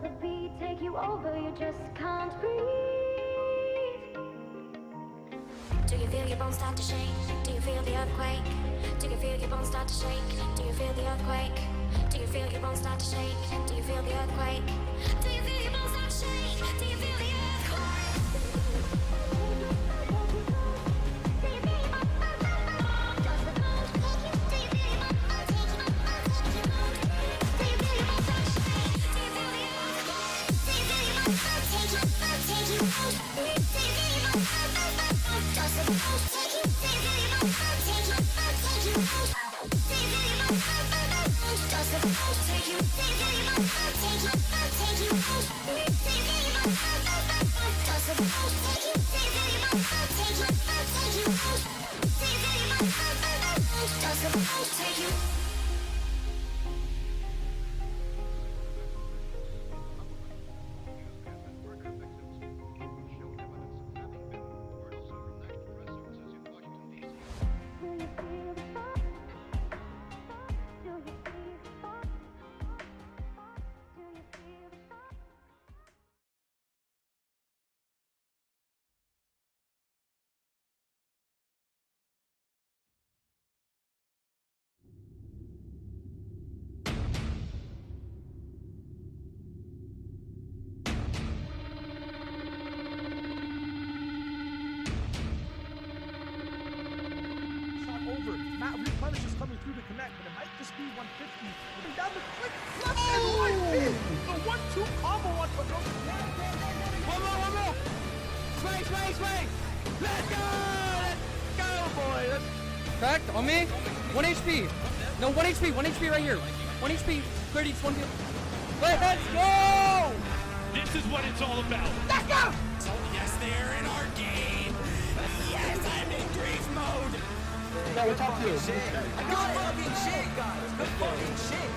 the beat take you over? You just can't breathe. Do you feel your bones start to shake? Do you feel the earthquake? Do you feel your bones start to shake? Do you feel the earthquake? Do you feel your bones start to shake? Do you feel the earthquake? Do you feel your bones start to shake? Do you feel the earthquake? Over. Matt Replenish is coming through to connect, but it might just be 150. Moving down the quick left and right feed. The 1-2 combo on but no. One more. Sway. Let's go, boy. Cracked on me. 1 HP. No, 1 HP right here. 1 HP, 30, 20. Let's go! This is what it's all about. Let's go! Yes, they're in our game. Yes, I'm in grief mode. Yeah, we'll talk to you. Good fucking shit, guys. Good fucking shit.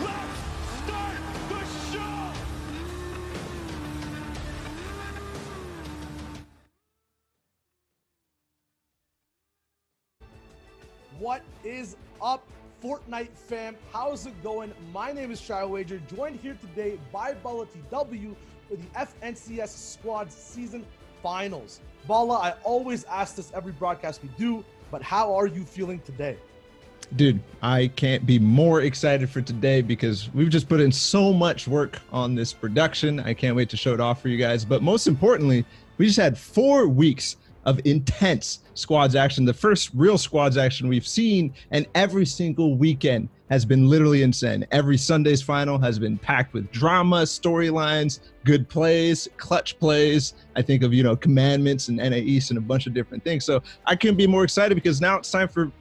Let's start the show. What is up, Fortnite fam? How's it going? My name is Shy Wager, joined here today by Bala TW for the FNCS Squads Season Finals. Bala, I always ask this every broadcast we do, but how are you feeling today? Dude, I can't be more excited for today because we've just put in so much work on this production. I can't wait to show it off for you guys. But most importantly, we just had 4 weeks of intense squads action, the first real squads action we've seen, and every single weekend has been literally insane. Every Sunday's final has been packed with drama, storylines, good plays, clutch plays. I think of, commandments and NA East and a bunch of different things. So I couldn't be more excited because now it's time for,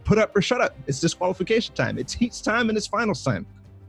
put up or shut up. It's disqualification time. It's heats time and it's finals time.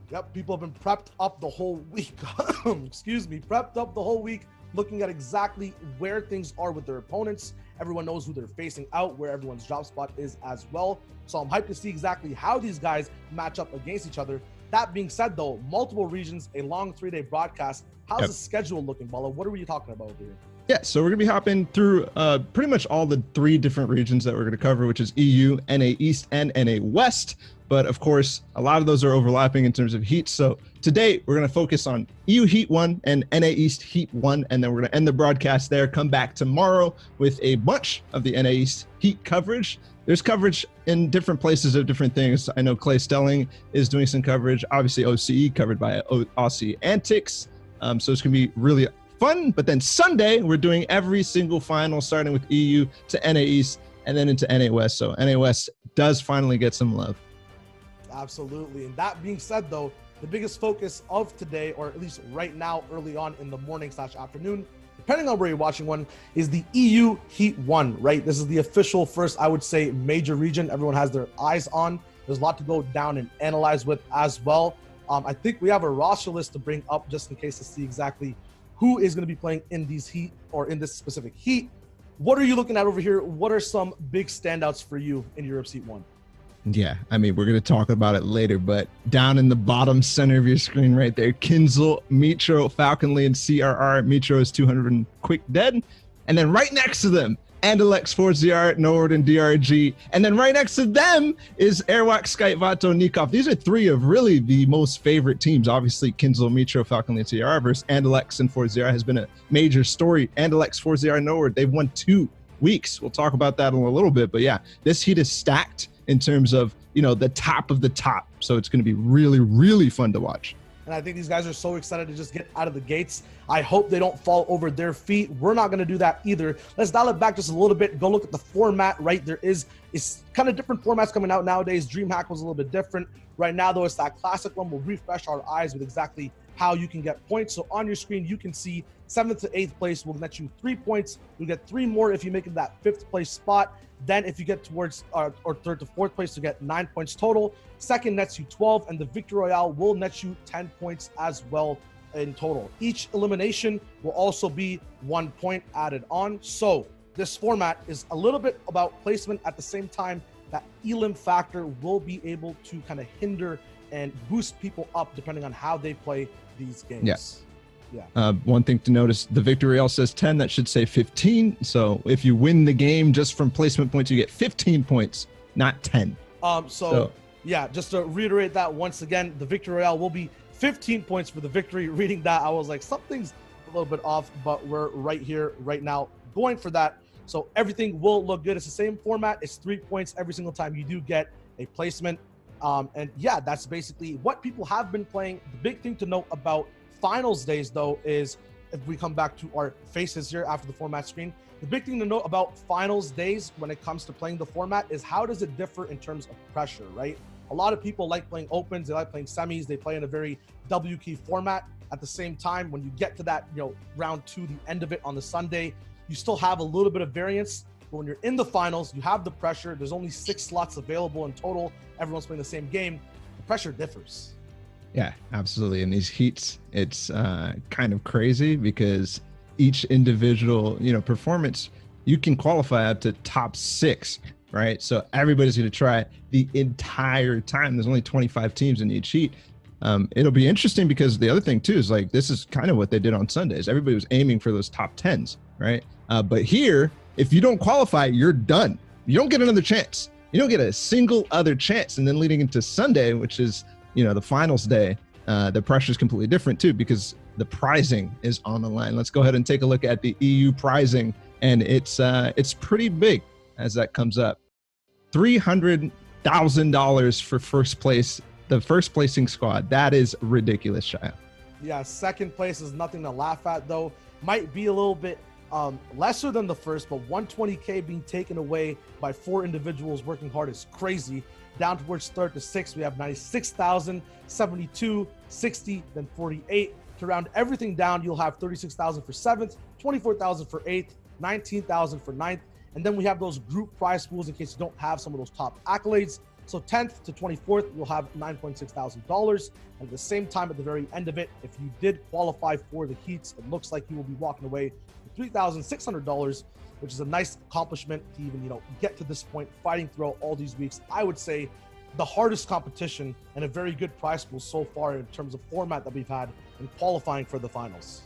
Yep, people have been prepped up the whole week. Prepped up the whole week, looking at exactly where things are with their opponents. Everyone knows who they're facing out, where everyone's drop spot is as well. So I'm hyped to see exactly how these guys match up against each other. That being said, though, multiple regions, a long 3-day broadcast. How's the schedule looking, Bala? What are we talking about over here? Yeah, so we're going to be hopping through pretty much all the 3 different regions that we're going to cover, which is EU, NA East, and NA West. But of course, a lot of those are overlapping in terms of heat. So today we're going to focus on EU Heat 1 and NA East Heat 1, and then we're going to end the broadcast there, come back tomorrow with a bunch of the NA East Heat coverage. There's coverage in different places of different things. I know Clay Stelling is doing some coverage, obviously OCE covered by Aussie Antics. So it's going to be really fun. But then Sunday, we're doing every single final, starting with EU to NA East and then into NA West. So NA West does finally get some love. Absolutely. And that being said, though, the biggest focus of today, or at least right now, early on in the morning/afternoon, depending on where you're watching one, is the EU Heat 1, right? This is the official first, I would say, major region everyone has their eyes on. There's a lot to go down and analyze with as well. I think we have a roster list to bring up just in case to see exactly who is going to be playing in these heat or in this specific heat. What are you looking at over here? What are some big standouts for you in Europe's Heat 1? Yeah, I mean, we're going to talk about it later, but down in the bottom center of your screen right there, Kinzel, Mitro, Falconly, and CRR. Mitro is 200 and quick dead. And then right next to them, Andalex 4ZR, Nord, and DRG. And then right next to them is Airwalk, Skype, Vato, Nikov. These are three of really the most favorite teams. Obviously, Kinzo, Mitro, Falcon, and TR versus Andalex and 4ZR has been a major story. Andalex, 4ZR, Nord, they've won 2 weeks. We'll talk about that in a little bit. But yeah, this heat is stacked in terms of, the top of the top. So it's going to be really, really fun to watch. And I think these guys are so excited to just get out of the gates. I hope they don't fall over their feet. We're not going to do that either. Let's dial it back just a little bit. Go look at the format, right? It's kind of different formats coming out nowadays. DreamHack was a little bit different. Right now, though, it's that classic one. We'll refresh our eyes with exactly how you can get points. So on your screen, you can see 7th to 8th place will net you 3 points. You get 3 more if you make it that 5th place spot. Then if you get towards or 3rd to 4th place, you get 9 points total. Second nets you 12, and the Victory Royale will net you 10 points as well in total. Each elimination will also be 1 point added on. So this format is a little bit about placement at the same time that elim factor will be able to kind of hinder and boost people up depending on how they play these games. Yes. Yeah. One thing to notice, the Victory Royale says 10, that should say 15. So if you win the game just from placement points, you get 15 points, not 10. So yeah, just to reiterate that once again, the Victory Royale will be 15 points for the victory. Reading that, I was like, something's a little bit off, but we're right here, right now, going for that. So everything will look good. It's the same format. It's 3 points every single time you do get a placement. And yeah, that's basically what people have been playing. The big thing to note about finals days, though, is if we come back to our faces here after the format screen, the big thing to note about finals days when it comes to playing the format is how does it differ in terms of pressure, right? A lot of people like playing opens, they like playing semis, they play in a very W key format. At the same time, when you get to that, round 2, the end of it on the Sunday, you still have a little bit of variance. But when you're in the finals, you have the pressure. There's only 6 slots available in total. Everyone's playing the same game. The pressure differs. Yeah, absolutely. In these heats, it's kind of crazy because each individual, performance, you can qualify up to top 6, right? So everybody's going to try the entire time. There's only 25 teams in each heat. It'll be interesting because the other thing too is this is kind of what they did on Sundays. Everybody was aiming for those top 10s, right? But here, if you don't qualify, you're done. You don't get another chance. You don't get a single other chance. And then leading into Sunday, which is the finals day, the pressure is completely different too because the prizing is on the line. Let's go ahead and take a look at the EU prizing, and it's pretty big as that comes up. $300,000 for first place, the first placing squad. That is ridiculous, Shia. Yeah, second place is nothing to laugh at, though. Might be a little bit lesser than the first, but 120K being taken away by 4 individuals working hard is crazy. Down towards 3rd to 6th, we have 96,000, 72, 60, then 48. To round everything down, you'll have 36,000 for 7th, 24,000 for 8th, 19,000 for 9th. And then we have those group prize pools in case you don't have some of those top accolades. So 10th to 24th, you'll have $9.6 thousand. And at the same time, at the very end of it, if you did qualify for the heats, it looks like you will be walking away with $3,600, which is a nice accomplishment to even, get to this point, fighting throughout all these weeks. I would say the hardest competition and a very good prize pool so far in terms of format that we've had in qualifying for the finals.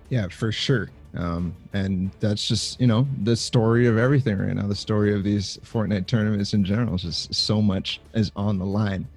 Yeah, for sure. And that's just, the story of everything right now. The story of these Fortnite tournaments in general is just so much is on the line.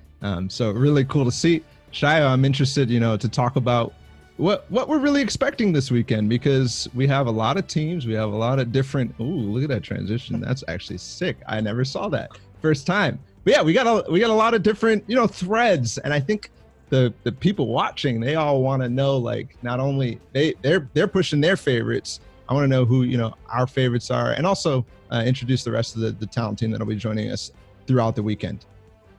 So really cool to see. Shia, I'm interested, to talk about what we're really expecting this weekend, because we have a lot of teams. We have a lot of different, ooh, look at that transition. That's actually sick. I never saw that first time. But yeah, we got a lot of different, threads. And I think the people watching, they all want to know, not only they're pushing their favorites. I want to know who, our favorites are, and also introduce the rest of the talent team that'll be joining us throughout the weekend.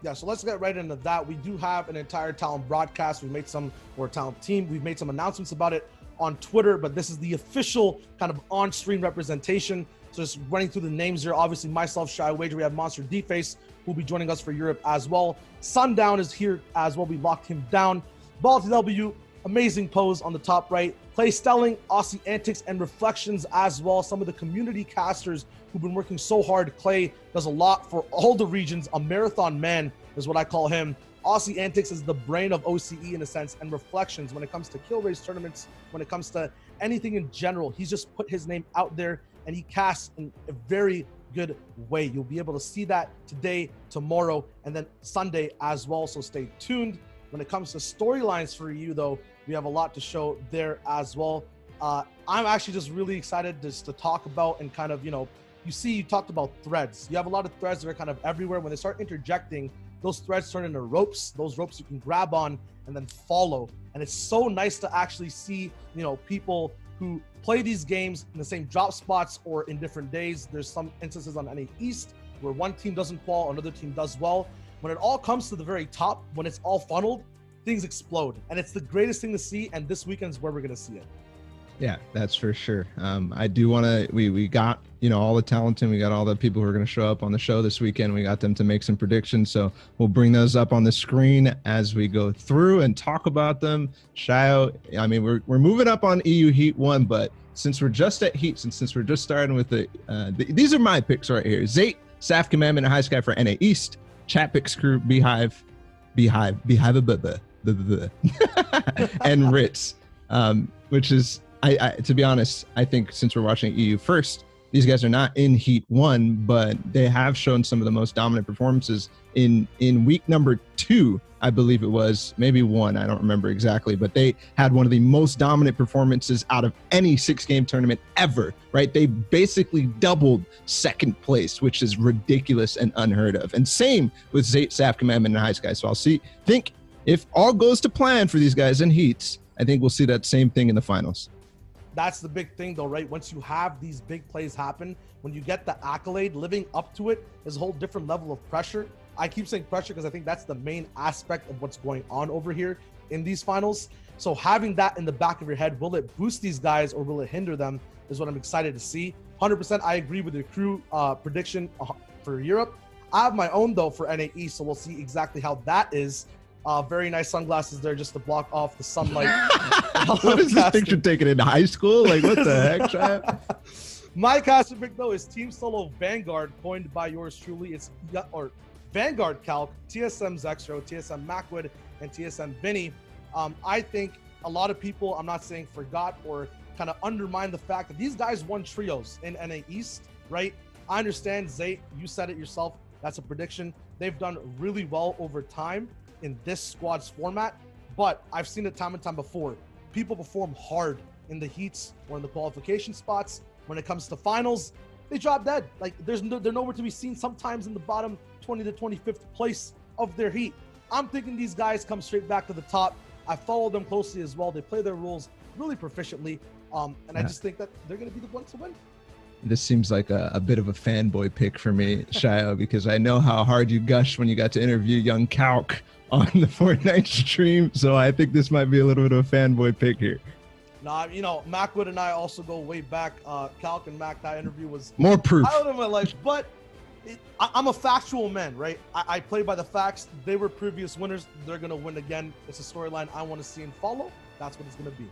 Yeah, so let's get right into that. We do have an entire talent broadcast. We've made talent team. We've made some announcements about it on Twitter, but this is the official kind of on-screen representation. So just running through the names here, obviously myself, Shy Wager, we have Monster D-Face, who'll be joining us for Europe as well. Sundown is here as well. We locked him down. Balti W, amazing pose on the top right. Clay Stelling, Aussie Antics, and Reflections as well. Some of the community casters who've been working so hard. Clay does a lot for all the regions. A marathon man is what I call him. Aussie Antics is the brain of OCE in a sense, and Reflections when it comes to kill race tournaments, when it comes to anything in general. He's just put his name out there and he casts in a very good way. You'll be able to see that today, tomorrow, and then Sunday as well. So stay tuned. When it comes to storylines for EU, though, we have a lot to show there as well. I'm actually just really excited just to talk about and kind of, you talked about threads. You have a lot of threads that are kind of everywhere. When they start interjecting, those threads turn into ropes. Those ropes you can grab on and then follow. And it's so nice to actually see, people who play these games in the same drop spots or in different days. There's some instances on NA East where one team doesn't fall, another team does well. When it all comes to the very top, when it's all funneled, things explode. And it's the greatest thing to see. And this weekend's where we're going to see it. Yeah, that's for sure. I do want to, we got, all the talent and we got all the people who are going to show up on the show this weekend. We got them to make some predictions. So we'll bring those up on the screen as we go through and talk about them. Shayo, I mean, we're moving up on EU Heat 1, but since we're just at Heats and since we're just starting with these are my picks right here. Zayt, Saf Commandment, and High Sky for NA East. Chat picks crew, Beehive, and Ritz, which is, I to be honest, I think since we're watching EU first, these guys are not in Heat 1, but they have shown some of the most dominant performances in week number 2, I believe it was, maybe 1, I don't remember exactly, but they had one of the most dominant performances out of any 6-game tournament ever, right? They basically doubled second place, which is ridiculous and unheard of. And same with Zayt, Saf Commandment, and High Sky. So think if all goes to plan for these guys in Heats, I think we'll see that same thing in the finals. That's the big thing though, right? Once you have these big plays happen, when you get the accolade, living up to it is a whole different level of pressure. I keep saying pressure because I think that's the main aspect of what's going on over here in these finals. So having that in the back of your head, will it boost these guys or will it hinder them, is what I'm excited to see. 100% I agree with your crew prediction for Europe. I have my own though for NA East, so we'll see exactly how that is. Very nice sunglasses there just to block off the sunlight. What is this picture taken in high school? Like, what the heck, Chad? My caster pick, though, is Team Solo Vanguard, coined by yours truly. It's Vanguard Calc, TSM Zexro, TSM Macwood, and TSM Vinny. I think a lot of people, I'm not saying forgot or kind of undermine the fact that these guys won trios in NA East, right? I understand, Zayt, you said it yourself. That's a prediction. They've done really well over time in this squad's format, but I've seen it time and time before. People perform hard in the heats or in the qualification spots. When it comes to finals, they drop dead. Like they're nowhere to be seen, sometimes in the bottom 20 to 25th place of their heat. I'm thinking these guys come straight back to the top. I follow them closely as well. They play their rules really proficiently. And I just think that they're going to be the ones to win. This seems like a bit of a fanboy pick for me, Shayo, because I know how hard you gushed when you got to interview young Calc on the Fortnite stream. So I think this might be a little bit of a fanboy pick here. Nah, Macwood and I also go way back. Calc and Mac, that interview was more proof. I don't know my life, but I'm a factual man, right? I play by the facts. They were previous winners. They're going to win again. It's a storyline I want to see and follow. That's what it's going to be.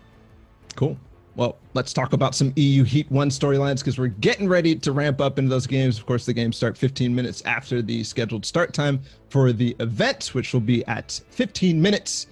Cool. Well, let's talk about some EU Heat 1 storylines because we're getting ready to ramp up into those games. Of course, the games start 15 minutes after the scheduled start time for the event, which will be at 15 minutes.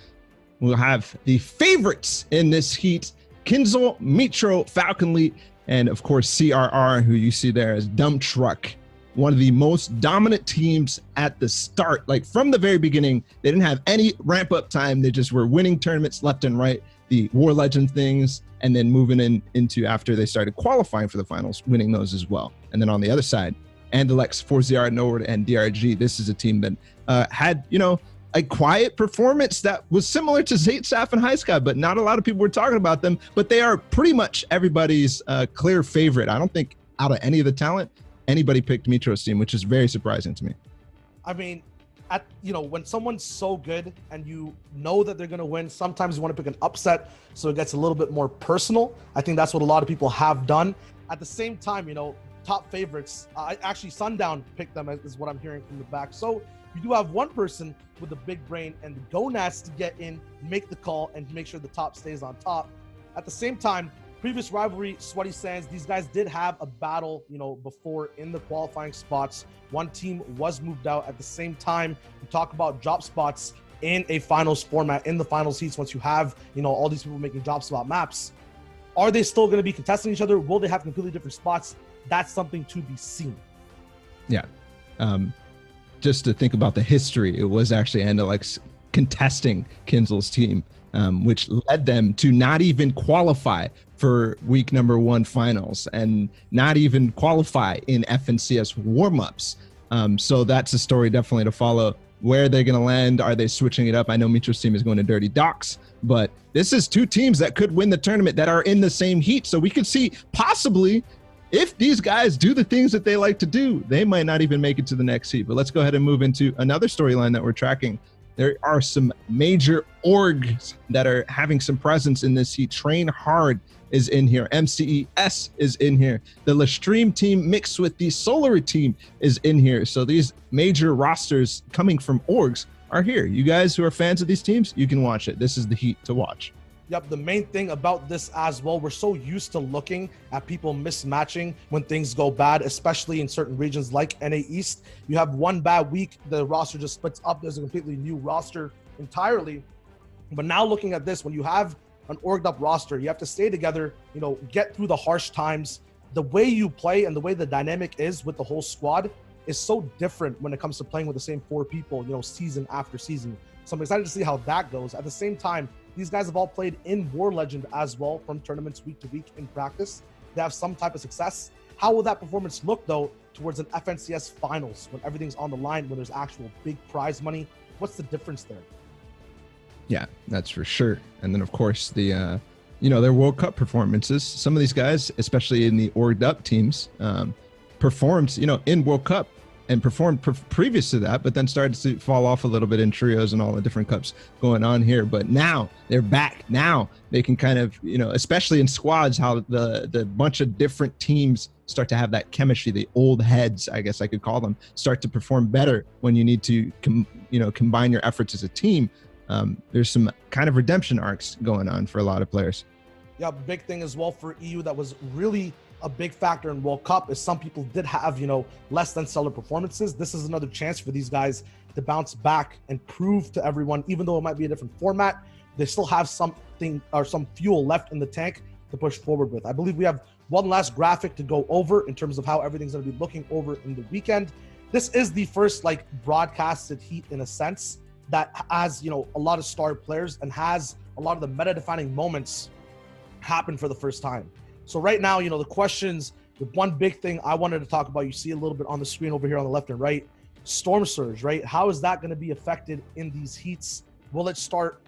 We'll have the favorites in this heat, Kinzel, Mitro, Falconly, and of course, CRR, who you see there as Dump Truck. One of the most dominant teams at the start. Like from the very beginning, they didn't have any ramp up time. They just were winning tournaments left and right, the War Legend things, and then moving into after they started qualifying for the finals, winning those as well. And then on the other side, Andalex, 4ZR, Nord, and DRG. This is a team that had, a quiet performance that was similar to Zayt, Saf, and High Sky, but not a lot of people were talking about them. But they are pretty much everybody's clear favorite. I don't think out of any of the talent, anybody picked Mitro's team, which is very surprising to me. I mean, when someone's so good and you know that they're going to win, sometimes you want to pick an upset so it gets a little bit more personal. I think that's what a lot of people have done. At the same time, top favorites, actually Sundown picked them, is what I'm hearing from the back. So you do have one person with a big brain and the gonads to get in, make the call, and make sure the top stays on top. At the same time, previous rivalry, Sweaty Sands, these guys did have a battle, before in the qualifying spots. One team was moved out. At the same time, we talk about drop spots in a finals format, in the finals heats. Once you have, all these people making drop spot maps, are they still going to be contesting each other? Will they have completely different spots? that's something to be seen. Yeah. Just to think about the history, it was actually Andalex contesting Kinzel's team, which led them to not even qualify for week number 1 finals and not even qualify in FNCS warmups. So that's a story definitely to follow. Where they're going to land? Are they switching it up? I know Mitro's team is going to Dirty Docks, but this is 2 teams that could win the tournament that are in the same heat. So we could see possibly, if these guys do the things that they like to do, they might not even make it to the next heat. But let's go ahead and move into another storyline that we're tracking. There are some major orgs that are having some presence in this heat. Train Hard is in here. MCES is in here. The Lestream team mixed with the Solar team is in here. So these major rosters coming from orgs are here. You guys who are fans of these teams, you can watch it. This is the heat to watch. Yep, the main thing about this as well, we're so used to looking at people mismatching when things go bad, especially in certain regions like NA East. You have one bad week, the roster just splits up. There's a completely new roster entirely. But now looking at this, when you have an orged up roster, you have to stay together, you know, get through the harsh times. The way you play and the way the dynamic is with the whole squad is so different when it comes to playing with the same 4 people, you know, season after season. So I'm excited to see how that goes. At the same time, these guys have all played in War Legend as well, from tournaments week to week in practice. They have some type of success. How will that performance look, though, towards an FNCS finals when everything's on the line, when there's actual big prize money? What's the difference there? Yeah, that's for sure. And then, of course, the their World Cup performances. Some of these guys, especially in the orged up teams, performed, in World Cup and performed previous to that, but then started to fall off a little bit in trios and all the different cups going on here. But now they're back. Now they can kind of, especially in squads, how the bunch of different teams start to have that chemistry. The old heads, I guess I could call them, start to perform better when you need to, combine your efforts as a team. There's some kind of redemption arcs going on for a lot of players. Yeah, big thing as well for EU that was really a big factor in World Cup is some people did have, less than stellar performances. This is another chance for these guys to bounce back and prove to everyone, even though it might be a different format, they still have something or some fuel left in the tank to push forward with. I believe we have one last graphic to go over in terms of how everything's going to be looking over in the weekend. This is the first broadcasted heat in a sense that has, a lot of star players and has a lot of the meta defining moments happen for the first time. So right now, the questions, the one big thing I wanted to talk about, you see a little bit on the screen over here on the left and right, Storm Surge, right? How is that going to be affected in these heats? Will it start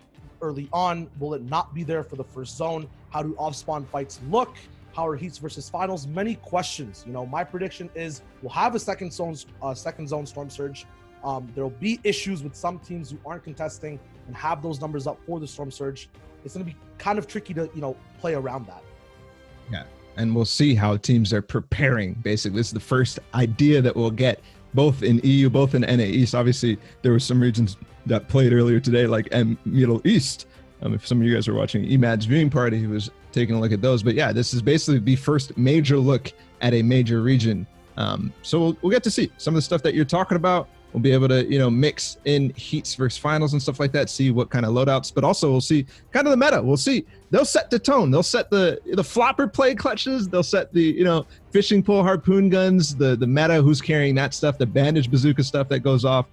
early on? Will it not be there for the first zone? How do off-spawn fights look? How are heats versus finals? Many questions. My prediction is we'll have a second zone Storm Surge. There'll be issues with some teams who aren't contesting and have those numbers up for the Storm Surge. It's going to be kind of tricky to, play around that. Yeah, and we'll see how teams are preparing. Basically, this is the first idea that we'll get both in EU, both in NA East. Obviously, there were some regions that played earlier today, like Middle East. If some of you guys are watching EMAD's viewing party, who was taking a look at those. But yeah, this is basically the first major look at a major region. So we'll get to see some of the stuff that you're talking about. We'll be able to, mix in heats versus finals and stuff like that, see what kind of loadouts, but also we'll see kind of the meta. We'll see. They'll set the tone. They'll set the flopper play clutches. They'll set the, fishing pole harpoon guns, the meta, who's carrying that stuff, the bandage bazooka stuff that goes off.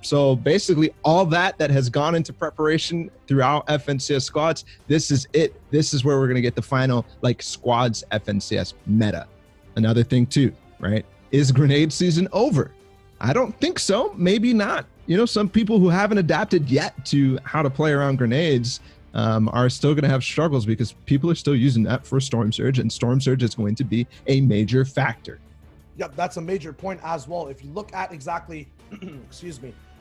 So basically all that has gone into preparation throughout FNCS squads. This is it. This is where we're going to get the final squads FNCS meta. Another thing too, right? Is grenade season over? I don't think so. Maybe not. Some people who haven't adapted yet to how to play around grenades are still going to have struggles because people are still using that for Storm Surge, and Storm Surge is going to be a major factor. Yep, that's a major point as well. If you look at exactly,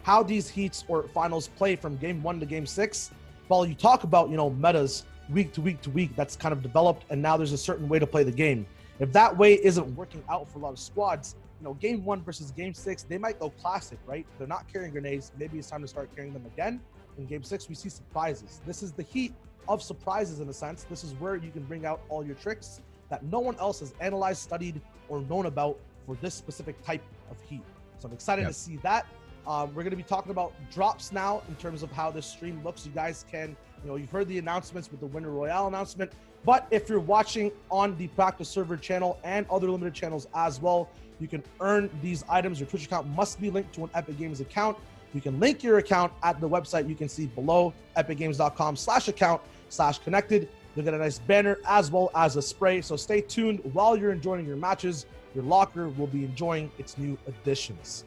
how these heats or finals play from game 1 to game 6, while you talk about, metas week to week to week, that's kind of developed, and now there's a certain way to play the game. If that way isn't working out for a lot of squads, game 1 versus game 6, they might go classic, right? They're not carrying grenades. Maybe it's time to start carrying them again. In game 6, we see surprises. This is the heat of surprises in a sense. This is where you can bring out all your tricks that no one else has analyzed, studied, or known about for this specific type of heat. So I'm excited to see that. We're going to be talking about drops now in terms of how this stream looks. You guys can, You've heard the announcements with the Winner Royale announcement, but if you're watching on the Practice Server channel and other limited channels as well, you can earn these items. Your Twitch account must be linked to an Epic Games account. You can link your account at the website you can see below, epicgames.com/account/connected. You'll get a nice banner as well as a spray. So stay tuned while you're enjoying your matches. Your locker will be enjoying its new additions.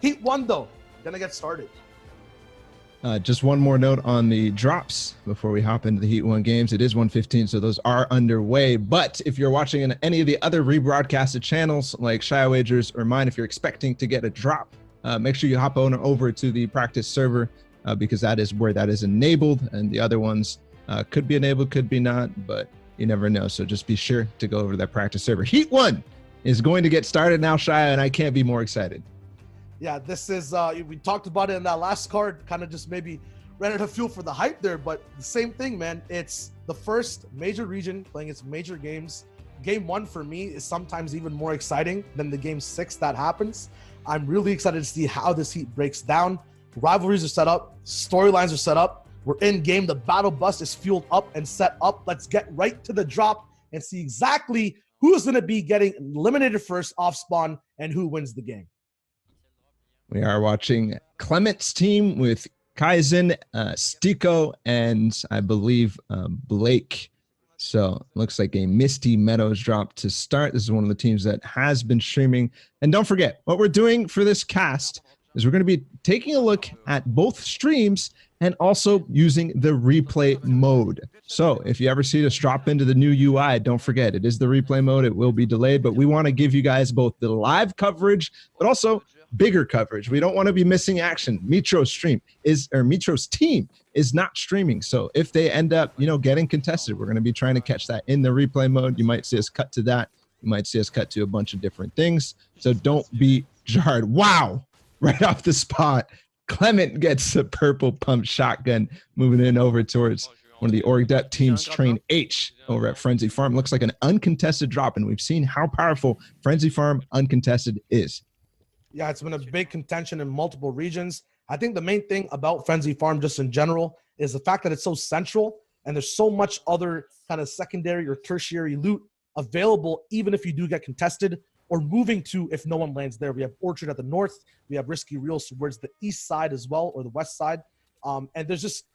Heat 1, though, gonna get started. Just one more note on the drops before we hop into the Heat 1 games. It is 1:15, so those are underway. But if you're watching in any of the other rebroadcasted channels like Shy Wagers or mine, if you're expecting to get a drop, make sure you hop on over to the Practice server because that is where that is enabled. And the other ones could be enabled, could be not, but you never know. So just be sure to go over to that Practice server. Heat 1 is going to get started now, Shy, and I can't be more excited. Yeah, this is, we talked about it in that last card, kind of just maybe ran out of fuel for the hype there, but the same thing, man. It's the first major region playing its major games. Game 1 for me is sometimes even more exciting than the game 6 that happens. I'm really excited to see how this Heat breaks down. Rivalries are set up, storylines are set up. We're in game, the battle bus is fueled up and set up. Let's get right to the drop and see exactly who's going to be getting eliminated first off spawn and who wins the game. We are watching Clement's team with Kaizen, Stiko, and I believe Blake. So looks like a Misty Meadows drop to start. This is one of the teams that has been streaming. And don't forget, what we're doing for this cast is we're going to be taking a look at both streams and also using the replay mode. So if you ever see us drop into the new UI, don't forget, it is the replay mode. It will be delayed, but we want to give you guys both the live coverage, but also bigger coverage. We don't want to be missing action. Mitro's team is not streaming. So if they end up, getting contested, we're going to be trying to catch that in the replay mode. You might see us cut to that. You might see us cut to a bunch of different things. So don't be jarred. Wow. Right off the spot, Clement gets a purple pump shotgun moving in over towards one of the Orgdep team's Train H over at Frenzy Farm. Looks like an uncontested drop, and we've seen how powerful Frenzy Farm uncontested is. Yeah, it's been a big contention in multiple regions. I think the main thing about Frenzy Farm just in general is the fact that it's so central and there's so much other kind of secondary or tertiary loot available even if you do get contested or moving to if no one lands there. We have Orchard at the north. We have Risky Reels towards the east side as well, or the west side. And there's just,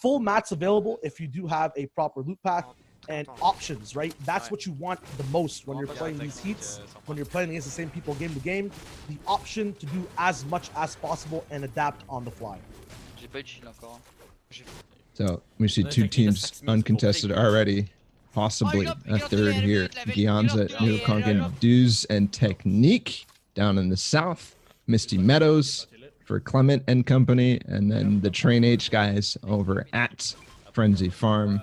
full mats available if you do have a proper loot path. And options, right? That's what you want the most when you're playing these heats, when you're playing against the same people game to game, the option to do as much as possible and adapt on the fly. So we see two teams uncontested already, possibly a third here. Gionza, Nukongan, Dues, and Technique down in the south. Misty Meadows for Clement and company, and then the Train H guys over at Frenzy Farm.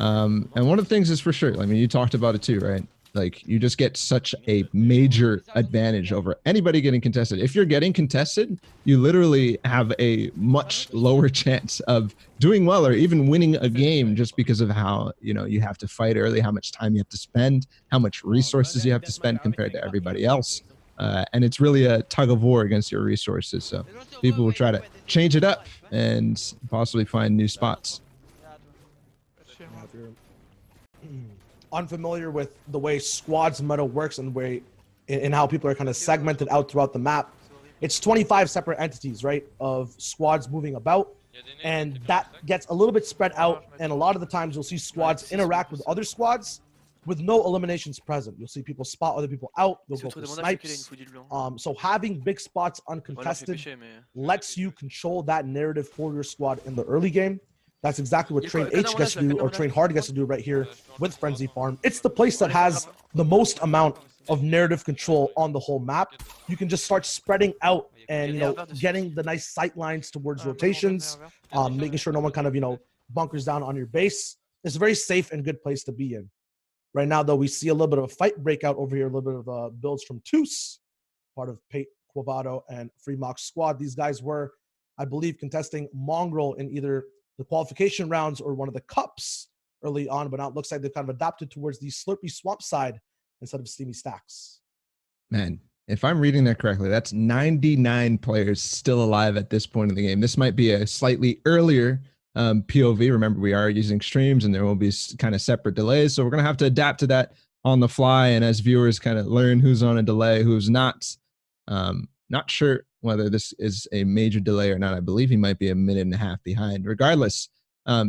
And one of the things is for sure, you talked about it too, right? Like, you just get such a major advantage over anybody getting contested. If you're getting contested, you literally have a much lower chance of doing well or even winning a game just because of how, you have to fight early, how much time you have to spend, how much resources you have to spend compared to everybody else. And it's really a tug of war against your resources. So people will try to change it up and possibly find new spots. If you're unfamiliar with the way squads meta works and how people are kind of segmented out throughout the map, it's 25 separate entities, right, of squads moving about, and that gets a little bit spread out, and a lot of the times you'll see squads interact with other squads with no eliminations present. You'll see people spot other people out, they'll go for snipes. So having big spots uncontested lets you control that narrative for your squad in the early game. That's exactly what Train H gets to do, or Train Hard gets to do right here with Frenzy Farm. It's the place that has the most amount of narrative control on the whole map. You can just start spreading out and, getting the nice sight lines towards rotations, making sure no one kind of, bunkers down on your base. It's a very safe and good place to be in. Right now, though, we see a little bit of a fight breakout over here, a little bit of builds from Toos, part of Pate, Quavato, and Freemox squad. These guys were, I believe, contesting Mongrel in either the qualification rounds or one of the cups early on, but now it looks like they've kind of adapted towards the Slurpy Swamp side instead of Steamy Stacks. Man, if I'm reading that correctly, that's 99 players still alive at this point in the game. This might be a slightly earlier POV. Remember, we are using streams and there will be kind of separate delays. So we're going to have to adapt to that on the fly. And as viewers kind of learn who's on a delay, who's not, not sure whether this is a major delay or not. I believe he might be a minute and a half behind. Regardless,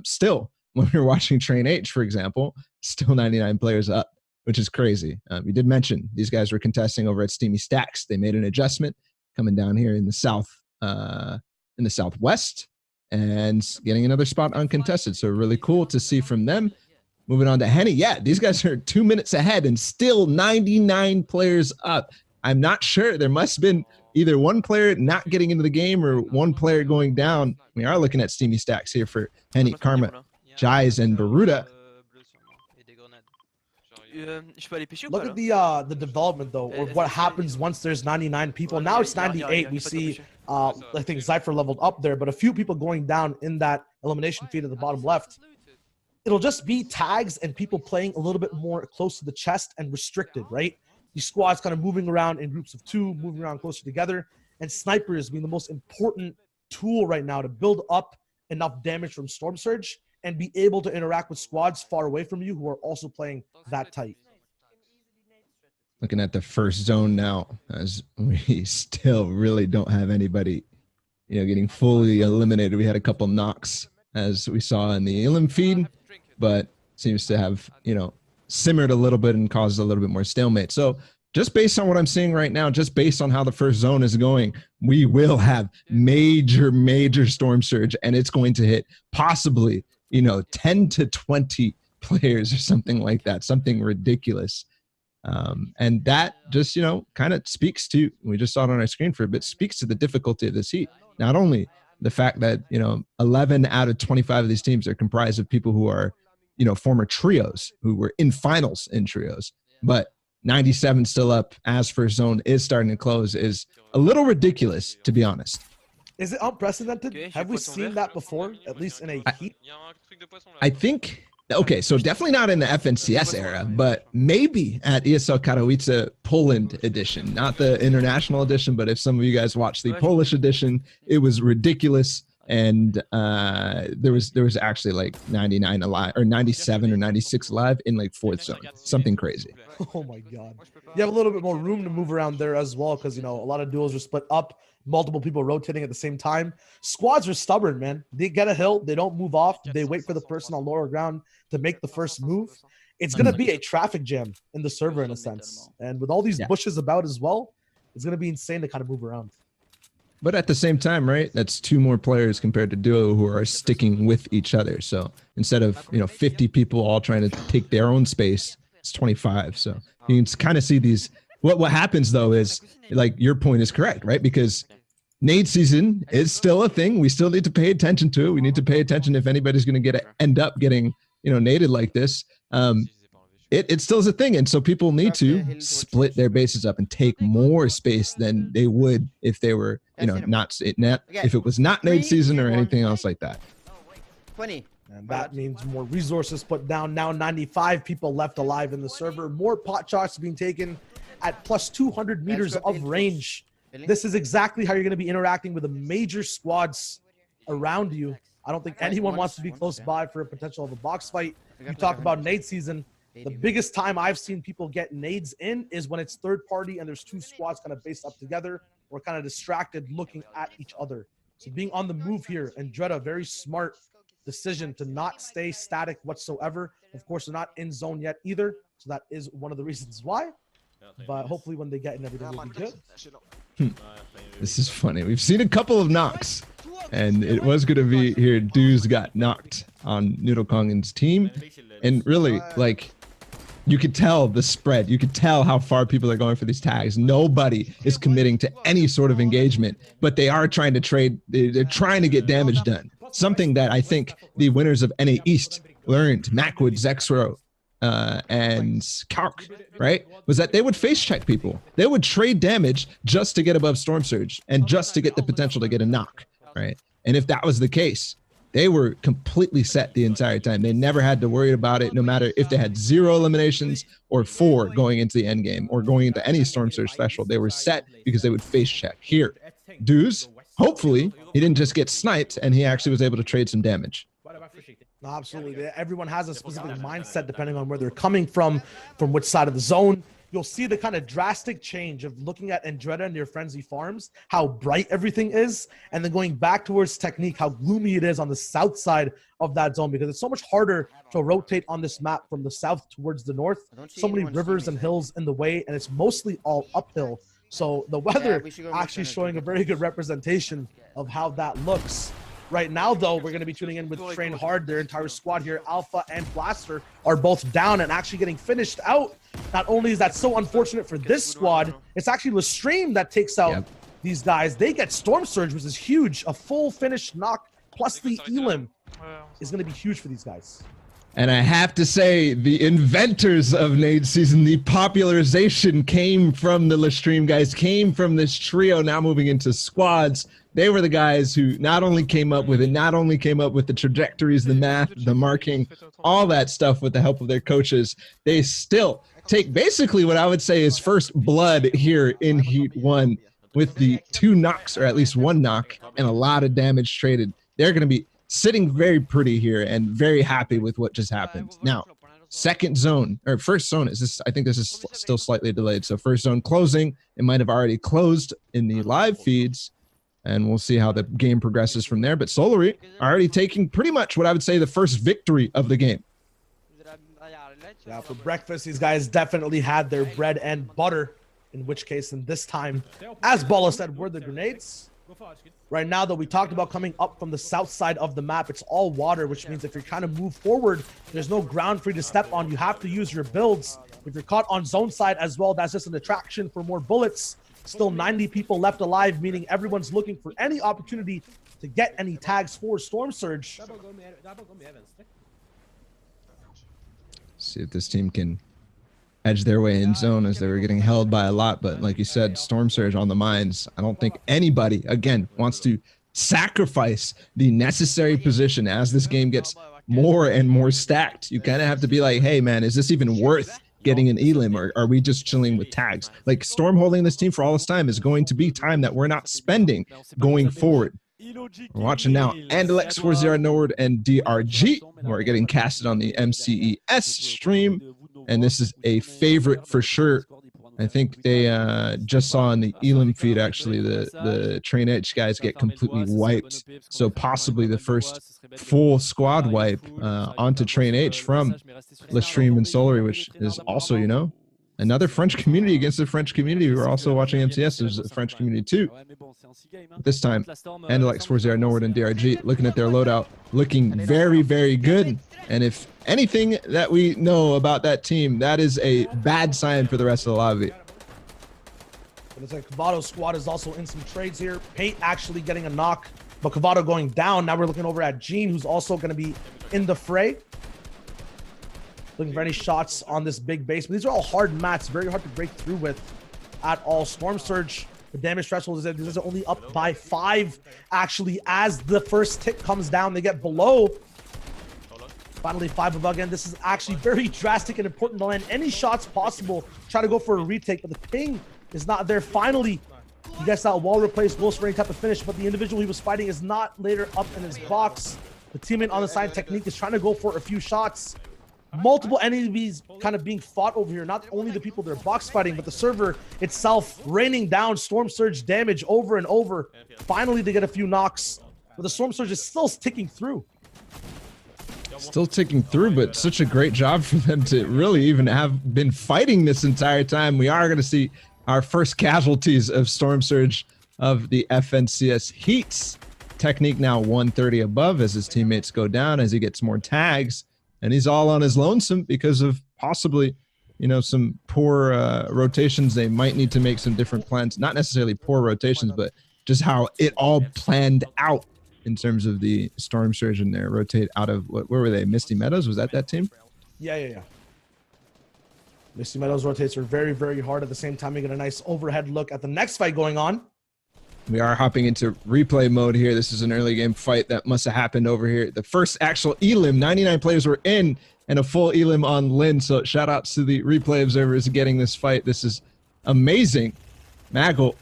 still, when we were watching Train H, for example, still 99 players up, which is crazy. We did mention these guys were contesting over at Steamy Stacks. They made an adjustment coming down here in the southwest and getting another spot uncontested. So really cool to see from them. Moving on to Henny. Yeah, these guys are 2 minutes ahead and still 99 players up. I'm not sure. There must have been either one player not getting into the game or one player going down. We are looking at Steamy Stacks here for Henny, Karma, Jais, and Baruda. Look at the development though, or what happens once there's 99 people. Now it's 98. We see I think Zypher leveled up there, but a few people going down in that elimination feed at the bottom left. It'll just be tags and people playing a little bit more close to the chest and restricted, right? These squads kind of moving around in groups of 2, moving around closer together, and snipers being the most important tool right now to build up enough damage from Storm Surge and be able to interact with squads far away from you who are also playing that tight. Looking at the first zone now, as we still really don't have anybody, getting fully eliminated. We had a couple knocks, as we saw in the Elim feed, but seems to have, simmered a little bit and caused a little bit more stalemate. So just based on what I'm seeing right now, just based on how the first zone is going, we will have major Storm Surge, and it's going to hit possibly, 10 to 20 players or something like that, something ridiculous. And that just, kind of speaks to, we just saw it on our screen for a bit, speaks to the difficulty of this heat. Not only the fact that, 11 out of 25 of these teams are comprised of people who are, former trios, who were in finals in trios, but 97 still up as first zone is starting to close is a little ridiculous, to be honest. Is it unprecedented? Have we seen that before, at least in a heat? I think, okay, so definitely not in the FNCS era, but maybe at ESL Katowice Poland edition, not the international edition, but if some of you guys watched the Polish edition, it was ridiculous. And there was actually like 99 alive, or 97 or 96 alive in like fourth zone, something crazy. Oh my God. You have a little bit more room to move around there as well, because, a lot of duels are split up, multiple people rotating at the same time. Squads are stubborn, man. They get a hill, they don't move off, they wait for the person on lower ground to make the first move. It's going to be a traffic jam in the server in a sense. And with all these bushes about as well, it's going to be insane to kind of move around. But at the same time, right, that's 2 more players compared to duo who are sticking with each other. So instead of, 50 people all trying to take their own space, it's 25. So you can kind of see these. What happens, though, is like your point is correct, right? Because nade season is still a thing. We still need to pay attention to it. We need to pay attention if anybody's going to end up getting, naded like this. It still is a thing. And so people need to split their bases up and take more space than they would if they were, not if it was not nade season or anything else like that. 20. And that means more resources put down. Now 95 people left alive in the server. More pot shots being taken at plus 200 meters of range. This is exactly how you're going to be interacting with the major squads around you. I don't think anyone wants to be close by for a potential of a box fight. You talk about nade season. The biggest time I've seen people get nades in is when it's third party and there's 2 squads kind of based up together or kind of distracted looking at each other. So being on the move here, and Dreda, very smart decision to not stay static whatsoever. Of course, they're not in zone yet either. So that is one of the reasons why. But hopefully when they get in, everything will be good. This is funny. We've seen a couple of knocks, and it was going to be here. Dues got knocked on Noodle Kongin's team. And really, like, you could tell the spread. You could tell how far people are going for these tags. Nobody is committing to any sort of engagement, but they are trying to trade. They're trying to get damage done. Something that I think the winners of NA East learned, Macwood, Zexro, and Kalk, right, was that they would face check people. They would trade damage just to get above Storm Surge and just to get the potential to get a knock, right? And if that was the case, they were completely set the entire time. They never had to worry about it, no matter if they had 0 eliminations or 4 going into the end game or going into any Storm Surge special. They were set because they would face check. Here, Dues, hopefully, he didn't just get sniped and he actually was able to trade some damage. No, absolutely. Everyone has a specific mindset depending on where they're coming from which side of the zone. You'll see the kind of drastic change of looking at Andretta near Frenzy Farms, how bright everything is, and then going back towards Technique, how gloomy it is on the south side of that zone, because it's so much harder to rotate on this map from the south towards the north. So many rivers and hills in the way, and it's mostly all uphill. So the weather actually showing a very good representation of how that looks. Right now, though, we're going to be tuning in with Train Hard. Their entire squad here, Alpha and Blaster, are both down and actually getting finished out. Not only is that so unfortunate for this squad, it's actually Lestream that takes out these guys. They get Storm Surge, which is huge. A full finish knock plus the Elim is going to be huge for these guys. And I have to say, the inventors of Nade Season, the popularization came from the Lestream guys, came from this trio now moving into squads. They were the guys who not only came up with it, not only came up with the trajectories, the math, the marking, all that stuff with the help of their coaches. They still take basically what I would say is first blood here in Heat 1 with the 2 knocks, or at least 1 knock, and a lot of damage traded. They're going to be sitting very pretty here and very happy with what just happened. Now, second zone, or first zone, is this? I think this is still slightly delayed. So first zone closing, it might have already closed in the live feeds, and we'll see how the game progresses from there. But Solary already taking pretty much what I would say the first victory of the game. Yeah, for breakfast, these guys definitely had their bread and butter, in which case, in this time, as Bala said, were the grenades. Right now, though, we talked about coming up from the south side of the map. It's all water, which means if you're trying to move forward, there's no ground for you to step on. You have to use your builds. If you're caught on zone side as well, that's just an attraction for more bullets. Still 90 people left alive, meaning everyone's looking for any opportunity to get any tags for Storm Surge. See if this team can edge their way in zone, as they were getting held by a lot. But like you said, Storm Surge on the mines. I don't think anybody, again, wants to sacrifice the necessary position as this game gets more and more stacked. You kind of have to be like, hey, man, is this even worth getting an Elim, or are we just chilling with tags? Like, Storm holding this team for all this time is going to be time that we're not spending going forward. We're watching now Andalex 40 Nord and DRG, who are getting casted on the MCES stream, and this is a favorite for sure. I think they just saw in the Elim feed, actually, the Train H guys get completely wiped. So possibly the first full squad wipe onto Train H from Lestream and Solary, which is also, you know, another French community against the French community who are also watching MCS. There's a French community too. This time, Andalex 40 Nord and DRG looking at their loadout, looking very, very good. And if anything that we know about that team, that is a bad sign for the rest of the lobby. But it's like Kavado's squad is also in some trades here. Pate actually getting a knock, but Kavado going down. Now we're looking over at Gene, who's also going to be in the fray. Looking for any shots on this big base. But these are all hard mats, very hard to break through with at all. Storm Surge, the damage threshold is only up by 5. Actually, as the first tick comes down, they get below. Finally, 5 above again. This is actually very drastic and important to land any shots possible. Try to go for a retake, but the ping is not there. Finally, he gets that wall replaced, low spring type of finish, but the individual he was fighting is not later up in his box. The teammate on the side, Technique, is trying to go for a few shots. Multiple enemies kind of being fought over here. Not only the people they're box fighting, but the server itself raining down Storm Surge damage over and over. Finally, they get a few knocks, but the Storm Surge is still ticking through. Still ticking through, but such a great job for them to really even have been fighting this entire time. We are going to see our first casualties of Storm Surge of the FNCS Heats. Technique now 130 above as his teammates go down, as he gets more tags, and he's all on his lonesome because of possibly, you know, some poor rotations. They might need to make some different plans, not necessarily poor rotations, but just how it all planned out in terms of the Storm Surge and their rotate out of, where were they? Misty Meadows? Was that team? Yeah. Misty Meadows rotates are very, very hard. At the same time, we get a nice overhead look at the next fight going on. We are hopping into replay mode here. This is an early game fight that must have happened over here. The first actual Elim, 99 players were in, and a full Elim on Lin. So shout outs to the replay observers getting this fight. This is amazing. Maggle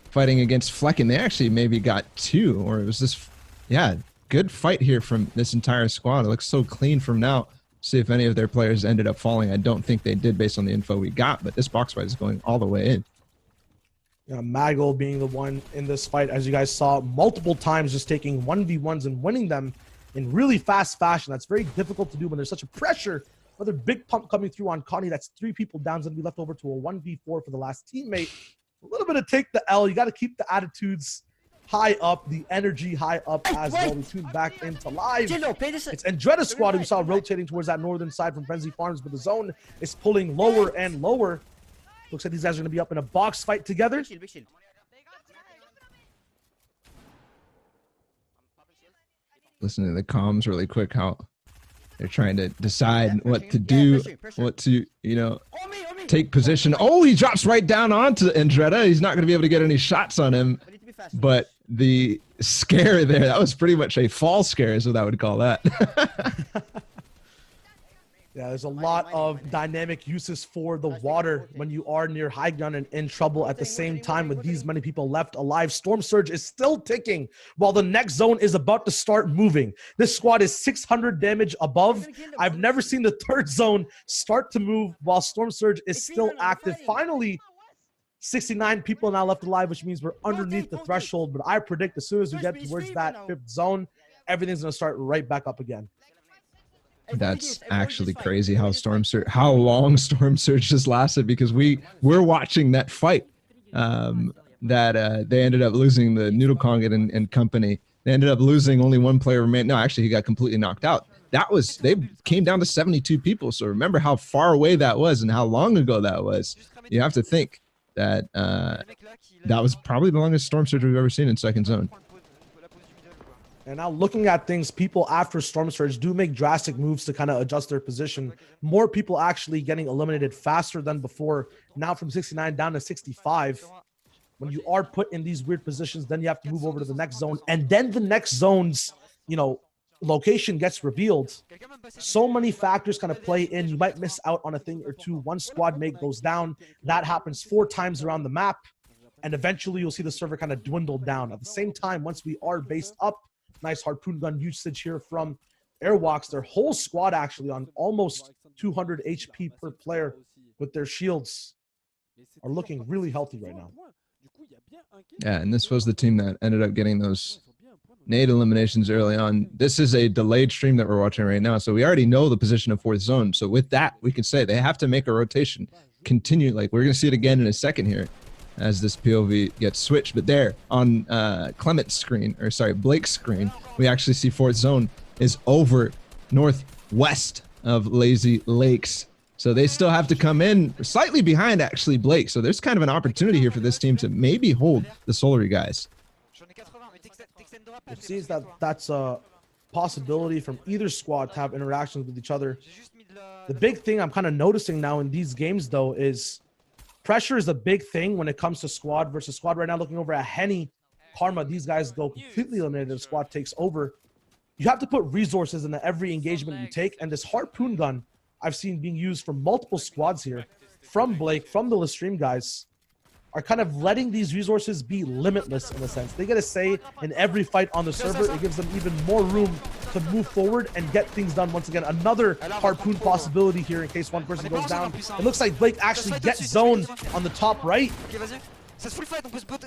fighting against Flecken. They actually maybe got 2, or it was this, yeah, good fight here from this entire squad. It looks so clean from now. See if any of their players ended up falling. I don't think they did based on the info we got, but this box fight is going all the way in. Yeah, Maggle being the one in this fight, as you guys saw multiple times, just taking 1v1s and winning them in really fast fashion. That's very difficult to do when there's such a pressure. Another big pump coming through on Connie. That's 3 people down. It's going to be left over to a 1v4 for the last teammate. A little bit of take the L. You got to keep the attitudes high up, the energy high up as well. We tune back into live. It's Andretta's squad who we saw rotating towards that northern side from Frenzy Farms, but the zone is pulling lower and lower. Looks like these guys are going to be up in a box fight together. Listen to the comms really quick, how they're trying to decide what to do, what to, take position. Oh, he drops right down onto Andretta. He's not going to be able to get any shots on him. But the scare there, that was pretty much a fall scare is what I would call that. Yeah, there's a lot of dynamic uses for the water when you are near high ground and in trouble. At the same time, with these many people left alive, Storm Surge is still ticking while the next zone is about to start moving. This squad is 600 damage above. I've never seen the third zone start to move while Storm Surge is still active. Finally, 69 people now left alive, which means we're underneath the threshold. But I predict as soon as we get towards that fifth zone, everything's going to start right back up again. That's actually crazy how long Storm Surge just lasted, because we're watching that fight that they ended up losing, the Noodle Kong and company. They ended up losing, only one player remained. No, actually he got completely knocked out. They came down to 72 people. So remember how far away that was and how long ago that was. You have to think that that was probably the longest Storm Surge we've ever seen in second zone. And now looking at things, people after Storm Surge do make drastic moves to kind of adjust their position. More people actually getting eliminated faster than before. Now from 69 down to 65. When you are put in these weird positions, then you have to move over to the next zone. And then the next zone's, location gets revealed. So many factors kind of play in. You might miss out on a thing or two. One squad mate goes down. That happens 4 times around the map. And eventually you'll see the server kind of dwindle down. At the same time, once we are based up, nice harpoon gun usage here from Airwalks. Their whole squad actually on almost 200 HP per player with their shields are looking really healthy right now. Yeah, and this was the team that ended up getting those nade eliminations early on. This is a delayed stream that we're watching right now, so we already know the position of fourth zone. So with that, we can say they have to make a rotation, continue. Like, we're going to see it again in a second here as this POV gets switched. But there on Blake's screen, we actually see fourth zone is over northwest of Lazy Lakes. So they still have to come in slightly behind actually Blake. So there's kind of an opportunity here for this team to maybe hold the Solary guys. It seems that that's a possibility from either squad to have interactions with each other. The big thing I'm kind of noticing now in these games though is pressure is a big thing when it comes to squad versus squad. Right now, looking over at Henny, Karma, these guys go completely eliminated. The squad takes over. You have to put resources into every engagement you take. And this harpoon gun I've seen being used from multiple squads here, from Blake, from the Listream guys, are kind of letting these resources be limitless in a sense. They get a say in every fight on the server. It gives them even more room to move forward and get things done. Once again, another harpoon possibility here in case one person goes down. It looks like Blake actually gets zoned on the top right.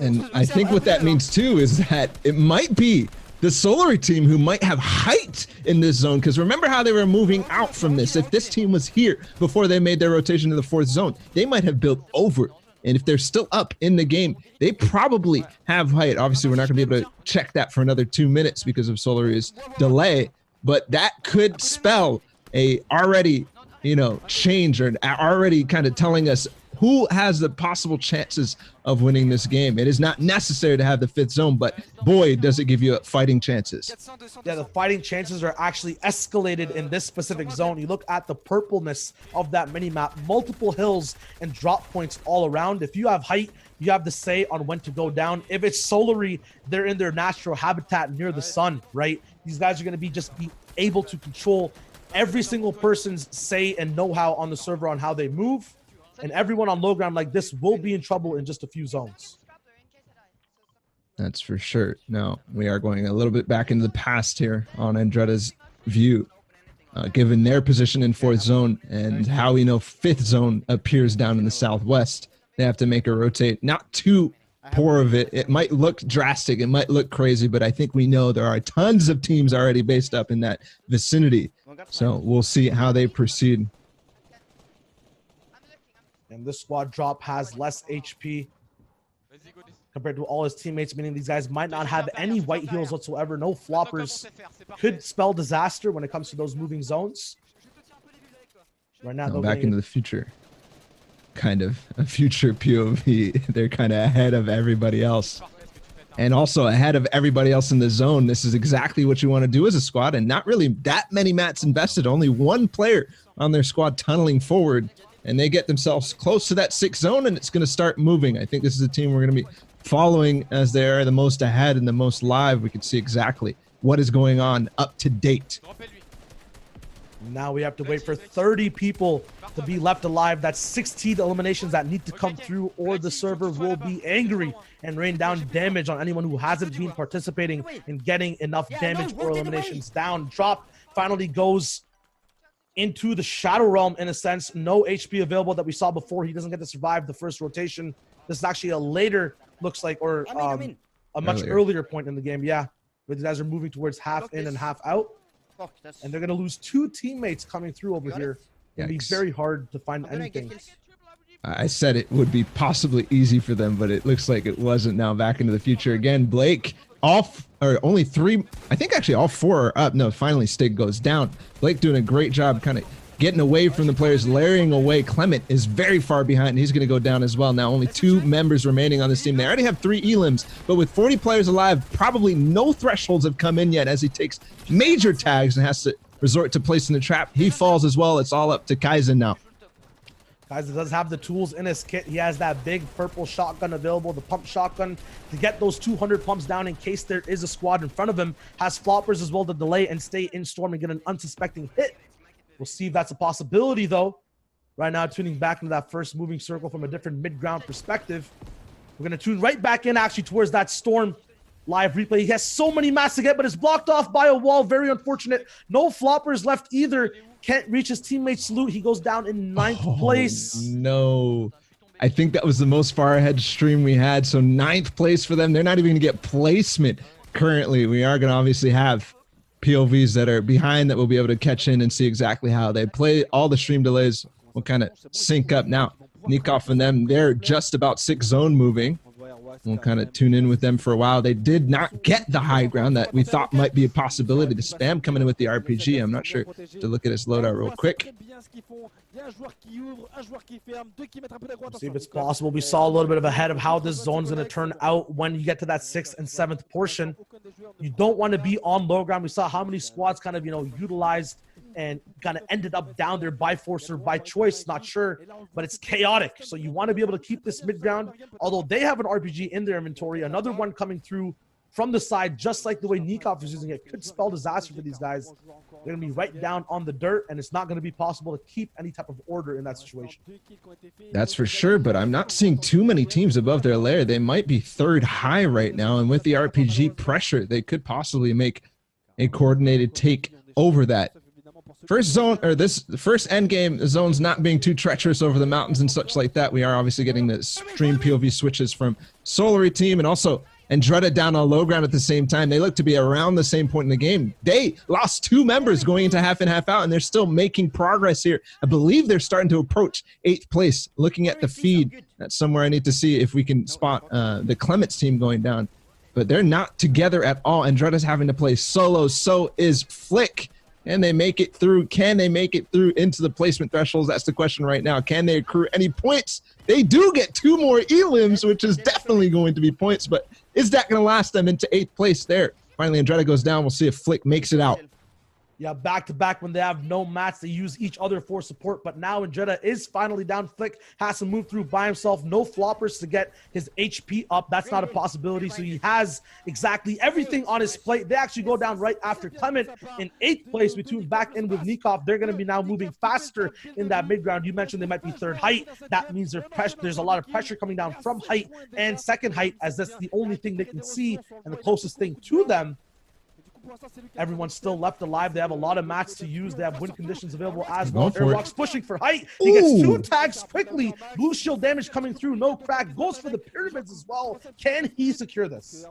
And I think what that means too is that it might be the Solary team who might have height in this zone, because remember how they were moving out from this. If this team was here before they made their rotation to the fourth zone, they might have built over. And if they're still up in the game, they probably have height. Obviously, we're not going to be able to check that for another 2 minutes because of Solary's delay, but that could spell a already, change, or already kind of telling us who has the possible chances of winning this game. It is not necessary to have the fifth zone, but boy, does it give you fighting chances. Yeah, the fighting chances are actually escalated in this specific zone. You look at the purpleness of that mini-map, multiple hills and drop points all around. If you have height, you have the say on when to go down. If it's Solary, they're in their natural habitat near the sun, right? These guys are going to be able to control every single person's say and know-how on the server on how they move. And everyone on low ground like this will be in trouble in just a few zones. That's for sure. Now, we are going a little bit back into the past here on Andretta's view, given their position in 4th zone and how we know 5th zone appears down in the southwest. They have to make a rotate. Not too poor of it. It might look drastic. It might look crazy, but I think we know there are tons of teams already based up in that vicinity. So we'll see how they proceed. And this squad drop has less HP compared to all his teammates, meaning these guys might not have any white heals whatsoever. No floppers. Could spell disaster when it comes to those moving zones. Right now, Back into the future. Kind of a future POV. They're kind of ahead of everybody else. And also ahead of everybody else in the zone. This is exactly what you want to do as a squad, and not really that many mats invested. Only one player on their squad tunneling forward, and they get themselves close to that 6th zone, and it's going to start moving. I think this is a team we're going to be following as they are the most ahead and the most live. We can see exactly what is going on up to date. Now we have to wait for 30 people to be left alive. That's 16 eliminations that need to come through, or the server will be angry and rain down damage on anyone who hasn't been participating in getting enough damage or eliminations down. Drop finally goes into the Shadow Realm in a sense. No HP available that we saw before. He doesn't get to survive the first rotation. This is actually a later, looks like, or a much earlier point in the game. Yeah, where these guys are moving towards half in and half out. And they're going to lose 2 teammates coming through over here. It'll be very hard to find anything. I said it would be possibly easy for them, but it looks like it wasn't. Now back into the future again. Blake off, or only 3, I think actually all 4 are up. No, finally Stig goes down. Blake doing a great job kind of getting away from the players, layering away. Clement is very far behind. He's going to go down as well. Now only 2 members remaining on this team. They already have 3 elims, but with 40 players alive, probably no thresholds have come in yet as he takes major tags and has to resort to placing the trap. He falls as well. It's all up to Kaizen now. Kaizen does have the tools in his kit. He has that big purple shotgun available, the pump shotgun, to get those 200 pumps down in case there is a squad in front of him. Has floppers as well to delay and stay in storm and get an unsuspecting hit. We'll see if that's a possibility, though. Right now, tuning back into that first moving circle from a different mid-ground perspective. We're going to tune right back in, actually, towards that Storm live replay. He has so many mats to get, but it's blocked off by a wall. Very unfortunate. No floppers left either. Can't reach his teammate's salute. He goes down in 9th place. No. I think that was the most far ahead stream we had. So 9th place for them. They're not even going to get placement currently. We are going to obviously have POVs that are behind that we'll be able to catch in and see exactly how they play. All the stream delays will kind of sync up now. Nikov and them, they're just about 6th zone moving. We'll kind of tune in with them for a while. They did not get the high ground that we thought might be a possibility. The spam coming in with the RPG. I'm not sure. To look at his loadout real quick. See if it's possible. We saw a little bit of ahead of how this zone's going to turn out when you get to that 6th and 7th portion. You don't want to be on low ground. We saw how many squads kind of, utilized and kind of ended up down there by force or by choice, not sure, but it's chaotic. So you want to be able to keep this mid ground, although they have an RPG in their inventory. Another one coming through from the side, just like the way Nikov is using it, could spell disaster for these guys. They're going to be right down on the dirt, and it's not going to be possible to keep any type of order in that situation. That's for sure, but I'm not seeing too many teams above their layer. They might be 3rd high right now, and with the RPG pressure, they could possibly make a coordinated take over that. First zone, or this first end game, the zone's not being too treacherous over the mountains and such like that. We are obviously getting the stream POV switches from Solary team and also Andretta down on low ground at the same time. They look to be around the same point in the game. They lost 2 members going into half in, half out, and they're still making progress here. I believe they're starting to approach 8th place. Looking at the feed, that's somewhere I need to see if we can spot the Clements team going down. But they're not together at all. Andretta's having to play solo. So is Flick. Can they make it through? Can they make it through into the placement thresholds? That's the question right now. Can they accrue any points? They do get 2 more elims, which is definitely going to be points, but is that going to last them into 8th place there? Finally, Andretta goes down. We'll see if Flick makes it out. Yeah, back to back when they have no mats, they use each other for support. But now Andretta is finally down. Flick has to move through by himself. No floppers to get his HP up. That's not a possibility. So he has exactly everything on his plate. They actually go down right after Clement in 8th place. We tune back in with Nikov. They're going to be now moving faster in that mid ground. You mentioned they might be 3rd height. That means there's a lot of pressure coming down from height and 2nd height, as that's the only thing they can see and the closest thing to them. Everyone's still left alive. They have a lot of mats to use. They have win conditions available as well. Airwalks pushing for height. He gets 2 tags quickly. Blue shield damage coming through. No crack. Goes for the pyramids as well. Can he secure this?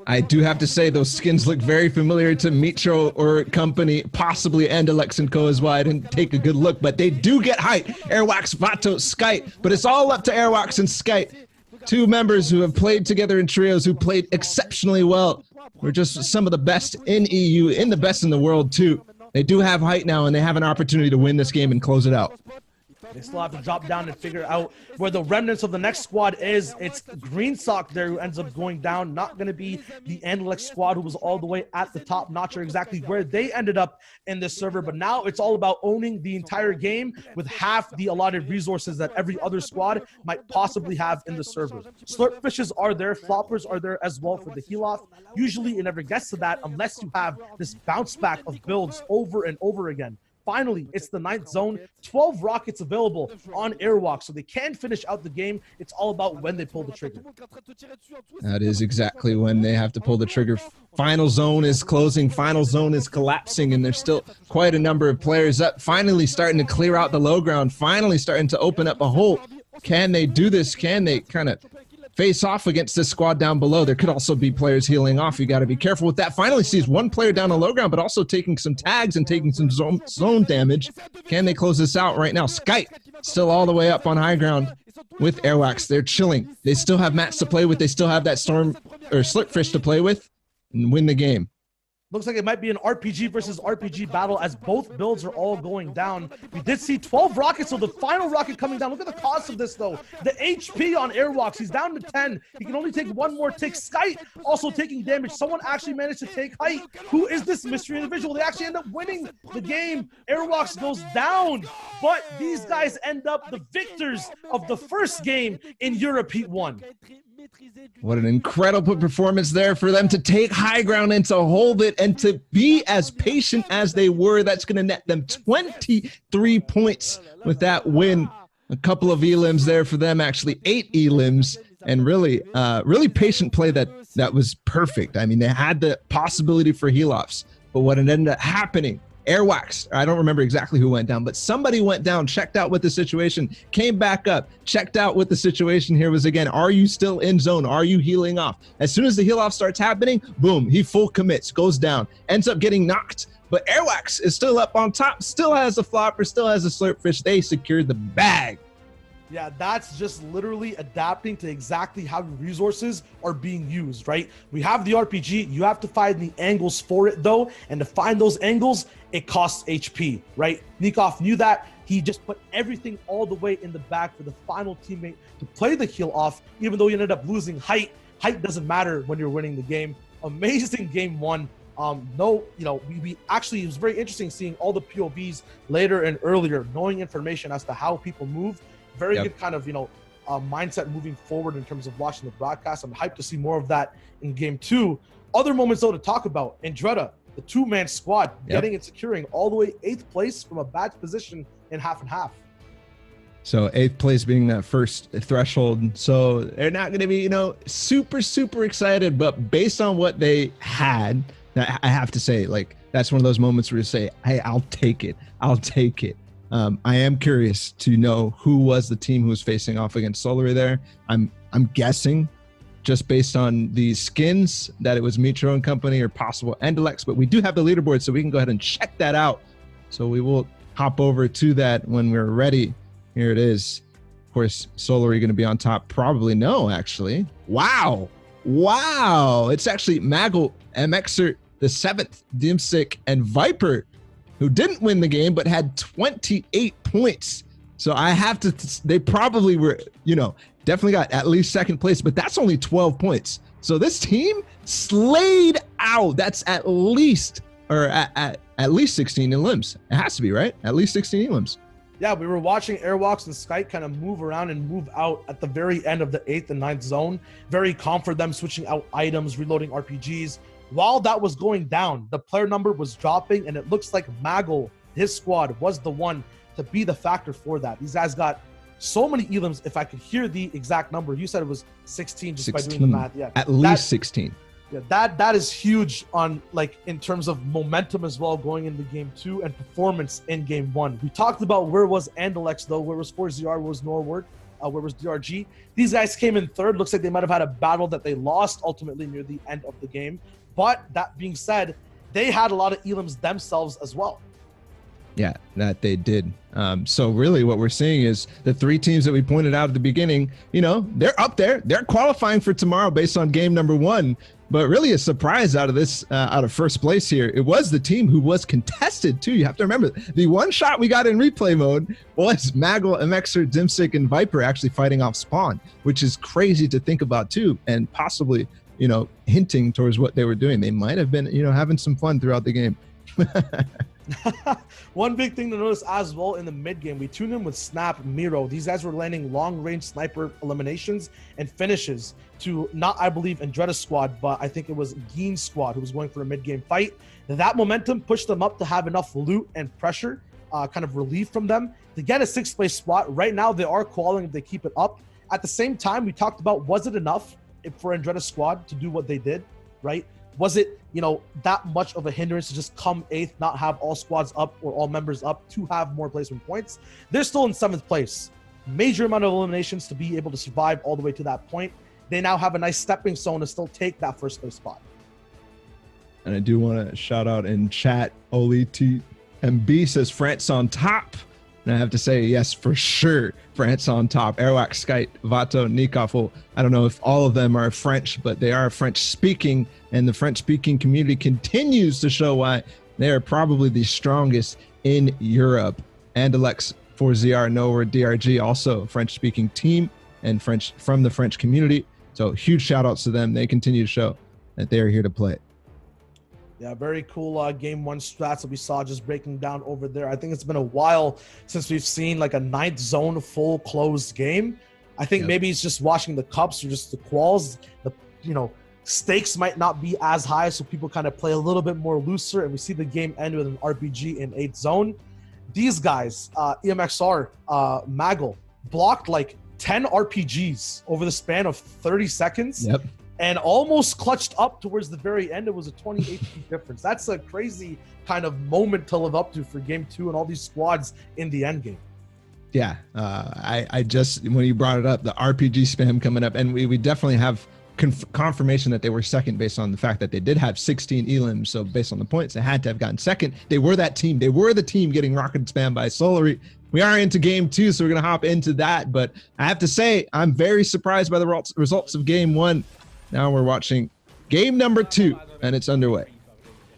I do have to say those skins look very familiar to Mitro or company, possibly, and Alex & Co as well. I didn't take a good look, but they do get height. Airwax, Vato, Skype, but it's all up to Airwax and Skype. 2 members who have played together in trios, who played exceptionally well. We're just some of the best in EU, in the best in the world too. They do have height now, and they have an opportunity to win this game and close it out. They still have to drop down and figure out where the remnants of the next squad is. It's Green Sock there who ends up going down. Not going to be the Andalex squad who was all the way at the top. Not sure exactly where they ended up in this server, but now it's all about owning the entire game with half the allotted resources that every other squad might possibly have in the server. Slurpfishes are there. Floppers are there as well for the heal off. Usually it never gets to that unless you have this bounce back of builds over and over again. Finally, it's the 9th zone. 12 rockets available on Airwalk, so they can finish out the game. It's all about when they pull the trigger. That is exactly when they have to pull the trigger. Final zone is closing. Final zone is collapsing, and there's still quite a number of players up. Finally starting to clear out the low ground. Finally starting to open up a hole. Can they do this? Can they kind of face off against this squad down below? There could also be players healing off. You got to be careful with that. Finally sees 1 player down the low ground, but also taking some tags and taking some zone damage. Can they close this out right now? Skype still all the way up on high ground with Airwax. They're chilling. They still have mats to play with. They still have that Storm or Slurpfish to play with and win the game. Looks like it might be an RPG versus RPG battle as both builds are all going down. We did see 12 rockets, so the final rocket coming down. Look at the cost of this, though. The HP on Airwalks, he's down to 10. He can only take 1 more tick. Skype also taking damage. Someone actually managed to take height. Who is this mystery individual? They actually end up winning the game. Airwalks goes down, but these guys end up the victors of the first game in Europe Heat 1. What an incredible performance there for them to take high ground and to hold it and to be as patient as they were. That's going to net them 23 points with that win. A couple of elims there for them, actually 8 elims, and really patient play that was perfect. I mean, they had the possibility for heal-offs, but what ended up happening, Airwax, I don't remember exactly who went down, but somebody went down, checked out what the situation, came back up, checked out what the situation here was again. Are you still in zone? Are you healing off? As soon as the heal off starts happening, boom, he full commits, goes down, ends up getting knocked. But Airwax is still up on top, still has a flopper, still has a slurpfish. They secured the bag. Yeah, that's just literally adapting to exactly how your resources are being used, right? We have the RPG. You have to find the angles for it, though. And to find those angles, it costs HP, right? Nikov knew that. He just put everything all the way in the back for the final teammate to play the heal off, even though he ended up losing height. Height doesn't matter when you're winning the game. Amazing game 1. We actually, it was very interesting seeing all the POVs later and earlier, knowing information as to how people move. Very good kind of, mindset moving forward in terms of watching the broadcast. I'm hyped to see more of that in game 2. Other moments, though, to talk about. Andretta, the 2-man squad, getting and securing all the way 8th place from a bad position in half and half. So 8th place being that first threshold. So they're not going to be, super excited, but based on what they had, I have to say, that's one of those moments where you say, hey, I'll take it. I'll take it. I am curious to know who was the team who was facing off against Solary there. I'm guessing, just based on the skins, that it was Mitro and company or possible Andalex, but we do have the leaderboard, so we can go ahead and check that out. So we will hop over to that when we're ready. Here it is. Of course, Solary going to be on top. Probably no, actually. Wow. It's actually Maggle, MXer, the 7th, Dimsik, and Viper, who didn't win the game, but had 28 points. So I have to, they probably were, definitely got at least 2nd place, but that's only 12 points. So this team slayed out. That's at least or at least 16 elims. It has to be, right? At least 16 elims. Yeah, we were watching Airwalks and Skype kind of move around and move out at the very end of the 8th and 9th zone. Very calm for them, switching out items, reloading RPGs. While that was going down, the player number was dropping, and it looks like Maggle, his squad, was the one to be the factor for that. These guys got so many elims. If I could hear the exact number, you said it was 16 just 16, by doing the math. Yeah, at least 16. Yeah, that is huge on like in terms of momentum as well going into game 2 and performance in game 1. We talked about where was Andalex though, where was 4ZR, where was Norward, where was DRG. These guys came in third. Looks like they might have had a battle that they lost ultimately near the end of the game. But that being said, they had a lot of elims themselves as well. Yeah, that they did. So really what we're seeing is the 3 teams that we pointed out at the beginning, you know, they're up there. They're qualifying for tomorrow based on game number 1. But really a surprise out of this, out of first place here, it was the team who was contested too. You have to remember, the one shot we got in replay mode was Maggle, MXer, Dimsik, and Viper actually fighting off spawn, which is crazy to think about too, and possibly, you know, hinting towards what they were doing. They might have been, you know, having some fun throughout the game. One big thing to notice as well in the mid game, we tuned in with Snap, Miro. These guys were landing long range sniper eliminations and finishes to not, I believe, Andretta's squad, but I think it was Geen's squad who was going for a mid game fight. That momentum pushed them up to have enough loot and pressure, kind of relief from them to get a 6th place spot. Right now, they are qualifying if they keep it up. At the same time, we talked about, was it enough for Andretta's squad to do what they did, right? Was it, you know, that much of a hindrance to just come 8th, not have all squads up or all members up to have more placement points? They're still in 7th place. Major amount of eliminations to be able to survive all the way to that point. They now have a nice stepping stone to still take that 1st place spot. And I do want to shout out in chat, Oli TMB says France on top. And I have to say, yes, for sure, France on top. Airwax, Skype, Vato, Nikafel. I don't know if all of them are French, but they are French speaking, and the French speaking community continues to show why they are probably the strongest in Europe. Andalex, 4ZR, Nowhere, DRG, also a French speaking team and French from the French community. So huge shout outs to them. They continue to show that they are here to play. Yeah, very cool game 1 strats that we saw just breaking down over there. I think it's been a while since we've seen like a 9th zone full closed game. I think maybe it's just watching the cups or just the quals. The, you know, stakes might not be as high, so people kind of play a little bit more looser, and we see the game end with an RPG in 8th zone. These guys, EMXR, Maggle, blocked like 10 RPGs over the span of 30 seconds. Yep. And almost clutched up towards the very end. It was a 20 HP difference. That's a crazy kind of moment to live up to for game 2 and all these squads in the end game. Yeah, I just, when you brought it up, the RPG spam coming up, and we definitely have confirmation that they were second based on the fact that they did have 16 elims. So based on the points, they had to have gotten second. They were that team. They were the team getting rocket spam by Solary. We are into game 2, so we're going to hop into that. But I have to say, I'm very surprised by the results of game 1. Now we're watching game number 2, and it's underway.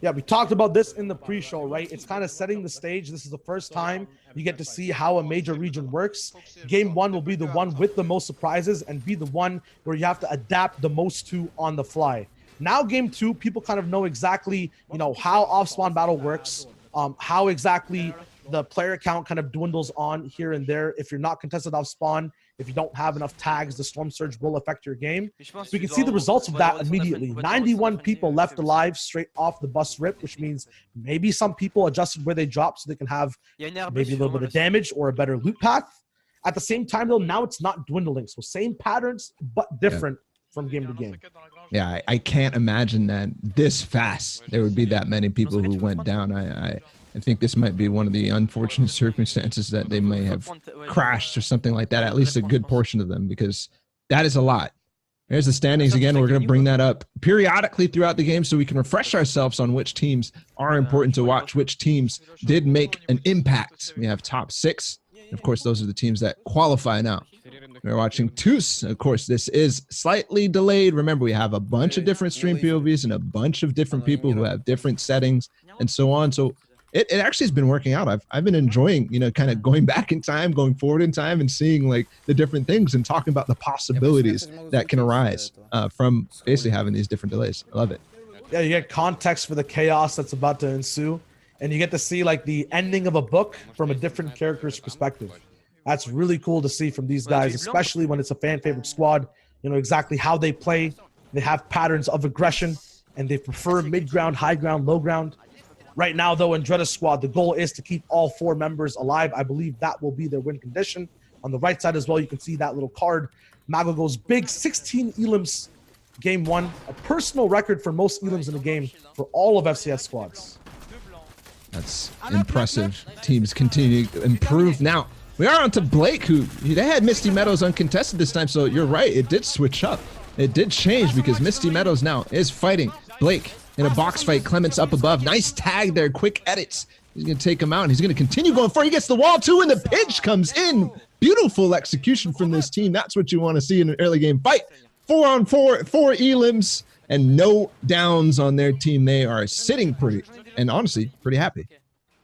Yeah, we talked about this in the pre-show, right? It's kind of setting the stage. This is the first time you get to see how a major region works. Game 1 will be the one with the most surprises and be the one where you have to adapt the most to on the fly. Now game 2, people kind of know exactly, you know, how off-spawn battle works, how exactly the player count kind of dwindles on here and there. If you're not contested off spawn, if you don't have enough tags, the Storm Surge will affect your game. So we can see the results of that immediately. 91 people left alive straight off the bus rip, which means maybe some people adjusted where they dropped so they can have maybe a little bit of damage or a better loot path. At the same time, though, now it's not dwindling. So same patterns, but different from game to game. Yeah, I can't imagine that this fast there would be that many people who went down. I think this might be one of the unfortunate circumstances that they may have crashed or something like that, at least a good portion of them, because that is a lot. There's the standings again. We're going to bring that up periodically throughout the game so we can refresh ourselves on which teams are important to watch, which teams did make an impact. We have top 6. Of course, those are the teams that qualify now. We're watching TUS. Of course, this is slightly delayed. Remember, we have a bunch of different stream POVs and a bunch of different people who have different settings and so on. So it actually has been working out. I've been enjoying, you know, kind of going back in time, going forward in time, and seeing like the different things and talking about the possibilities that can arise from basically having these different delays. I love it. Yeah, you get context for the chaos that's about to ensue, and you get to see like the ending of a book from a different character's perspective. That's really cool to see from these guys, especially when it's a fan favorite squad. You know exactly how they play. They have patterns of aggression, and they prefer mid ground, high ground, low ground. Right now, though, in Dreda's squad, the goal is to keep all 4 members alive. I believe that will be their win condition. On the right side as well, you can see that little card. Mago goes big, 16 elims game 1, a personal record for most elims in the game for all of FCS squads. That's impressive. Teams continue to improve. Now, we are on to Blake, who they had Misty Meadows uncontested this time, so you're right, it did switch up. It did change because Misty Meadows now is fighting Blake in a box fight. Clements up above. Nice tag there, quick edits. He's going to take him out, and he's going to continue going for it. He gets the wall, too, and the pinch comes in. Beautiful execution from this team. That's what you want to see in an early game fight. 4-on-4, 4 elims, and no downs on their team. They are sitting pretty, and honestly, pretty happy.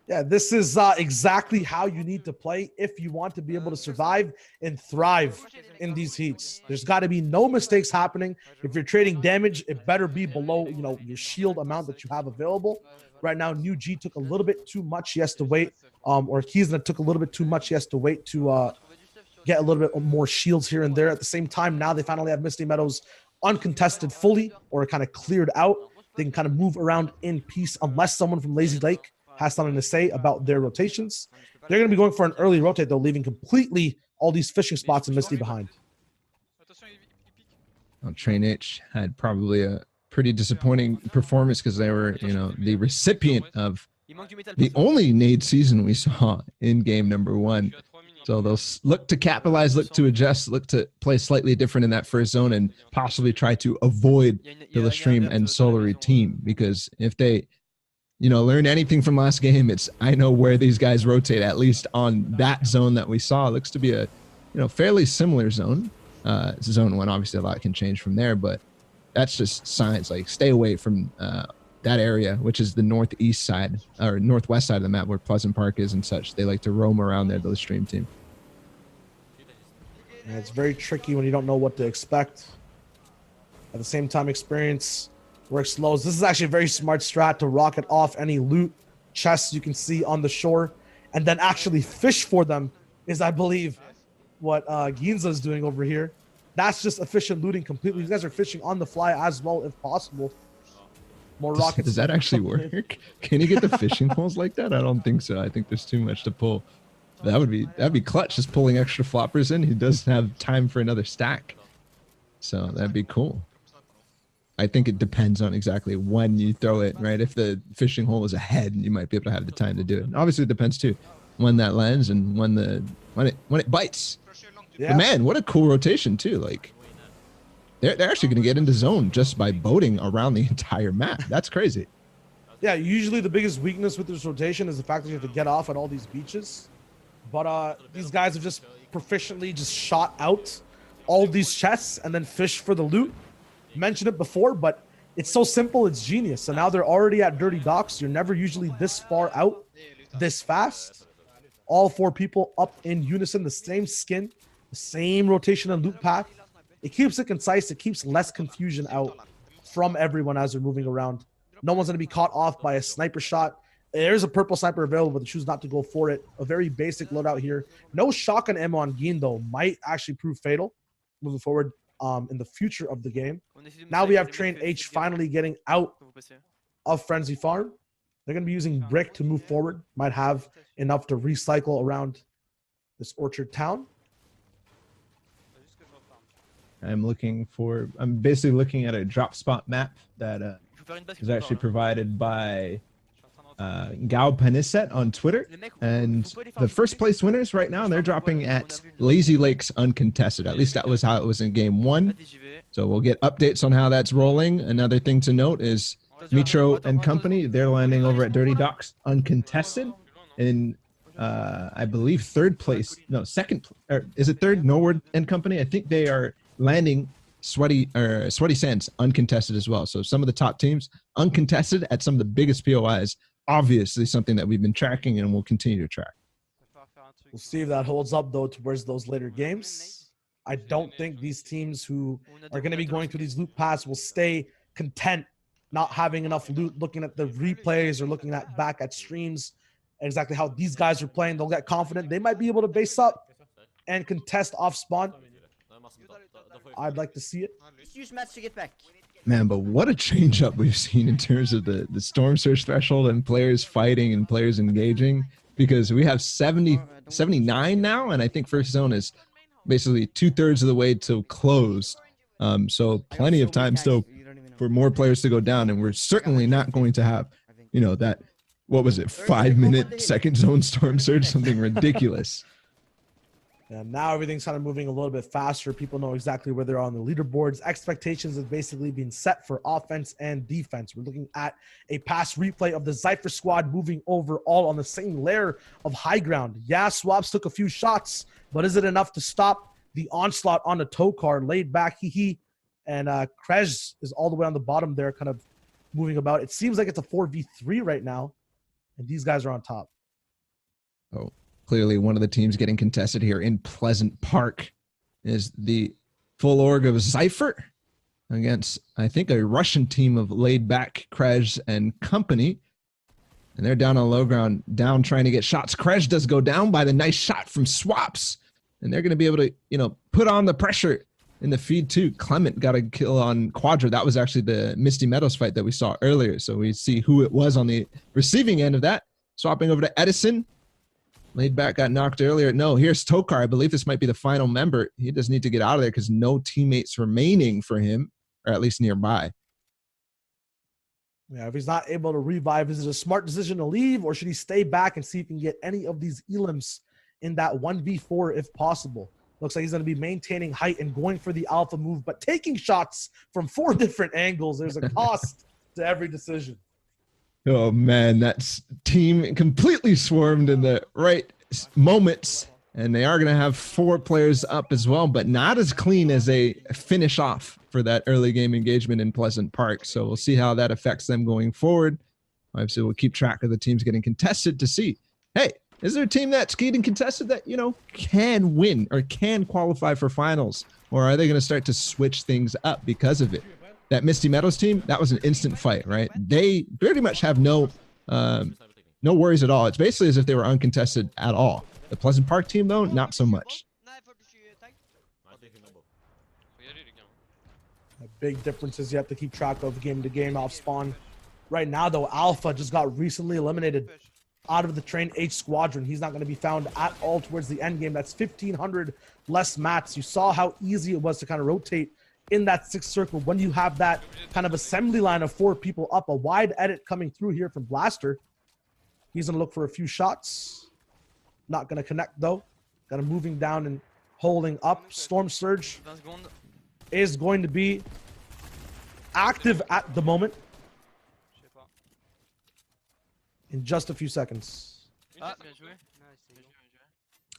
Yeah, this is exactly how you need to play if you want to be able to survive and thrive in these heats. There's got to be no mistakes happening. If you're trading damage, it better be below, you know, your shield amount that you have available. Right now, New G took a little bit too much. He has to wait, or Kizna took a little bit too much. He has to wait to get a little bit more shields here and there. At the same time, now they finally have Misty Meadows uncontested fully, or kind of cleared out. They can kind of move around in peace unless someone from Lazy Lake has something to say about their rotations. They're going to be going for an early rotate, though, leaving completely all these fishing spots and Misty behind. Well, Train H had probably a pretty disappointing performance because they were, you know, the recipient of the only nade season we saw in game number 1. So they'll look to capitalize, look to adjust, look to play slightly different in that first zone and possibly try to avoid the Lestream and Solary team, because if they, you know, learn anything from last game, it's I know where these guys rotate, at least on that zone that we saw. It looks to be a, you know, fairly similar zone. It's zone 1, obviously a lot can change from there, but that's just signs like stay away from that area, which is the northeast side or northwest side of the map where Pleasant Park is and such. They like to roam around there, the stream team. And it's very tricky when you don't know what to expect. At the same time, experience works slow. This is actually a very smart strat to rocket off any loot chests you can see on the shore and then actually fish for them is, I believe, what Ginza is doing over here. That's just efficient looting completely. These guys are fishing on the fly as well if possible. More rockets. Does that actually work? Can you get the fishing poles like that? I don't think so. I think there's too much to pull. That'd be clutch, just pulling extra floppers in. He doesn't have time for another stack. So that'd be cool. I think it depends on exactly when you throw it, right? If the fishing hole is ahead, you might be able to have the time to do it. And obviously, it depends too when that lands and when it bites. Yeah. But man, what a cool rotation too! Like they're actually going to get into zone just by boating around the entire map. That's crazy. Yeah, usually the biggest weakness with this rotation is the fact that you have to get off at all these beaches. But these guys have just proficiently just shot out all these chests and then fished for the loot. Mentioned it before, but it's so simple, it's genius. So now they're already at Dirty Docks. You're never usually this far out this fast. All 4 people up in unison, the same skin, the same rotation and loot path. It keeps it concise. It keeps less confusion out from everyone as they're moving around. No one's going to be caught off by a sniper shot. There's a purple sniper available, but they choose not to go for it. A very basic loadout here. No shotgun ammo on Gin, though, might actually prove fatal moving forward in the future of the game. Now we have Train H finally getting out of Frenzy Farm. They're going to be using Brick to move forward. Might have enough to recycle around this Orchard Town. I'm basically looking at a drop spot map that is actually provided by Gao Panisset on Twitter, and the first place winners right now, they're dropping at Lazy Lakes uncontested. At least that was how it was in game 1. So we'll get updates on how that's rolling. Another thing to note is Mitro and company, they're landing over at Dirty Docks uncontested in I believe second, or is it third? Norwood and company. I think they are landing Sweaty Sands uncontested as well. So some of the top teams uncontested at some of the biggest POIs. Obviously something that we've been tracking and will continue to track. We'll see if that holds up, though, towards those later games. I don't think these teams who are going to be going through these loot paths will stay content not having enough loot, looking at the replays or looking at back at streams, exactly how these guys are playing, they'll get confident. They might be able to base up and contest off spawn. I'd like to see it. Just use mats to get back. Man, but what a change up we've seen in terms of the Storm Surge threshold and players fighting and players engaging, because we have 79 now, and I think first zone is basically 2/3 of the way to close. So plenty of time still for more players to go down, and we're certainly not going to have, you know, that, what was it, 5-minute second zone Storm Surge, something ridiculous. And now everything's kind of moving a little bit faster. People know exactly where they're on the leaderboards. Expectations have basically been set for offense and defense. We're looking at a pass replay of the Cypher squad moving over all on the same layer of high ground. Yeah, Swaps took a few shots, but is it enough to stop the onslaught on the Tokar? Laid back, and Krez is all the way on the bottom there, kind of moving about. It seems like it's a 4v3 right now, and these guys are on top. Oh, clearly one of the teams getting contested here in Pleasant Park is the full org of Cypher against, I think, a Russian team of Laid Back, Krez, and company. And they're down on low ground, down trying to get shots. Krez does go down by the nice shot from Swaps. And they're going to be able to, you know, put on the pressure in the feed too. Clement got a kill on Quadra. That was actually the Misty Meadows fight that we saw earlier. So we see who it was on the receiving end of that. Swapping over to Edison. Laid Back got knocked earlier. No, here's Tokar. I believe this might be the final member. He does need to get out of there because no teammates remaining for him, or at least nearby. Yeah, if he's not able to revive, is it a smart decision to leave, or should he stay back and see if he can get any of these elims in that 1v4 if possible? Looks like he's going to be maintaining height and going for the alpha move, but taking shots from 4 different angles. There's a cost to every decision. Oh, man, that team completely swarmed in the right moments, and they are going to have 4 players up as well, but not as clean as a finish off for that early game engagement in Pleasant Park. So we'll see how that affects them going forward. Obviously, we'll keep track of the teams getting contested to see, hey, is there a team that's getting contested that, you know, can win or can qualify for finals? Or are they going to start to switch things up because of it? That Misty Meadows team, that was an instant fight, right? They pretty much have no worries at all. It's basically as if they were uncontested at all. The Pleasant Park team, though, not so much. Big differences you have to keep track of game to game off spawn. Right now, though, Alpha just got recently eliminated out of the Train H Squadron. He's not going to be found at all towards the end game. That's 1,500 less mats. You saw how easy it was to kind of rotate in that 6th circle when you have that kind of assembly line of 4 people up. A wide edit coming through here from Blaster. He's going to look for a few shots. Not going to connect, though. Kind of moving down and holding up. Storm Surge is going to be active at the moment. In just a few seconds.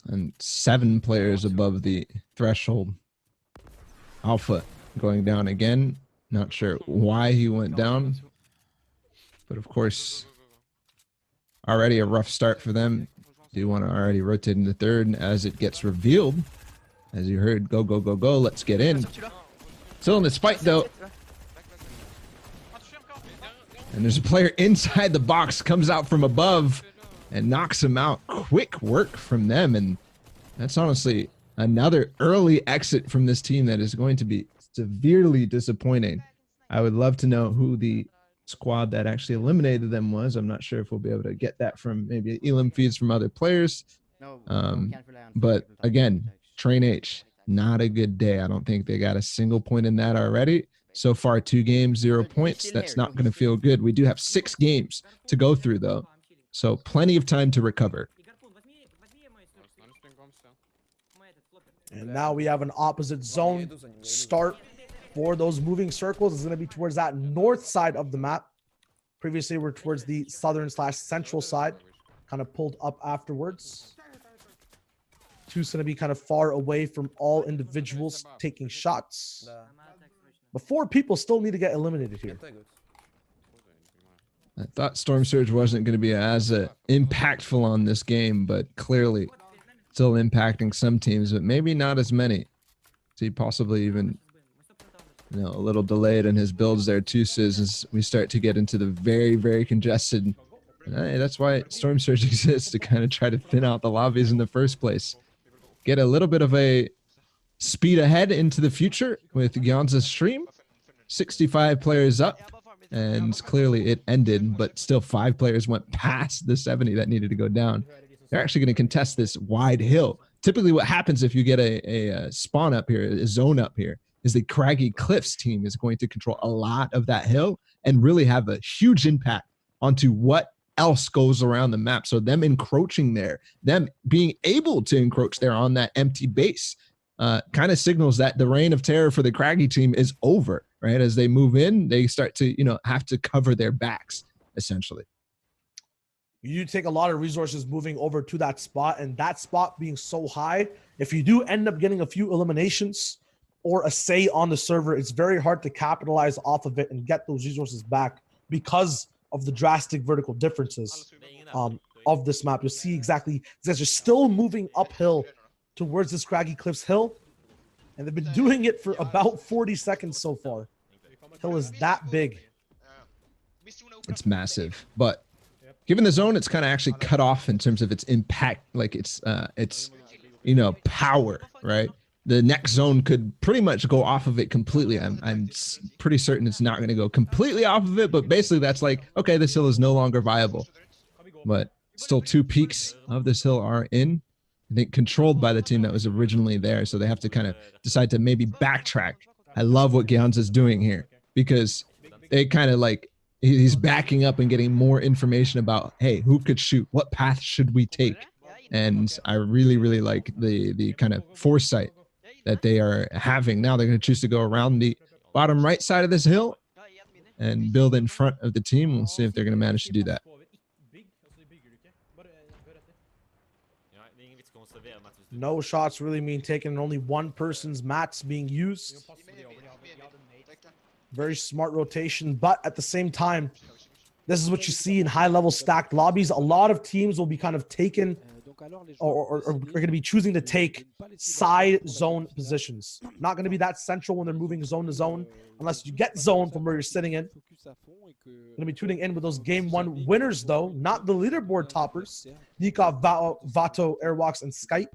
And 7 players above the threshold. Alpha going down again. Not sure why he went down. But of course, already a rough start for them. Do want to already rotate into 3rd as it gets revealed. As you heard, go, go, go, go. Let's get in. Still in this fight, though. And there's a player inside the box, comes out from above and knocks him out. Quick work from them. And that's honestly another early exit from this team that is going to be severely disappointing. I would love to know who the squad that actually eliminated them was. I'm not sure if we'll be able to get that from maybe elim feeds from other players. But again, Train H, not a good day. I don't think they got a single point in that already. So far, 2 games, 0 points. That's not going to feel good. We do have 6 games to go through, though. So plenty of time to recover. And now we have an opposite zone start for those moving circles. It's going to be towards that north side of the map. Previously, we're towards the southern/central side. Kind of pulled up afterwards. 2's going to be kind of far away from all individuals taking shots. But 4 people still need to get eliminated here. I thought Storm Surge wasn't going to be as impactful on this game, but clearly still impacting some teams, but maybe not as many. See, possibly even a little delayed in his builds there too, Sis, as we start to get into the very, very congested. That's why Storm Surge exists, to kind of try to thin out the lobbies in the first place. Get a little bit of a speed ahead into the future with Gyanza's stream. 65 players up, and clearly it ended, but still 5 players went past the 70 that needed to go down. They're actually going to contest this wide hill. Typically what happens if you get a spawn up here, a zone up here, is the Craggy Cliffs team is going to control a lot of that hill and really have a huge impact onto what else goes around the map. So them encroaching there, them being able to encroach there on that empty base, kind of signals that the reign of terror for the Craggy team is over, right? As they move in, they start to, have to cover their backs, essentially. You take a lot of resources moving over to that spot, and that spot being so high, if you do end up getting a few eliminations or a say on the server, it's very hard to capitalize off of it and get those resources back because of the drastic vertical differences of this map. You'll see exactly, these guys are still moving uphill towards this Craggy Cliffs hill, and they've been doing it for about 40 seconds so far. Hill is that big. It's massive, but given the zone, it's kind of actually cut off in terms of its impact, like its power, right? The next zone could pretty much go off of it completely. I'm pretty certain it's not going to go completely off of it, but basically that's like, okay, this hill is no longer viable. But still 2 peaks of this hill are in, I think, controlled by the team that was originally there. So they have to kind of decide to maybe backtrack. I love what Gyanza's doing here, because they kind of like, he's backing up and getting more information about, hey, who could shoot? What path should we take? And I really, really like the kind of foresight that they are having. Now they're going to choose to go around the bottom right side of this hill and build in front of the team. We'll see if they're going to manage to do that. No shots really being taken, and only one person's mats being used. Very smart rotation, but at the same time, this is what you see in high-level stacked lobbies. A lot of teams will be kind of taken or are going to be choosing to take side zone positions. Not going to be that central when they're moving zone to zone, unless you get zone from where you're sitting in. Going to be tuning in with those game 1 winners, though, not the leaderboard toppers. Nika, Vato, Airwalks, and Skype.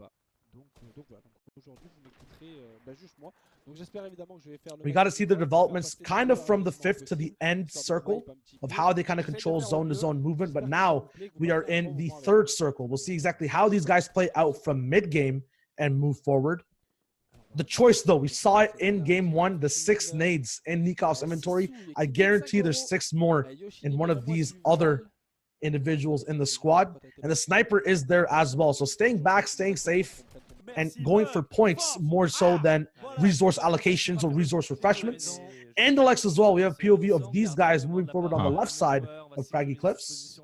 We got to see the developments kind of from the 5th to the end circle of how they kind of control zone to zone movement. But now we are in the 3rd circle. We'll see exactly how these guys play out from mid game and move forward. The choice, though, we saw it in game 1, the 6 nades in Nikov's inventory. I guarantee there's 6 more in one of these other individuals in the squad. And the sniper is there as well. So staying back, staying safe, and going for points more so than resource allocations or resource refreshments. And Alex as well. We have POV of these guys moving forward on the left side of Craggy Cliffs.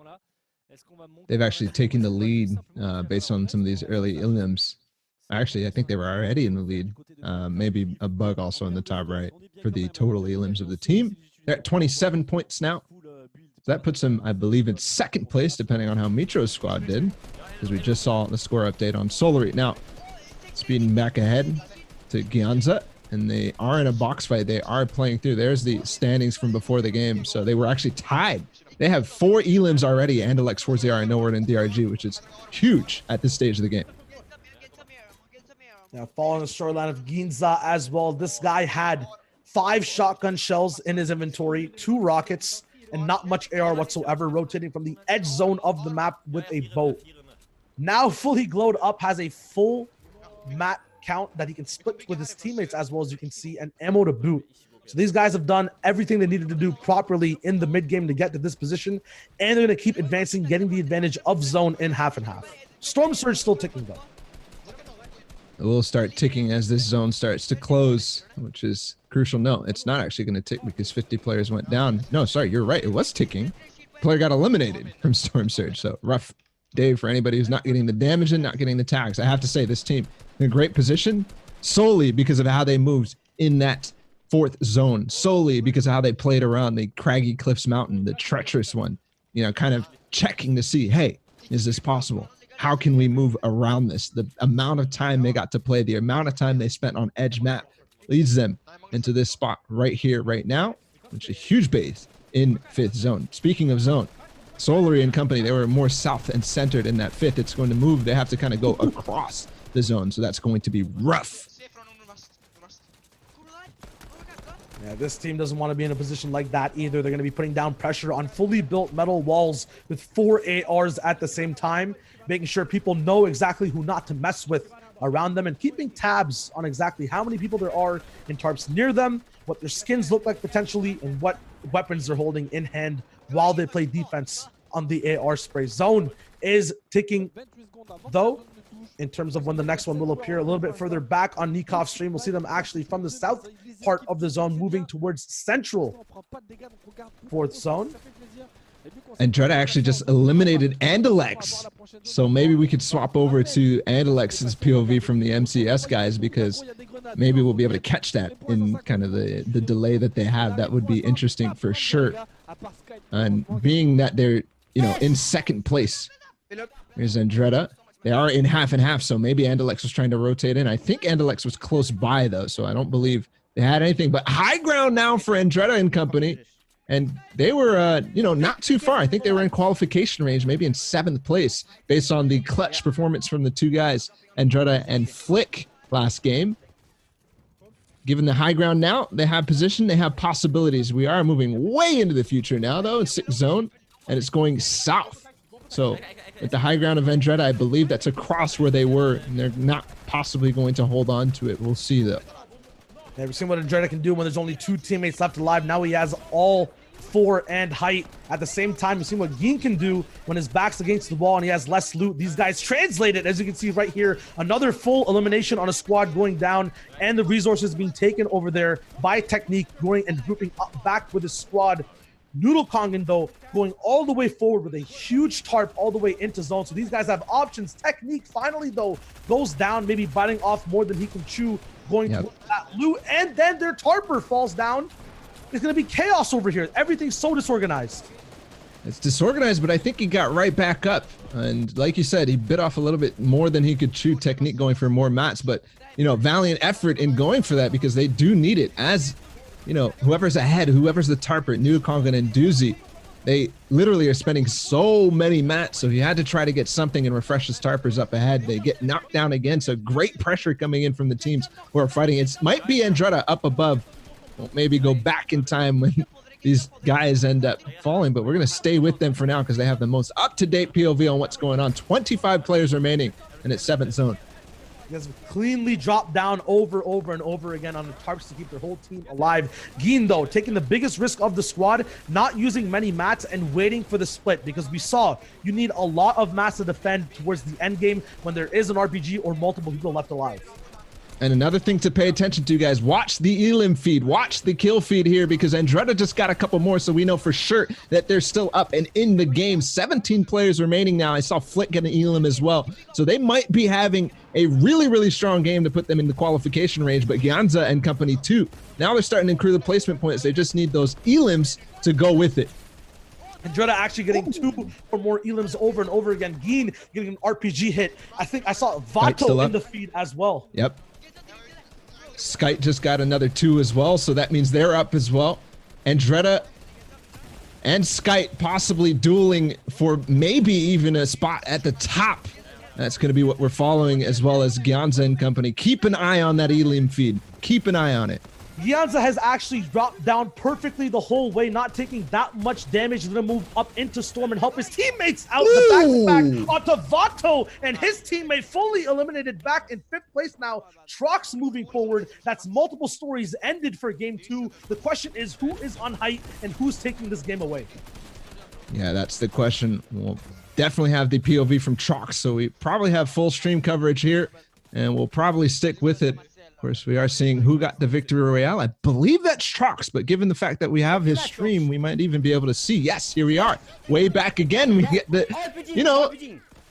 They've actually taken the lead based on some of these early elims. Actually, I think they were already in the lead. Maybe a bug also in the top right for the total elims of the team. They're at 27 points now. So that puts them, I believe, in 2nd place, depending on how Mitro's squad did, because we just saw the score update on Solary. Now, speeding back ahead to Gyanza, and they are in a box fight. They are playing through. There's the standings from before the game. So they were actually tied. They have 4 elims already, and Alex 4ZR and Nowhere in DRG, which is huge at this stage of the game. Now, following the storyline of Ginza as well, this guy had 5 shotgun shells in his inventory, 2 rockets, and not much AR whatsoever, rotating from the edge zone of the map with a bow. Now fully glowed up, has a full mat count that he can split with his teammates, as well as you can see, and ammo to boot. So these guys have done everything they needed to do properly in the mid game to get to this position, and they're going to keep advancing, getting the advantage of zone in half and half. Storm Surge still ticking though. It will start ticking as this zone starts to close, which is crucial. No, it's not actually going to tick because 50 players went down. No, sorry, you're right. It was ticking. Player got eliminated from Storm Surge. So rough day for anybody who's not getting the damage and not getting the tags. I have to say, this team in a great position solely because of how they moved in that 4th zone, solely because of how they played around the Craggy Cliffs Mountain, the treacherous one, kind of checking to see, hey, is this possible? How can we move around this? The amount of time they got to play, the amount of time they spent on edge map leads them into this spot right here, right now, which is a huge base in 5th zone. Speaking of zone, Solary and company, they were more south and centered in that 5th. It's going to move. They have to kind of go across the zone, so that's going to be rough. Yeah, this team doesn't want to be in a position like that either. They're going to be putting down pressure on fully built metal walls with 4 ARs at the same time, making sure people know exactly who not to mess with around them and keeping tabs on exactly how many people there are in tarps near them, what their skins look like potentially, and what weapons they're holding in hand while they play defense on the AR spray. Zone is ticking, though, in terms of when the next one will appear. A little bit further back on Nikov's stream, we'll see them actually from the south part of the zone moving towards central 4th zone. And Dreda actually just eliminated Andalex. So maybe we could swap over to Andalex's POV from the MCS guys, because maybe we'll be able to catch that in kind of the delay that they have. That would be interesting for sure. And being that they're, you know, in 2nd place, here's Andretta. They are in half and half, so maybe Andalex was trying to rotate in. I think Andalex was close by, though, so I don't believe they had anything. But high ground now for Andretta and company. And they were, you know, not too far. I think they were in qualification range, maybe in 7th place, based on the clutch performance from the 2 guys, Andretta and Flick, last game. Given the high ground now, they have position, they have possibilities. We are moving way into the future now, though, in 6th zone, and it's going south. So at the high ground of Andretta, I believe that's across where they were, and they're not possibly going to hold on to it. We'll see, though. Yeah, we've seen what Andretta can do when there's only 2 teammates left alive. Now he has all 4 and height. At the same time, we've seen what Geen can do when his back's against the wall and he has less loot. These guys translate it, as you can see right here. Another full elimination on a squad going down, and the resources being taken over there by Technique, going and grouping up back with his squad. Noodle Kongan, though, going all the way forward with a huge tarp all the way into zone. So these guys have options. Technique finally, though, goes down, maybe biting off more than he can chew, going to that loot, and then their tarper falls down. It's going to be chaos over here. Everything's so disorganized. It's disorganized, but I think he got right back up. And like you said, he bit off a little bit more than he could chew. Technique going for more mats, but, you know, valiant effort in going for that, because they do need it. As, you know, whoever's ahead, whoever's the tarper, New Kongan and Doozy, they literally are spending so many mats. So he had to try to get something and refresh his tarpers up ahead. They get knocked down again. So great pressure coming in from the teams who are fighting. It might be Andretta up above. Won't maybe go back in time when these guys end up falling, but we're going to stay with them for now because they have the most up-to-date POV on what's going on. 25 players remaining, and it's 7th zone. He has cleanly dropped down over and over again on the tarps to keep their whole team alive. Geen, though, taking the biggest risk of the squad, not using many mats and waiting for the split, because we saw you need a lot of mats to defend towards the end game when there is an RPG or multiple people left alive. And another thing to pay attention to, guys, watch the Elim feed, watch the kill feed here, because Andretta just got a couple more, so we know for sure that they're still up and in the game. 17 players remaining now. I saw Flick get an Elim as well. So they might be having a really, really strong game to put them in the qualification range, but Gyanza and company too. Now they're starting to accrue the placement points. They just need those Elims to go with it. Andretta actually getting 2 or more Elims over and over again. Geen getting an RPG hit. I think I saw Vato in the feed as well. Yep. Skype just got another 2 as well, so that means they're up as well. Andretta and Skype possibly dueling for maybe even a spot at the top. That's going to be what we're following, as well as Gyanza and company. Keep an eye on that Elim feed. Keep an eye on it. Gyanza has actually dropped down perfectly the whole way, not taking that much damage. He's going to move up into Storm and help his teammates out. The back-to-back onto Vato, and his teammate fully eliminated back in 5th place now. Trox moving forward. That's multiple stories ended for game 2. The question is, who is on height and who's taking this game away? Yeah, that's the question. We'll definitely have the POV from Trox, so we probably have full stream coverage here, and we'll probably stick with it. Of course, we are seeing who got the victory royale. I believe that's Trox, but given the fact that we have his stream, we might even be able to see. Yes, here we are. Way back again, we get the, you know,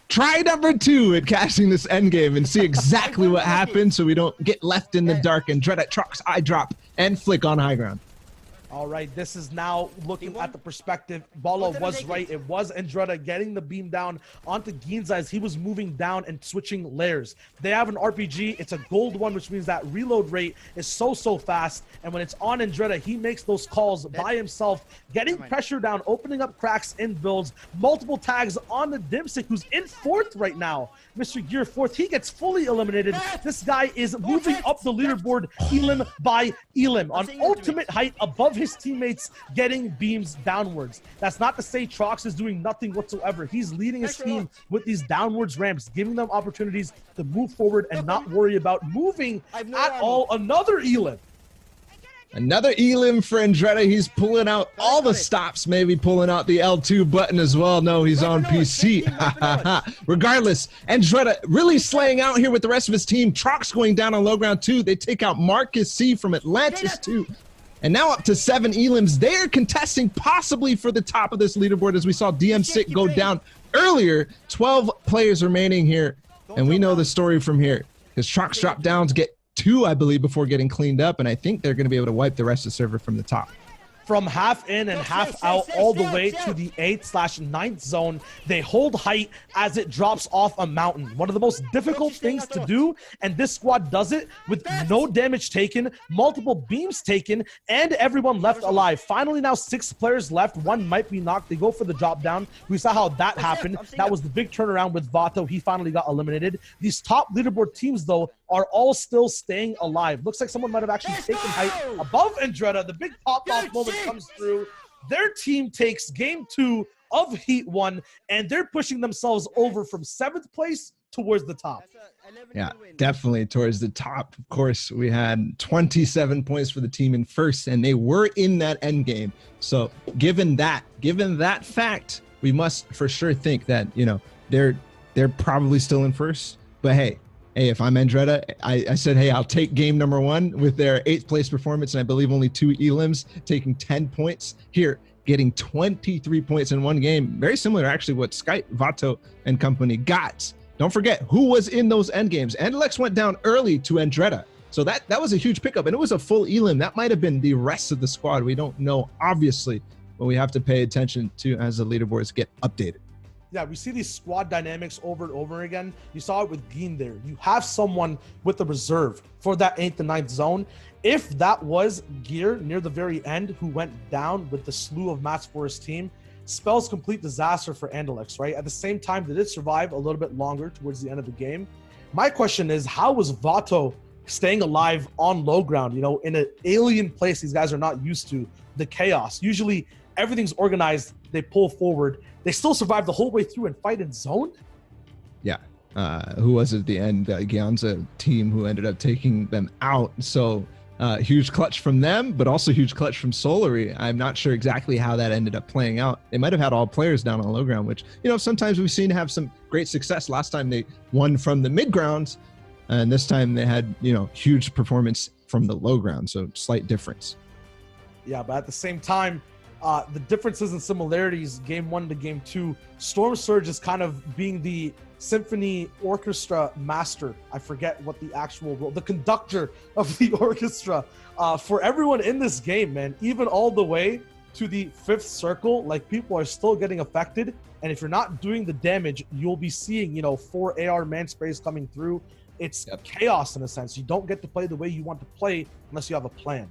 try number 2 at catching this end game and see exactly what happened so we don't get left in the dark. And Dread at Trox, eye drop, and Flick on high ground. All right, this is now looking at the perspective. Balo was right. It was Andretta getting the beam down onto Ginza as he was moving down and switching layers. They have an RPG. It's a gold one, which means that reload rate is so fast. And when it's on Andretta, he makes those calls by himself, getting pressure down, opening up cracks in builds, multiple tags on the Dimsik, who's in 4th right now. Mr. Gear 4th, he gets fully eliminated. This guy is moving up the leaderboard, elim by elim, on ultimate height above his teammates, getting beams downwards. That's not to say Trox is doing nothing whatsoever. He's leading his team with these downwards ramps, giving them opportunities to move forward and not worry about moving at all. Another elim. Another elim for Andretta. He's pulling out all the stops, maybe pulling out the L2 button as well. No, he's on PC. Regardless, Andretta really slaying out here with the rest of his team. Trox going down on low ground 2. They take out Marcus C from Atlantis 2. And now up to 7 elims. They're contesting possibly for the top of this leaderboard as we saw DM6 go down earlier. 12 players remaining here. And we know the story from here because Trox dropped down to get 2, I believe, before getting cleaned up, and I think they're going to be able to wipe the rest of the server from the top. From half in and half out all the way to the 8/9th zone, they hold height as it drops off a mountain. One of the most difficult things to do, and this squad does it with no damage taken, multiple beams taken, and everyone left alive. Finally, now 6 players left. 1 might be knocked. They go for the drop down. We saw how that happened. That was the big turnaround with Vato. He finally got eliminated. These top leaderboard teams, though, are all still staying alive. Looks like someone might have actually taken height above Andretta. The big pop-off moment comes through. Their team takes game 2 of Heat 1, and they're pushing themselves over from 7th place towards the top. Yeah, definitely towards the top. Of course, we had 27 points for the team in first, and they were in that end game. So given that fact, we must for sure think that, you know, they're probably still in first. But hey, if I'm Andretta, I said, hey, I'll take game number 1 with their 8th place performance, and I believe only 2 elims, taking 10 points here, getting 23 points in 1 game. Very similar, actually, what Skype, Vato, and company got. Don't forget who was in those end games. Andalex went down early to Andretta. So that was a huge pickup, and it was a full elim. That might have been the rest of the squad. We don't know, obviously, but we have to pay attention to as the leaderboards get updated. Yeah, we see these squad dynamics over and over again. You saw it with Geen there. You have someone with the reserve for that 8th and 9th zone. If that was Gear near the very end who went down with the slew of mats for his team, spells complete disaster for Andalex, right? At the same time, did it survive a little bit longer towards the end of the game? My question is, how was Vato staying alive on low ground, you know, in an alien place these guys are not used to, the chaos? Usually everything's organized, they pull forward. They still survive the whole way through and fight in zone? Yeah. Who was it at the end? Gyanza team who ended up taking them out. So huge clutch from them, but also huge clutch from Solary. I'm not sure exactly how that ended up playing out. They might have had all players down on low ground, which, you know, sometimes we've seen have some great success. Last time they won from the mid grounds, and this time they had, you know, huge performance from the low ground. So slight difference. Yeah, but at the same time, the differences and similarities, game 1 to game 2, Storm Surge is kind of being the symphony orchestra master. I forget what the actual role, the conductor of the orchestra for everyone in this game, man. Even all the way to the 5th circle, like, people are still getting affected. And if you're not doing the damage, you'll be seeing, you know, 4 AR man sprays coming through. It's chaos in a sense. You don't get to play the way you want to play unless you have a plan.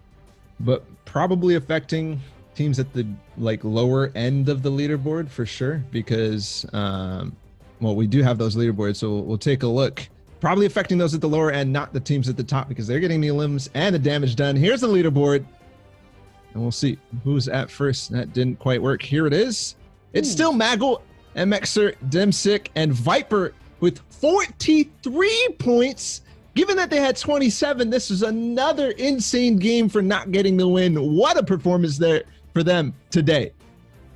But probably affecting teams at the lower end of the leaderboard for sure, because well, we do have those leaderboards, so we'll take a look. Probably affecting those at the lower end, not the teams at the top, because they're getting the elims and the damage done. Here's the leaderboard, and we'll see who's at first. That didn't quite work. Here it is. It's still Maggle, MXer, Dimsik, and Viper with 43 points. Given that they had 27, this is another insane game for not getting the win. What a performance there for them today.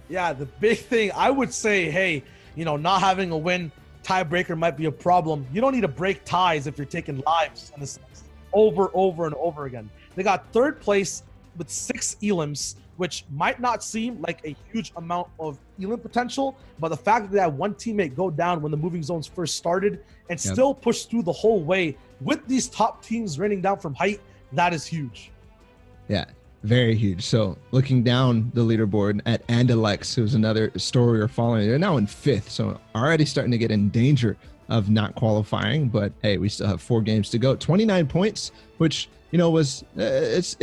Yeah, the big thing, I would say, hey, you know, not having a win, tiebreaker might be a problem. You don't need to break ties if you're taking lives in a sense, over and over again. They got 3rd place with 6 elims, which might not seem like a huge amount of elim potential, but the fact that they had 1 teammate go down when the moving zones first started and still push through the whole way with these top teams raining down from height, that is huge. Yeah, Very huge. So looking down the leaderboard at Andalex, who's another story we're following, they're now in 5th. So already starting to get in danger of not qualifying, but hey, we still have 4 games to go. 29 points, which, you know, was that's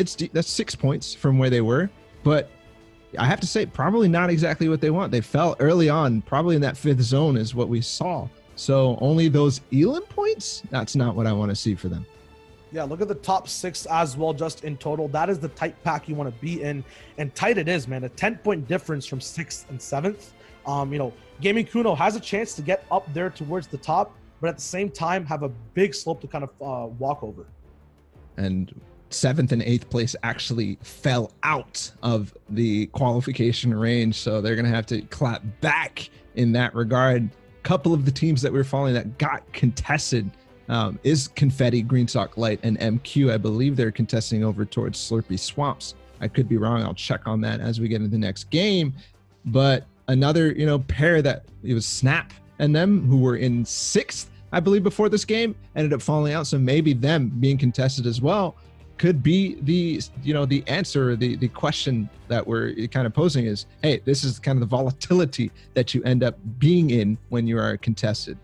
6 points from where they were, but I have to say probably not exactly what they want. They fell early on, probably in that 5th zone is what we saw. So only those Elam points, that's not what I want to see for them. Yeah, look at the top 6 as well, just in total. That is the tight pack you want to be in, and tight it is, man. A 10-point difference from 6th and 7th. You know, Gaming Kuno has a chance to get up there towards the top, but at the same time have a big slope to kind of walk over. And 7th and 8th place actually fell out of the qualification range, so they're going to have to clap back in that regard. Couple of the teams that we're following that got contested is Confetti, Greensock Light, and MQ. I believe they're contesting over towards Slurpy Swamps. I could be wrong. I'll check on that as we get into the next game. But another, you know, pair that it was Snap and them, who were in 6th, I believe, before this game, ended up falling out. So maybe them being contested as well could be the, you know, the answer, the question that we're kind of posing is, hey, this is kind of the volatility that you end up being in when you are contested.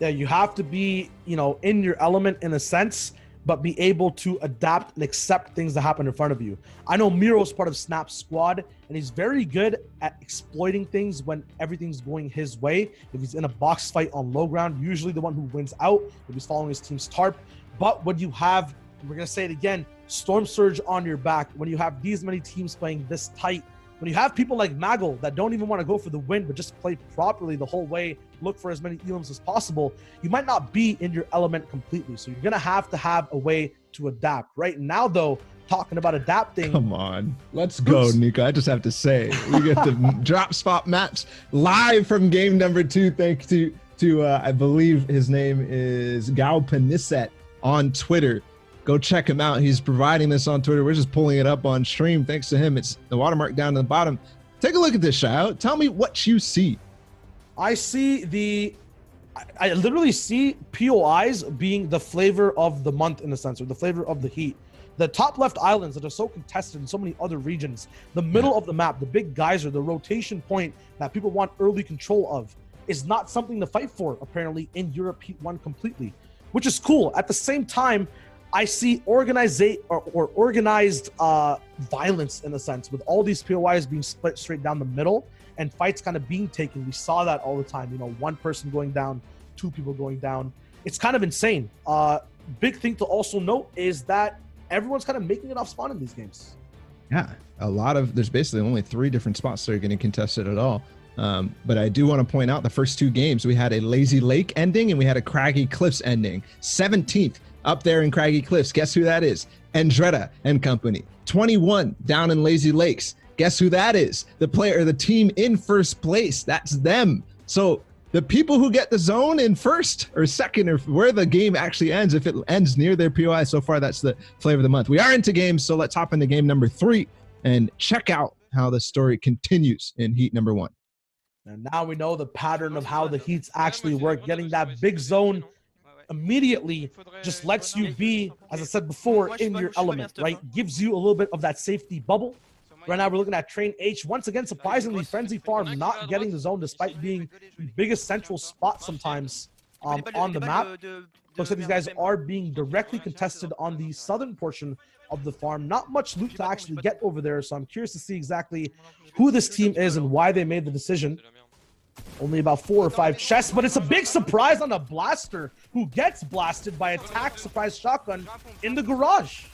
Yeah, you have to be, you know, in your element in a sense, but be able to adapt and accept things that happen in front of you. I know Miro's part of Snap's squad, and he's very good at exploiting things when everything's going his way. If he's in a box fight on low ground, usually the one who wins out if he's following his team's tarp. But when you have, we're going to say it again, Storm Surge on your back, when you have these many teams playing this tight, when you have people like Maggle that don't even want to go for the win, but just play properly the whole way, look for as many Elams as possible, you might not be in your element completely. So you're going to have a way to adapt. Right now, though, talking about adapting. Come on. Let's go, Nico. I just have to say, we get the drop spot match live from game number 2. Thanks to I believe his name is Gao Panisset on Twitter. Go check him out. He's providing this on Twitter. We're just pulling it up on stream. Thanks to him. It's the watermark down to the bottom. Take a look at this, Shao. Tell me what you see. I see I literally see POIs being the flavor of the month in a sense, or the flavor of the heat. The top left islands that are so contested in so many other regions, the middle of the map, the big geyser, the rotation point that people want early control of is not something to fight for, apparently, in Europe Heat 1 completely, which is cool. At the same time, I see organized violence in a sense, with all these POIs being split straight down the middle and fights kind of being taken. We saw that all the time, you know, one person going down, 2 people going down. It's kind of insane. Big thing to also note is that everyone's kind of making it off spawn in these games. Yeah, there's basically only 3 different spots that are getting contested at all. But I do want to point out the first 2 games, we had a Lazy Lake ending and we had a Craggy Cliffs ending. 17th up there in Craggy Cliffs. Guess who that is? Andretta and company. 21 down in Lazy Lakes. Guess who that is? The team in first place. That's them. So the people who get the zone in first or second, or where the game actually ends, if it ends near their POI, so far that's the flavor of the month. We are into games, so let's hop into game number 3 and check out how the story continues in Heat number 1. And now we know the pattern of how the Heats actually work. Getting that big zone immediately just lets you be, as I said before, in your element, right? Gives you a little bit of that safety bubble. Right now we're looking at Train H. Once again, surprisingly, Frenzy Farm not getting the zone despite being the biggest central spot sometimes on the map. Looks like these guys are being directly contested on the southern portion of the farm. Not much loot to actually get over there, so I'm curious to see exactly who this team is and why they made the decision. Only about 4 or 5 chests, but it's a big surprise on the Blaster, who gets blasted by a tac surprise shotgun in the garage.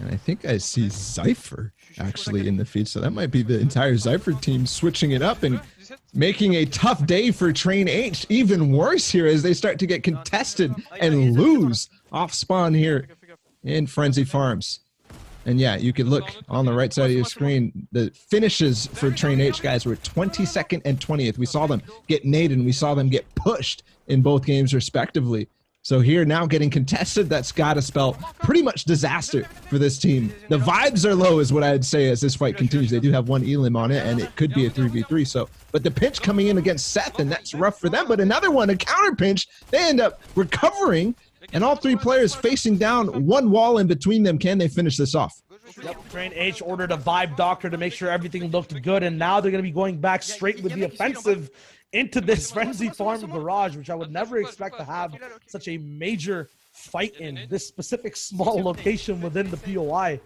And I think I see Zypher actually in the feed, so that might be the entire Zypher team switching it up and making a tough day for Train H even worse here as they start to get contested and lose off spawn here in Frenzy Farms. And yeah, you can look on the right side of your screen. The finishes for Train H guys were 22nd and 20th. We saw them get naded and we saw them get pushed in both games respectively. So here now getting contested, that's got to spell pretty much disaster for this team. The vibes are low is what I'd say as this fight continues. They do have 1 Elim on it and it could be a 3v3. So, but the pinch coming in against Seth, and that's rough for them. But another one, a counter pinch, they end up recovering, and all 3 players facing down 1 wall in between them. Can they finish this off? Yep, Train H ordered a vibe doctor to make sure everything looked good, and now they're going to be going back straight with the offensive into this Frenzy Farm garage, which I would never expect to have such a major fight in this specific small location within the POI.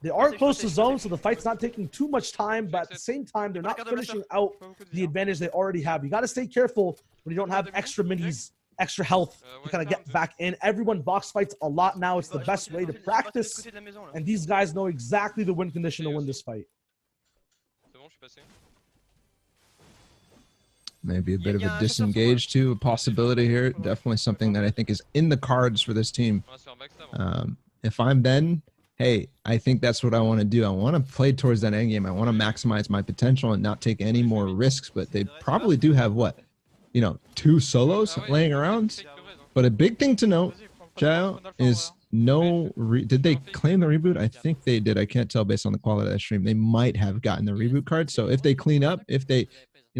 They are close to zone, so the fight's not taking too much time, but at the same time, they're not finishing out the advantage they already have. You got to stay careful when you don't have extra minis, extra health to kind of get back in. Everyone box fights a lot now. It's the best way to practice, and these guys know exactly the win condition to win this fight. Maybe a bit of a disengage too, a possibility here. Definitely something that I think is in the cards for this team. If I'm Ben, hey, I think that's what I want to do. I want to play towards that end game. I want to maximize my potential and not take any more risks. But they probably do have what, 2 solos laying around. But a big thing to note, Jao, is did they claim the reboot? I think they did. I can't tell based on the quality of that stream. They might have gotten the reboot card. So if they clean up, if they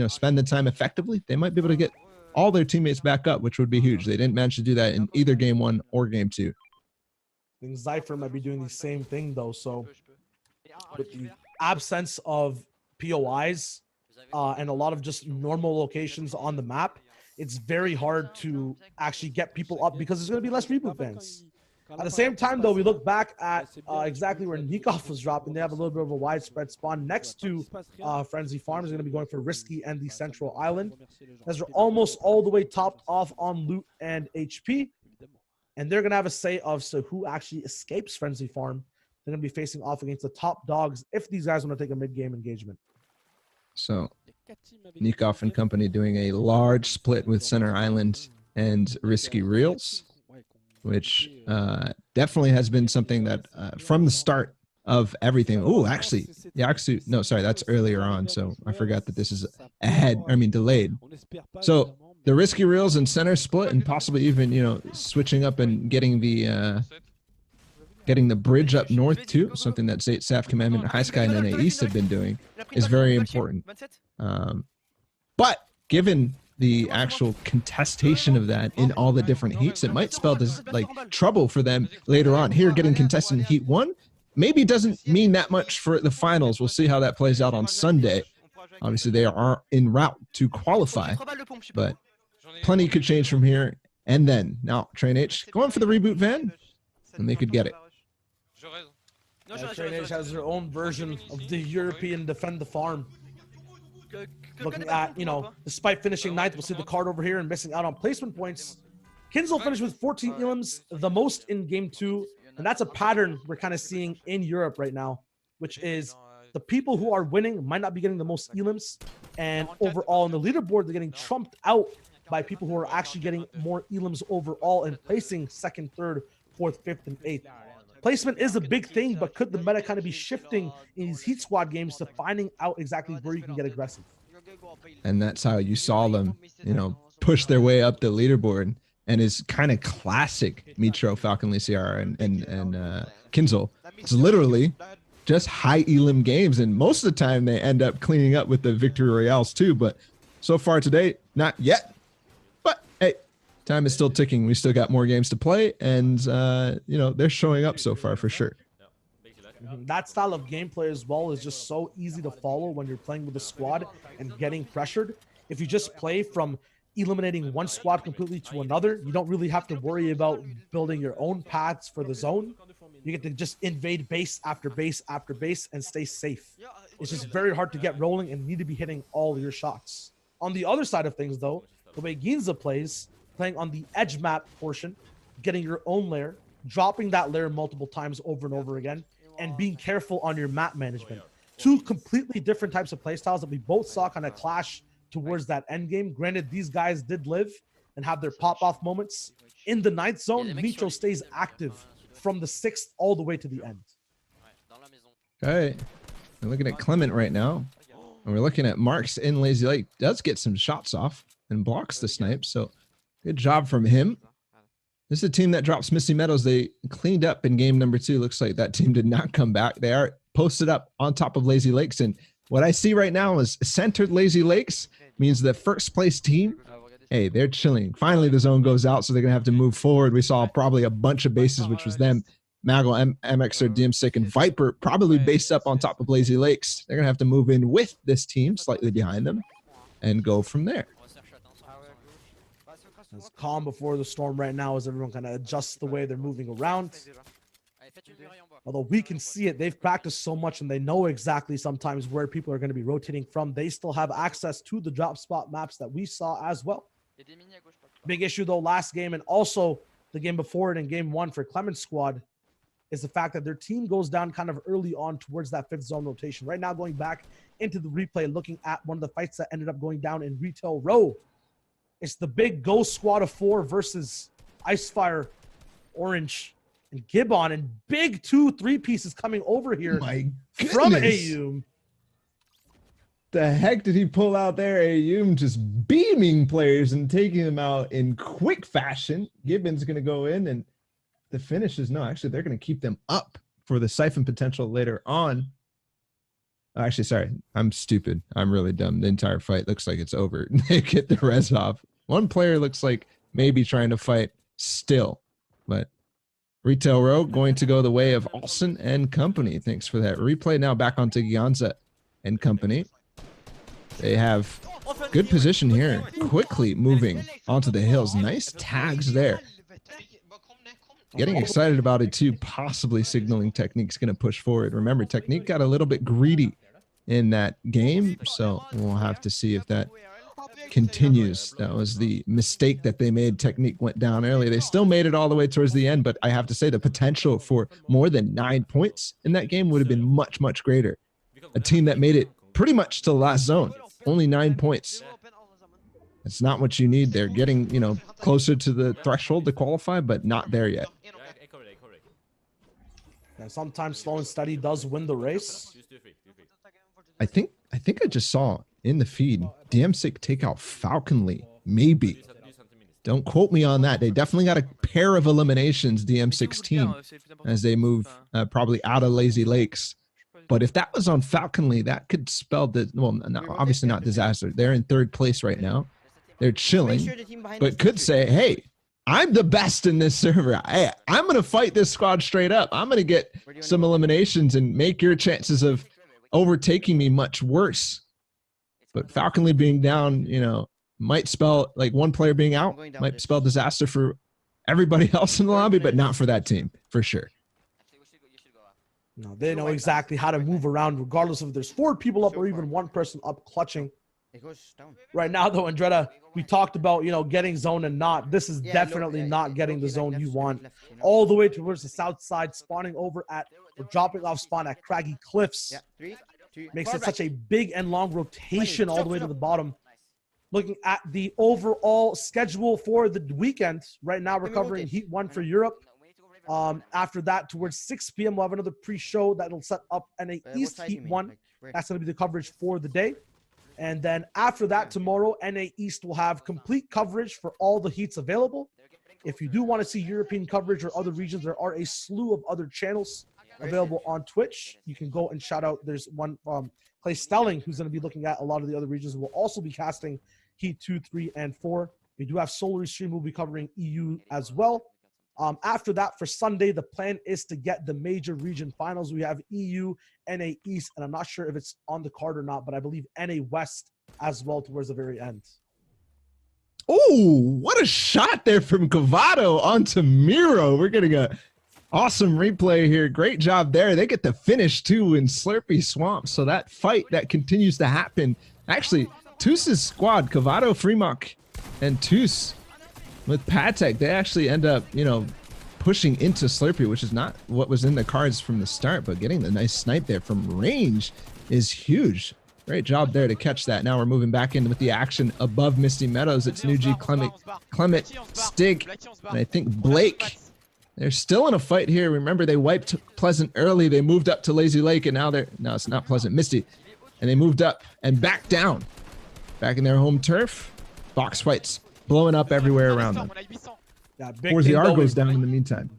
spend the time effectively, they might be able to get all their teammates back up, which would be huge. They didn't manage to do that in either game 1 or game 2. I think Zypher might be doing the same thing though. So with the absence of POIs and a lot of just normal locations on the map, it's very hard to actually get people up because there's going to be less reboot fans. At the same time, though, we look back at exactly where Nikov was dropping. They have a little bit of a widespread spawn next to Frenzy Farm. Is going to be going for Risky and the Central Island, as they're almost all the way topped off on loot and HP. And they're going to have a say of who actually escapes Frenzy Farm. They're going to be facing off against the top dogs if these guys want to take a mid-game engagement. So Nikov and company doing a large split with Center Island and Risky Reels, which definitely has been something that from the start of everything. Oh, actually, no, sorry, that's earlier on. So I forgot that this is delayed. So the Risky Reels and Center split, and possibly even switching up and getting the bridge up north too, something that Saf Commandment, High Sky, and NA East have been doing, is very important. But given the actual contestation of that in all the different heats, it might spell this trouble for them later on. Here, getting contested in Heat 1 maybe doesn't mean that much for the finals. We'll see how that plays out on Sunday. Obviously, they are en route to qualify, but plenty could change from here. And then now Train H going for the reboot van, and they could get it. Train H has their own version of the European Defend the Farm. Looking at, despite finishing 9th, we'll see the card over here and missing out on placement points. Kinzel finished with 14 elims, the most in game 2. And that's a pattern we're kind of seeing in Europe right now, which is the people who are winning might not be getting the most elims. And overall in the leaderboard, they're getting trumped out by people who are actually getting more elims overall and placing 2nd, 3rd, 4th, 5th, and 8th. Placement is a big thing, but could the meta kind of be shifting in these Heat Squad games to finding out exactly where you can get aggressive? And that's how you saw them, push their way up the leaderboard. And is kind of classic Mitro, Falcon Lyciar, and Kinzel. It's literally just high elim games, and most of the time they end up cleaning up with the victory royales too. But so far today, not yet. But hey, time is still ticking. We still got more games to play, and they're showing up so far for sure. That style of gameplay as well is just so easy to follow when you're playing with a squad and getting pressured. If you just play from eliminating one squad completely to another, you don't really have to worry about building your own paths for the zone. You get to just invade base after base after base and stay safe. It's just very hard to get rolling and need to be hitting all your shots. On the other side of things though, the way Ginza plays, playing on the edge map portion, getting your own lair, dropping that lair multiple times over and over again, and being careful on your map management. Two completely different types of playstyles that we both saw kind of clash towards that end game. Granted, these guys did live and have their pop-off moments. In the 9th zone, Mitro stays active from the 6th all the way to the end. Okay, we're looking at Clement right now, and we're looking at Marks in Lazy Lake. Does get some shots off and blocks the snipe, so good job from him. This is a team that drops Misty Meadows. They cleaned up in game number 2. Looks like that team did not come back. They are posted up on top of Lazy Lakes, and what I see right now is centered Lazy Lakes means the first place team, hey, they're chilling. Finally, the zone goes out, so they're going to have to move forward. We saw probably a bunch of bases, which was them Mago, MXer, DMSick, and Viper probably based up on top of Lazy Lakes. They're going to have to move in with this team slightly behind them and go from there. It's calm before the storm right now as everyone kind of adjusts the way they're moving around. Although we can see it, they've practiced so much and they know exactly sometimes where people are going to be rotating from. They still have access to the drop spot maps that we saw as well. Big issue though last game and also the game before it in game 1 for Clement's squad is the fact that their team goes down kind of early on towards that 5th zone rotation. Right now, going back into the replay, looking at one of the fights that ended up going down in Retail Row. It's the big Ghost squad of 4 versus Icefire, Orange, and Gibbon, and big 2-3 pieces coming over here from Ayum. The heck did he pull out there? Ayum just beaming players and taking them out in quick fashion. Gibbon's going to go in, and the finish is no. Actually, they're going to keep them up for the siphon potential later on. Actually, sorry, I'm stupid. I'm really dumb. The entire fight looks like it's over. They get the res off. One player looks like maybe trying to fight still, but Retail Row going to go the way of Olsen and company. Thanks for that replay. Now back onto Gyanza and company. They have good position here, quickly moving onto the hills. Nice tags there. Getting excited about it too, possibly signaling Technique's going to push forward. Remember, Technique got a little bit greedy in that game, so we'll have to see if that continues. That was the mistake that they made. Technique went down early. They still made it all the way towards the end, but I have to say the potential for more than 9 points in that game would have been much, much greater. A team that made it pretty much to the last zone, only 9 points. It's not what you need. They're getting, you know, closer to the threshold to qualify, but not there yet. And sometimes slow and steady does win the race. I think I just saw in the feed DMSick take out Falconly, maybe. Don't quote me on that. They definitely got a pair of eliminations, DM16, as they move probably out of Lazy Lakes. But if that was on Falconly, that could spell the, well, no, obviously not disaster. They're in 3rd place right now. They're chilling, but could say, hey, I'm the best in this server. Hey, I'm going to fight this squad straight up. I'm going to get some eliminations and make your chances of overtaking me much worse. But Falconly being down, you know, might spell, like, one player being out, might spell disaster for everybody else in the lobby, but not for that team, for sure. No, they know exactly how to move around, regardless of if there's 4 people up or even 1 person up clutching. Right now, though, Andretta, we talked about, you know, getting zone and not. This is definitely not getting the zone you want. All the way towards the south side, spawning over at, or dropping off spawn at Craggy Cliffs. Makes it such a big and long rotation all the way to the bottom. Looking at the overall schedule for the weekend, right now we're covering Heat 1 for Europe. After that, towards 6 p.m., we'll have another pre-show that'll set up NA East Heat 1. That's going to be the coverage for the day. And then after that, tomorrow, NA East will have complete coverage for all the heats available. If you do want to see European coverage or other regions, there are a slew of other channels available on Twitch. You can go and shout out. There's one Clay Stelling, who's going to be looking at a lot of the other regions. We'll also be casting Heat 2, 3, and 4. We do have Solar Stream. We'll be covering EU as well. After that, for Sunday, the plan is to get the major region finals. We have EU, NA East, and I'm not sure if it's on the card or not, but I believe NA West as well towards the very end. Oh, what a shot there from Cavado onto Miro. We're getting a awesome replay here. Great job there. They get the finish too in Slurpy Swamp. So that fight that continues to happen. Actually, Toos's squad, Cavado, Fremont, and Toos with Patek, they actually end up, you know, pushing into Slurpy, which is not what was in the cards from the start, but getting the nice snipe there from range is huge. Great job there to catch that. Now we're moving back in with the action above Misty Meadows. It's Nuji, Clement, Stig, and I think Blake. They're still in a fight here. Remember, they wiped Pleasant early. They moved up to Lazy Lake, and now they're, no, it's not Pleasant, Misty. And they moved up and back down. Back in their home turf. Box fights blowing up everywhere around them. Yeah, 4-0 goes down in the meantime.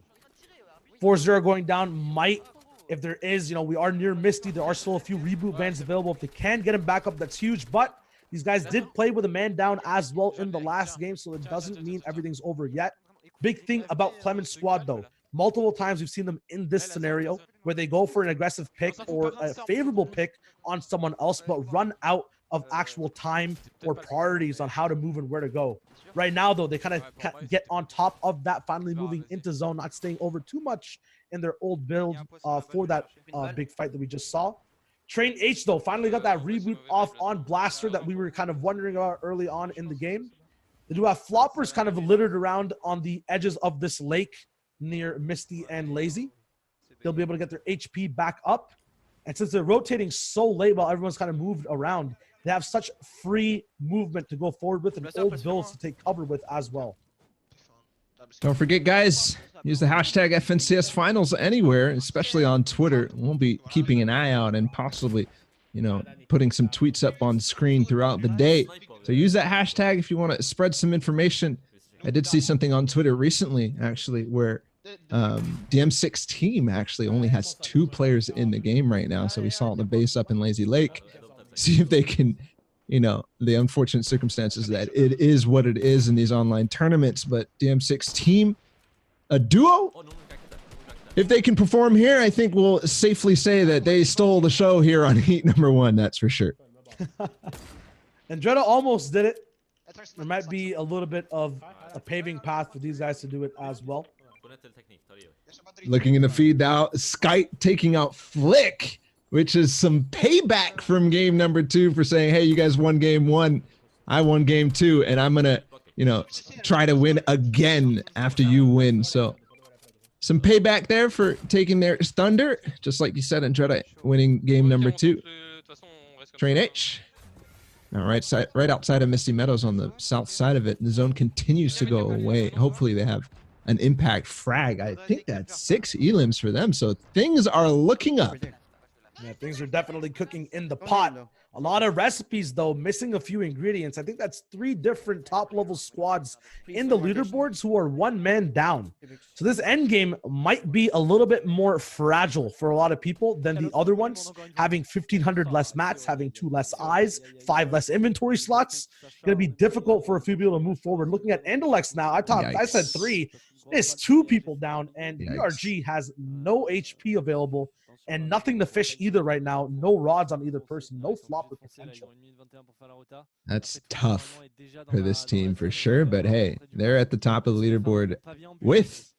4-0 going down might, if there is, you know, we are near Misty. There are still a few reboot bans available. If they can get him back up, that's huge. But these guys did play with a man down as well in the last game, so it doesn't mean everything's over yet. Big thing about Clement's squad, though. Multiple times we've seen them in this scenario where they go for an aggressive pick or a favorable pick on someone else, but run out of actual time or priorities on how to move and where to go. Right now, though, they kind of get on top of that, finally moving into zone, not staying over too much in their old build for that big fight that we just saw. Train H, though, finally got that reboot off on Blaster that we were kind of wondering about early on in the game. They do have floppers kind of littered around on the edges of this lake near Misty and Lazy. They'll be able to get their HP back up. And since they're rotating so late while everyone's kind of moved around, they have such free movement to go forward with and old builds to take cover with as well. Don't forget, guys, use the hashtag FNCS Finals anywhere, especially on Twitter. We'll be keeping an eye out and possibly, you know, putting some tweets up on screen throughout the day. So use that hashtag if you want to spread some information. I did see something on Twitter recently, actually, where the M6 team actually only has 2 players in the game right now. So we saw the base up in Lazy Lake. See if they can, you know, the unfortunate circumstances that it is what it is in these online tournaments. But the M6 team, a duo, if they can perform here, I think we'll safely say that they stole the show here on Heat number 1. That's for sure. And Dreda almost did it. There might be a little bit of a paving path for these guys to do it as well. Looking in the feed now, Skype taking out Flick, which is some payback from game number 2 for saying, hey, you guys won game 1, I won game 2, and I'm gonna, you know, try to win again after you win. So some payback there for taking their thunder, just like you said, Andretta winning game number 2. Train H. All right, right outside of Misty Meadows on the south side of it. The zone continues to go away. Hopefully they have an impact frag. I think that's 6 elims for them. So things are looking up. Yeah, things are definitely cooking in the pot. A lot of recipes, though, missing a few ingredients. I think that's 3 different top-level squads in the leaderboards who are 1 man down. So this end game might be a little bit more fragile for a lot of people than the other ones. Having 1,500 less mats, having 2 less eyes, 5 less inventory slots. Going to be difficult for a few people to move forward. Looking at Andalex now, I said 3. It's 2 people down, and ERG has no HP available. And nothing to fish either right now. No rods on either person. No flopper potential. That's tough for this team for sure. But hey, they're at the top of the leaderboard with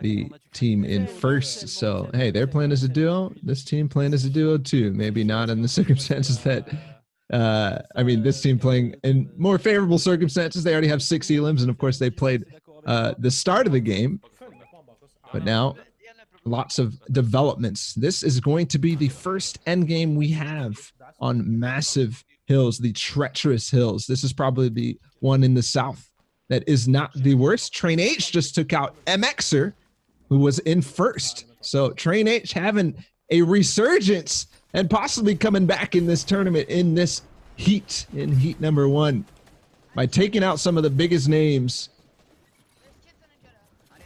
the team in first. So hey, they're playing as a duo. This team playing as a duo too. Maybe not in the circumstances that I mean, this team playing in more favorable circumstances. They already have 6 elims, and of course they played the start of the game. But now lots of developments. This is going to be the first end game we have on massive hills, the treacherous hills. This is probably the one in the south that is not the worst. Train H just took out MXer, who was in first. So Train H having a resurgence and possibly coming back in this tournament, in this heat, in heat number 1, by taking out some of the biggest names.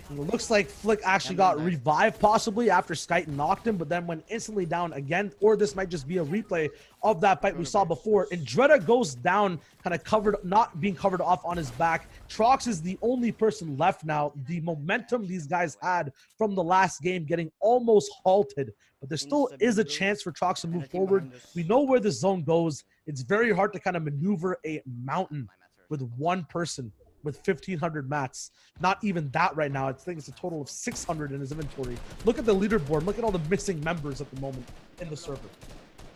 It looks like Flick actually got revived possibly after Skype knocked him, but then went instantly down again. Or this might just be a replay of that fight we saw before. And Dreda goes down, kind of covered, not being covered off on his back. Trox is the only person left now. The momentum these guys had from the last game getting almost halted. But there still is a chance for Trox to move forward. We know where the zone goes. It's very hard to kind of maneuver a mountain with 1 person. With 1,500 mats. Not even that right now. I think it's a total of 600 in his inventory. Look at the leaderboard. Look at all the missing members at the moment in the server.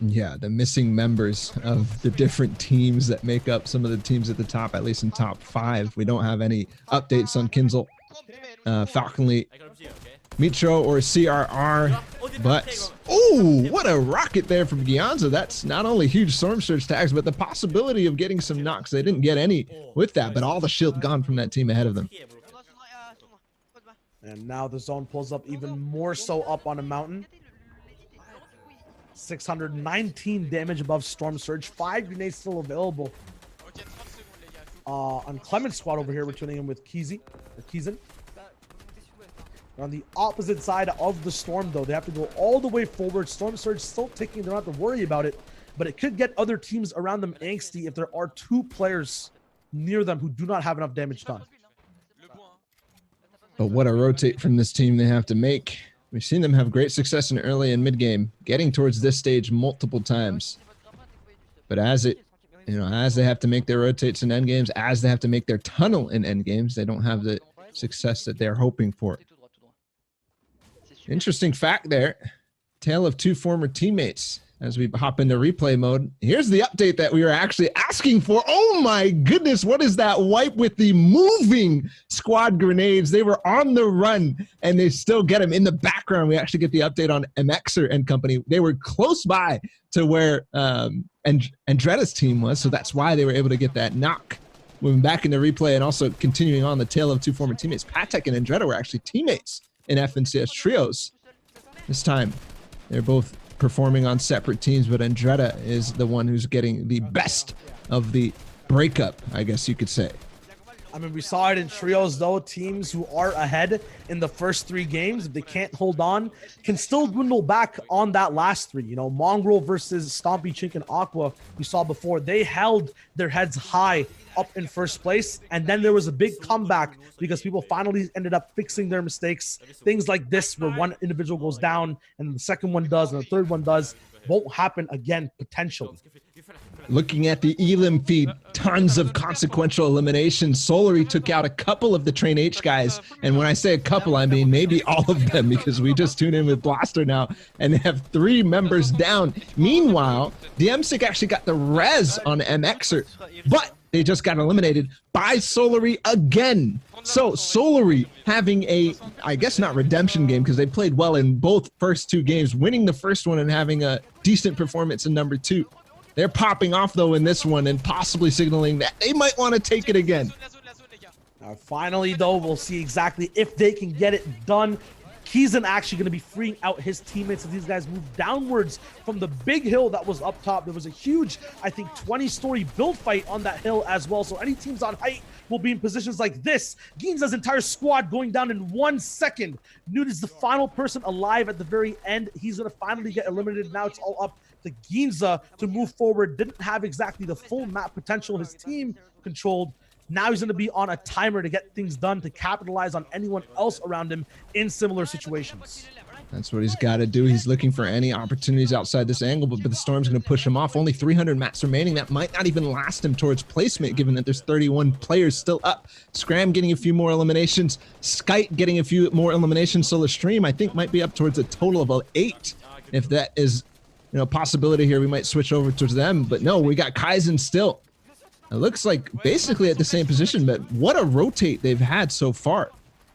Yeah, the missing members of the different teams that make up some of the teams at the top, at least in top 5. We don't have any updates on Kinzel, Falconly, Mitro, or CRR. But, oh, what a rocket there from Gyanza. That's not only huge Storm Surge tags, but the possibility of getting some knocks. They didn't get any with that, but all the shield gone from that team ahead of them. And now the zone pulls up even more so up on a mountain. 619 damage above Storm Surge. 5 grenades still available. On Clement's squad over here, we're tuning in with Keezy, or Keezen. On the opposite side of the Storm, though, they have to go all the way forward. Storm Surge still ticking. They don't have to worry about it, but it could get other teams around them angsty if there are 2 players near them who do not have enough damage done. But what a rotate from this team they have to make. We've seen them have great success in early and mid game, getting towards this stage multiple times. But as they have to make their rotates in end games, as they have to make their tunnel in end games, they don't have the success that they're hoping for. Interesting fact there. Tale of two former teammates. As we hop into replay mode, here's the update that we were actually asking for. Oh my goodness, what is that wipe with the moving squad grenades? They were on the run and they still get them in the background. We actually get the update on MXer and company. They were close by to where Andretta's team was, so that's why they were able to get that knock. Moving back into replay and also continuing on the tale of two former teammates, Patek and Andretta were actually teammates in FNCS Trios. This time, they're both performing on separate teams, but Andretta is the one who's getting the best of the breakup, I guess you could say. I mean, we saw it in trios, though. Teams who are ahead in the first 3 games, if they can't hold on, can still dwindle back on that last 3. You know, Mongrel versus Stompy, Chink, and Aqua, we saw before. They held their heads high up in first place, and then there was a big comeback because people finally ended up fixing their mistakes. Things like this, where one individual goes down, and the second one does, and the third one does, won't happen again, potentially. Looking at the Elim feed, tons of consequential eliminations. Solary took out a couple of the Train H guys. And when I say a couple, I mean maybe all of them, because we just tuned in with Blaster now and they have 3 members down. Meanwhile, the MSIC actually got the res on MXer, but they just got eliminated by Solary again. So Solary having a, I guess not redemption game, because they played well in both first 2 games, winning the first one and having a decent performance in number 2. They're popping off, though, in this one and possibly signaling that they might want to take it again. Finally, though, we'll see exactly if they can get it done. Keizan actually going to be freeing out his teammates as these guys move downwards from the big hill that was up top. There was a huge, I think, 20-story build fight on that hill as well. So any teams on height will be in positions like this. Ginza's entire squad going down in 1 second. Newt is the final person alive at the very end. He's going to finally get eliminated. Now it's all up to Ginza to move forward. Didn't have exactly the full map potential his team controlled. Now he's going to be on a timer to get things done, to capitalize on anyone else around him in similar situations. That's what he's got to do. He's looking for any opportunities outside this angle, but the Storm's going to push him off. Only 300 mats remaining. That might not even last him towards placement, given that there's 31 players still up. Scram getting a few more eliminations. Skite getting a few more eliminations. So the stream, I think, might be up towards a total of 8. If that is, you know, possibility here, we might switch over towards them. But no, we got Kaizen still. It looks like basically at the same position, but what a rotate they've had so far.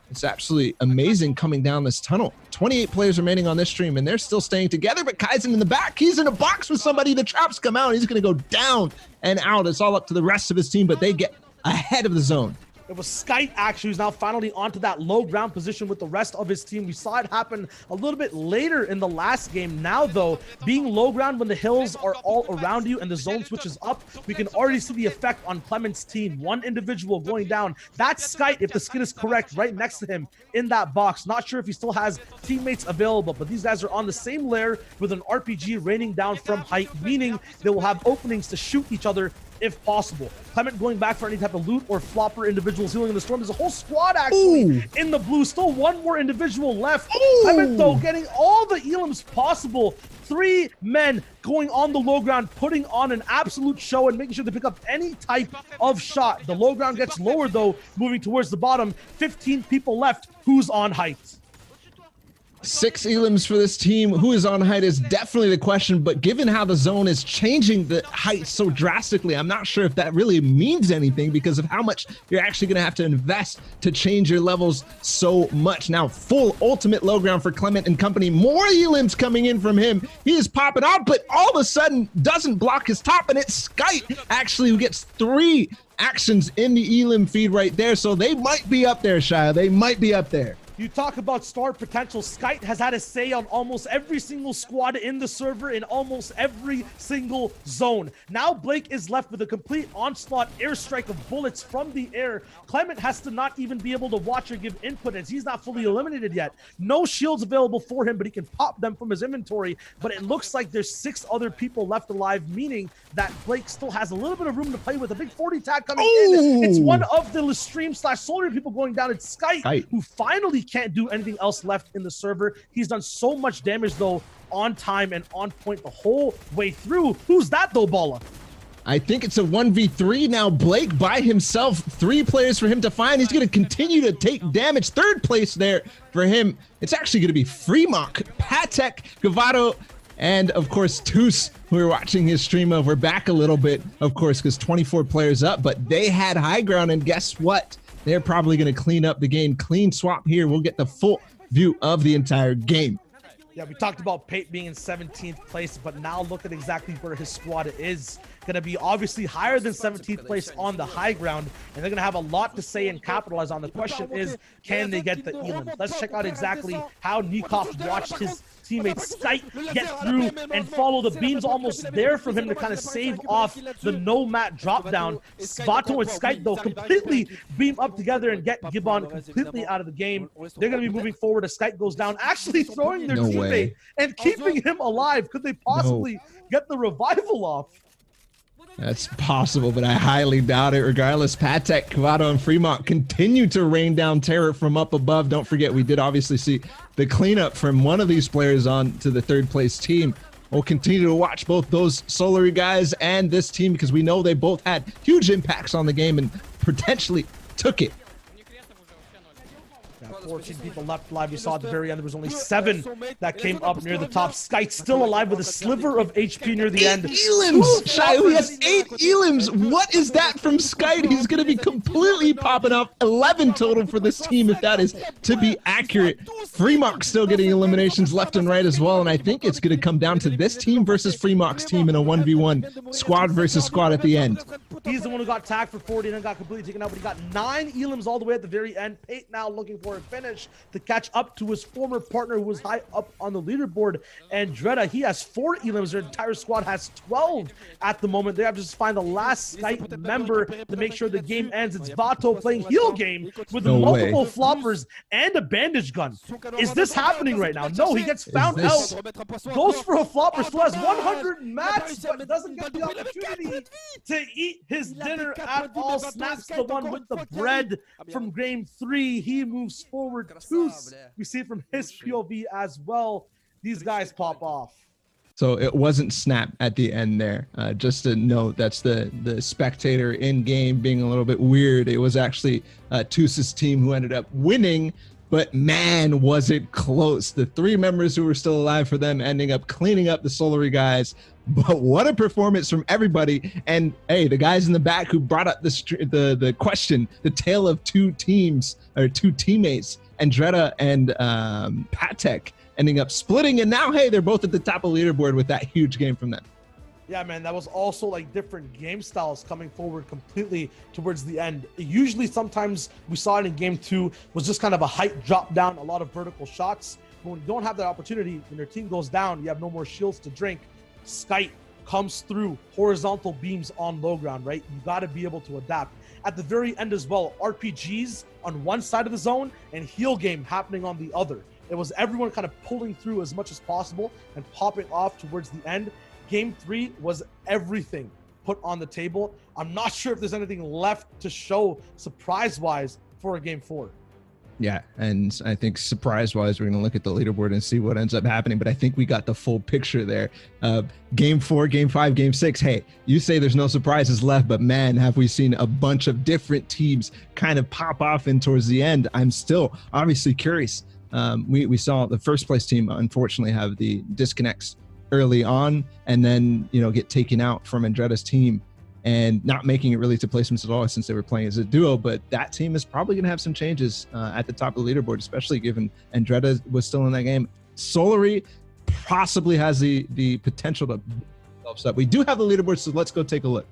It's absolutely amazing coming down this tunnel. 28 players remaining on this stream, and they're still staying together, but Kaizen in the back. He's in a box with somebody. The traps come out. He's going to go down and out. It's all up to the rest of his team, but they get ahead of the zone. It was Skite actually who's now finally onto that low ground position with the rest of his team. We saw it happen a little bit later in the last game. Now, though, being low ground when the hills are all around you and the zone switches up, we can already see the effect on Clement's team. One individual going down. That's Skite, if the skin is correct, right next to him in that box. Not sure if he still has teammates available, but these guys are on the same layer with an RPG raining down from height, meaning they will have openings to shoot each other if possible. Clement going back for any type of loot or flopper individuals healing in the storm. There's a whole squad actually in the blue. Still one more individual left. Clement, though, getting all the elims possible. 3 men going on the low ground, putting on an absolute show and making sure to pick up any type of shot. The low ground gets lower, though, moving towards the bottom. 15 people left. Who's on height? 6 elims for this team. Who is on height is definitely the question, but given how the zone is changing the height so drastically, I'm not sure if that really means anything because of how much you're actually going to have to invest to change your levels so much. Now, full ultimate low ground for Clement and company. More elims coming in from him. He is popping off, but all of a sudden doesn't block his top, and it's Skite actually who gets 3 actions in the elim feed right there, so they might be up there, Shia. They might be up there. You talk about star potential. Skype has had a say on almost every single squad in the server in almost every single zone. Now Blake is left with a complete onslaught airstrike of bullets from the air. Clement has to not even be able to watch or give input as he's not fully eliminated yet. No shields available for him, but he can pop them from his inventory. But it looks like there's 6 other people left alive, meaning that Blake still has a little bit of room to play with. A big 40 tag coming in. It's one of the Stream/Solar people going down. It's Skype, who finally can't do anything else left in the server. He's done so much damage though, on time and on point the whole way through. Who's that though, Balla? I think it's a 1v3 now. Blake by himself, 3 players for him to find. He's going to continue to take damage. 3rd place there for him. It's actually going to be Fremok, Patek, Gavato, and of course Toos, who we're watching his stream of. We're back a little bit, of course, because 24 players up, but they had high ground, and guess what? They're probably going to clean up the game. Clean swap here. We'll get the full view of the entire game. Yeah, we talked about Pate being in 17th place, but now look at exactly where his squad is. Going to be obviously higher than 17th place on the high ground, and they're going to have a lot to say and capitalize on. The question is, can they get the elims? Let's check out exactly how Nikov watched his teammate Skype get through and follow the beams almost there for him to kind of save off the no-mat drop down. Vato and Skype, though, completely beam up together and get Gibbon completely out of the game. They're going to be moving forward as Skype goes down, actually throwing their teammate and keeping him alive. Could they possibly get the revival off? That's possible, but I highly doubt it. Regardless, Patek, Cavato, and Fremont continue to rain down terror from up above. Don't forget, we did obviously see the cleanup from one of these players on to the 3rd place team. We'll continue to watch both those Solary guys and this team because we know they both had huge impacts on the game and potentially took it. 14 people left alive. You saw at the very end there was only 7 that came up near the top. Skype still alive with a sliver of HP near the end. Elims! Shy, we have 8 elims. What is that from Skype? He's going to be completely popping up. 11 total for this team, if that is to be accurate. Fremok still getting eliminations left and right as well, and I think it's going to come down to this team versus Fremok's team in a 1v1 squad versus squad at the end. He's the one who got tagged for 40 and then got completely taken out, but he got 9 elims all the way at the very end. Pate now looking for a finish to catch up to his former partner who was high up on the leaderboard. And Dreda, he has 4 elims. Their entire squad has 12 at the moment. They have to just find the last Skype member to make sure the game ends. It's Vato playing heel game with multiple floppers and a bandage gun. Is this happening right now? No, he gets found out. Goes for a flopper, still has 100 mats, but doesn't get the opportunity to eat his dinner at all. Snaps the one with the bread from game 3. He moves forward. Toos, we see it from his POV as well. These guys pop off. So it wasn't Snap at the end there. Just to note, that's the spectator in game being a little bit weird. It was actually Toos's team who ended up winning, but man, was it close. The 3 members who were still alive for them ending up cleaning up the Solary guys. But what a performance from everybody. And hey, the guys in the back who brought up the question, the tale of 2 teams or 2 teammates, Andretta and Patek ending up splitting. And now, hey, they're both at the top of the leaderboard with that huge game from them. Yeah, man, that was also like different game styles coming forward completely towards the end. Usually, sometimes we saw it in game 2 was just kind of a height drop down, a lot of vertical shots. But when you don't have that opportunity, when your team goes down, you have no more shields to drink. Skype comes through horizontal beams on low ground, right? You got to be able to adapt. At the very end as well, RPGs on one side of the zone and heel game happening on the other. It was everyone kind of pulling through as much as possible and popping off towards the end. Game 3 was everything put on the table. I'm not sure if there's anything left to show surprise-wise for a game 4. Yeah, and I think surprise-wise, we're going to look at the leaderboard and see what ends up happening. But I think we got the full picture there. Game 4, Game 5, Game 6. Hey, you say there's no surprises left, but man, have we seen a bunch of different teams kind of pop off in towards the end. I'm still obviously curious. We saw the first place team, unfortunately, have the disconnects early on and then, get taken out from Andretta's team and not making it really to placements at all since they were playing as a duo. But that team is probably going to have some changes at the top of the leaderboard, especially given Andretta was still in that game. Solary possibly has the potential to help up. We do have the leaderboard, so let's go take a look.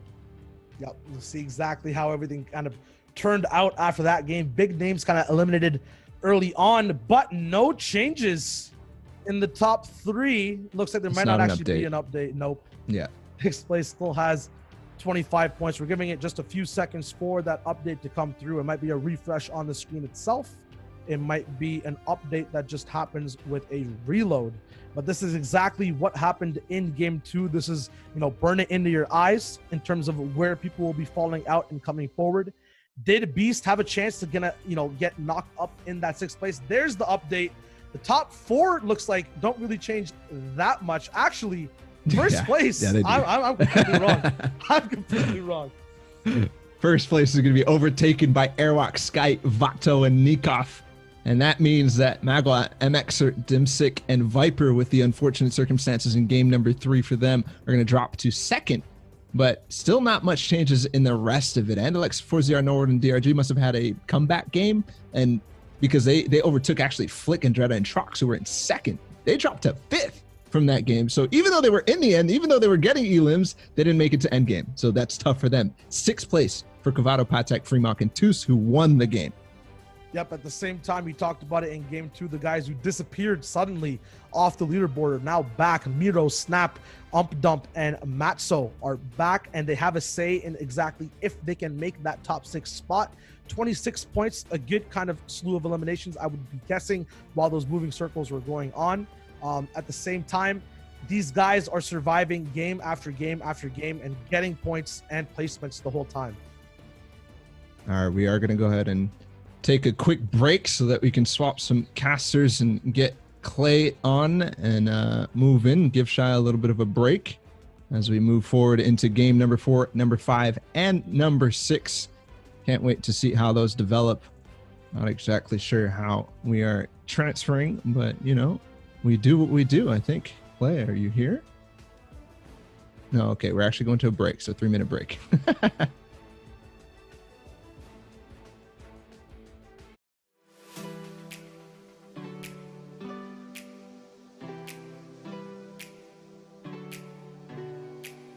Yep, we'll see exactly how everything kind of turned out after that game. Big names kind of eliminated early on, but no changes in the top 3. Looks like there might not actually be an update. Nope. Yeah. Sixth place still has 25 points. We're giving it just a few seconds for that update to come through. It might be a refresh on the screen itself. It might be an update that just happens with a reload. But this is exactly what happened in game 2. This is, burn it into your eyes in terms of where people will be falling out and coming forward. Did Beast have a chance to get knocked up in that 6th place? There's the update. The top 4 looks like don't really change that much. Actually, first place. Yeah, they do. I'm completely wrong. I'm completely wrong. First place is going to be overtaken by Airwalk, Sky, Vato, and Nikov. And that means that Magla, MXer, Dimsik, and Viper, with the unfortunate circumstances in game number 3 for them, are going to drop to 2nd. But still not much changes in the rest of it. Andalex, 4ZR Norwood, and DRG must have had a comeback game. And because they overtook actually Flick and Dreda and Trox, who were in 2nd. They dropped to 5th from that game. So even though they were in the end, even though they were getting elims, they didn't make it to end game. So that's tough for them. 6th place for Cavado, Patek, Fremont, and Toos, who won the game. Yep, at the same time, we talked about it in game 2. The guys who disappeared suddenly off the leaderboard are now back. Miro, Snap, Ump Dump, and Matzo are back, and they have a say in exactly if they can make that top 6 spot. 26 points, a good kind of slew of eliminations, I would be guessing, while those moving circles were going on. At the same time, these guys are surviving game after game after game and getting points and placements the whole time. All right, we are going to go ahead and take a quick break so that we can swap some casters and get Clay on and move in, give Shy a little bit of a break as we move forward into game number 4, number 5, and number 6. Can't wait to see how those develop. Not exactly sure how we are transferring, but we do what we do, I think. Clay, are you here? No, okay, we're actually going to a break, so 3-minute break.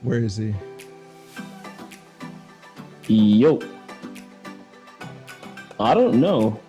Where is he? Yo. I don't know.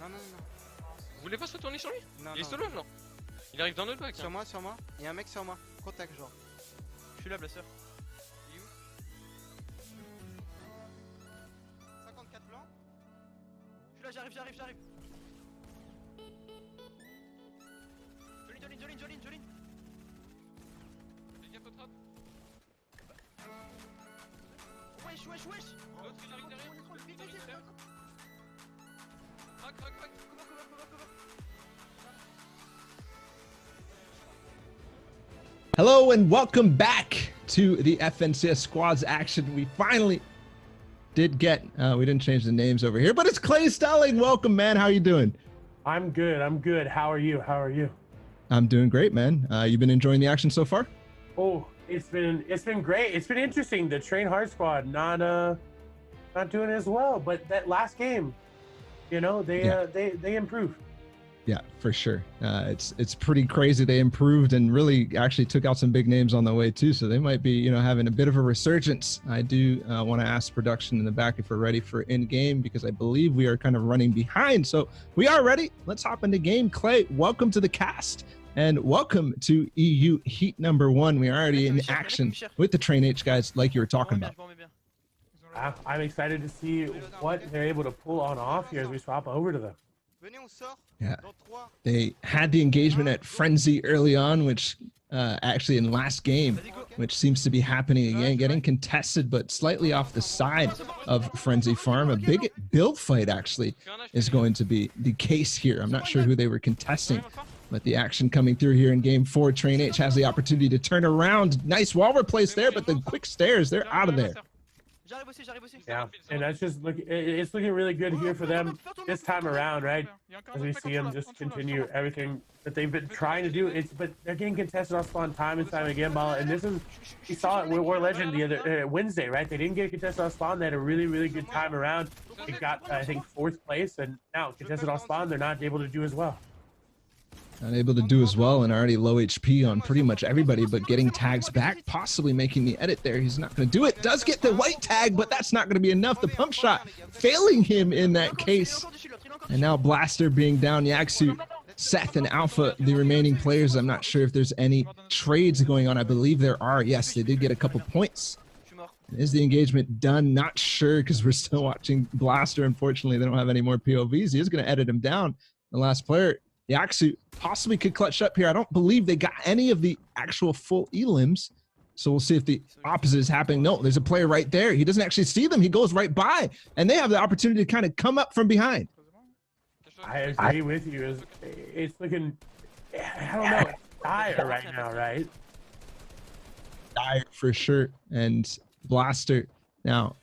Non, non, non. Vous voulez pas se retourner sur lui? Non, Il est non. solo, genre. Il arrive dans notre bac. Sur moi, sur moi. Il y a un mec sur moi. Contact, genre. Je suis là, Blaster. Il est où 54 blancs. Je suis là, j'arrive. Joline. Fais gaffe au trap. Wesh. L'autre, il arrive derrière. Crac. Cover. Hello and welcome back to the FNCS Squads action. We finally did get, we didn't change the names over here, but it's Clay Stelling. Welcome, man. How you doing? I'm good. How are you? I'm doing great, man. You been enjoying the action so far? Oh, it's been great. It's been interesting. The Train Hard squad not doing as well, but that last game, you know, they improved. Yeah, for sure. It's pretty crazy. They improved and really actually took out some big names on the way too. So they might be, you know, having a bit of a resurgence. I do want to ask production in the back if we're ready for in game, because I believe we are kind of running behind. So we are ready. Let's hop into game. Clay, welcome to the cast and welcome to EU Heat number 1. We are already in action with the Train H guys, like you were talking about. I'm excited to see what they're able to pull on off here as we swap over to them. Venez, on sort. Yeah, Dans 3. they had the engagement at Frenzy early on, which actually in last game, which seems to be happening again, getting contested, but slightly off the side of Frenzy Farm. A big build fight actually is going to be the case here. I'm not sure who they were contesting, but the action coming through here in game 4. Train H has the opportunity to turn around. Nice wall replace there, but the quick stairs, they're out of there. J'arrive aussi. Yeah, and that's just it's looking really good here for them this time around, right? As we see them just continue everything that they've been trying to do. But they're getting contested off spawn time and time again, Bala. And this is, we saw it with War Legend the other Wednesday, right? They didn't get contested off spawn. They had a really good time around. They got, I think, 4th place, and now contested off spawn, they're not able to do as well. Unable to do as well, and already low HP on pretty much everybody, but getting tags back, possibly making the edit there. He's not going to do it. Does get the white tag, but that's not going to be enough. The pump shot failing him in that case. And now Blaster being down, Yaksu, Seth, and Alpha, the remaining players. I'm not sure if there's any trades going on. I believe there are. Yes, they did get a couple points. Is the engagement done? Not sure, because we're still watching Blaster. Unfortunately, they don't have any more POVs. He is going to edit him down. The last player, Yaksu, possibly could clutch up here. I don't believe they got any of the actual full elims. So we'll see if the opposite is happening. No, there's a player right there. He doesn't actually see them. He goes right by, and they have the opportunity to kind of come up from behind. I agree with you. It's looking, I don't know, it's dire right now, right? Dire for sure. And Blaster, now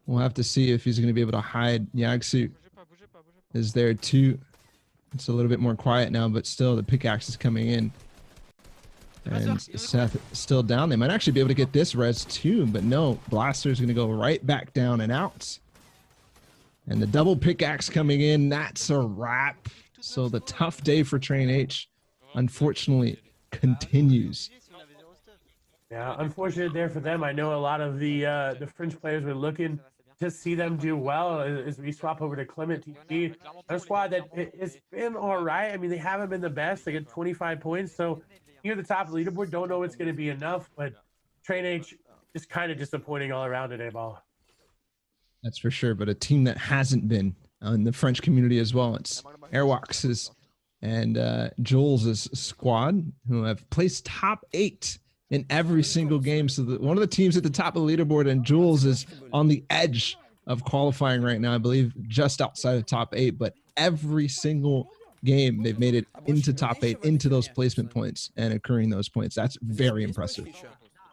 we'll have to see if he's going to be able to hide. Yaksu is there too. It's a little bit more quiet now, but still the pickaxe is coming in. And Seth still down. They might actually be able to get this res too, but no, Blaster's going to go right back down and out. And the double pickaxe coming in, that's a wrap. So the tough day for Train H, unfortunately, continues. Yeah, unfortunate there for them. I know a lot of the French players were looking to see them do well as we swap over to Clement TT. A squad that has been all right. I mean, they haven't been the best. They get 25 points. So near the top of the leaderboard, don't know it's going to be enough. But Train H is kind of disappointing all around today, Ball. That's for sure. But a team that hasn't been in the French community as well. It's Airwalks' and Jules' squad, who have placed top 8 in every single game. So one of the teams at the top of the leaderboard, and Jules is on the edge of qualifying right now, I believe just outside of top 8, but every single game they've made it into top 8, into those placement points and accruing those points. That's very impressive.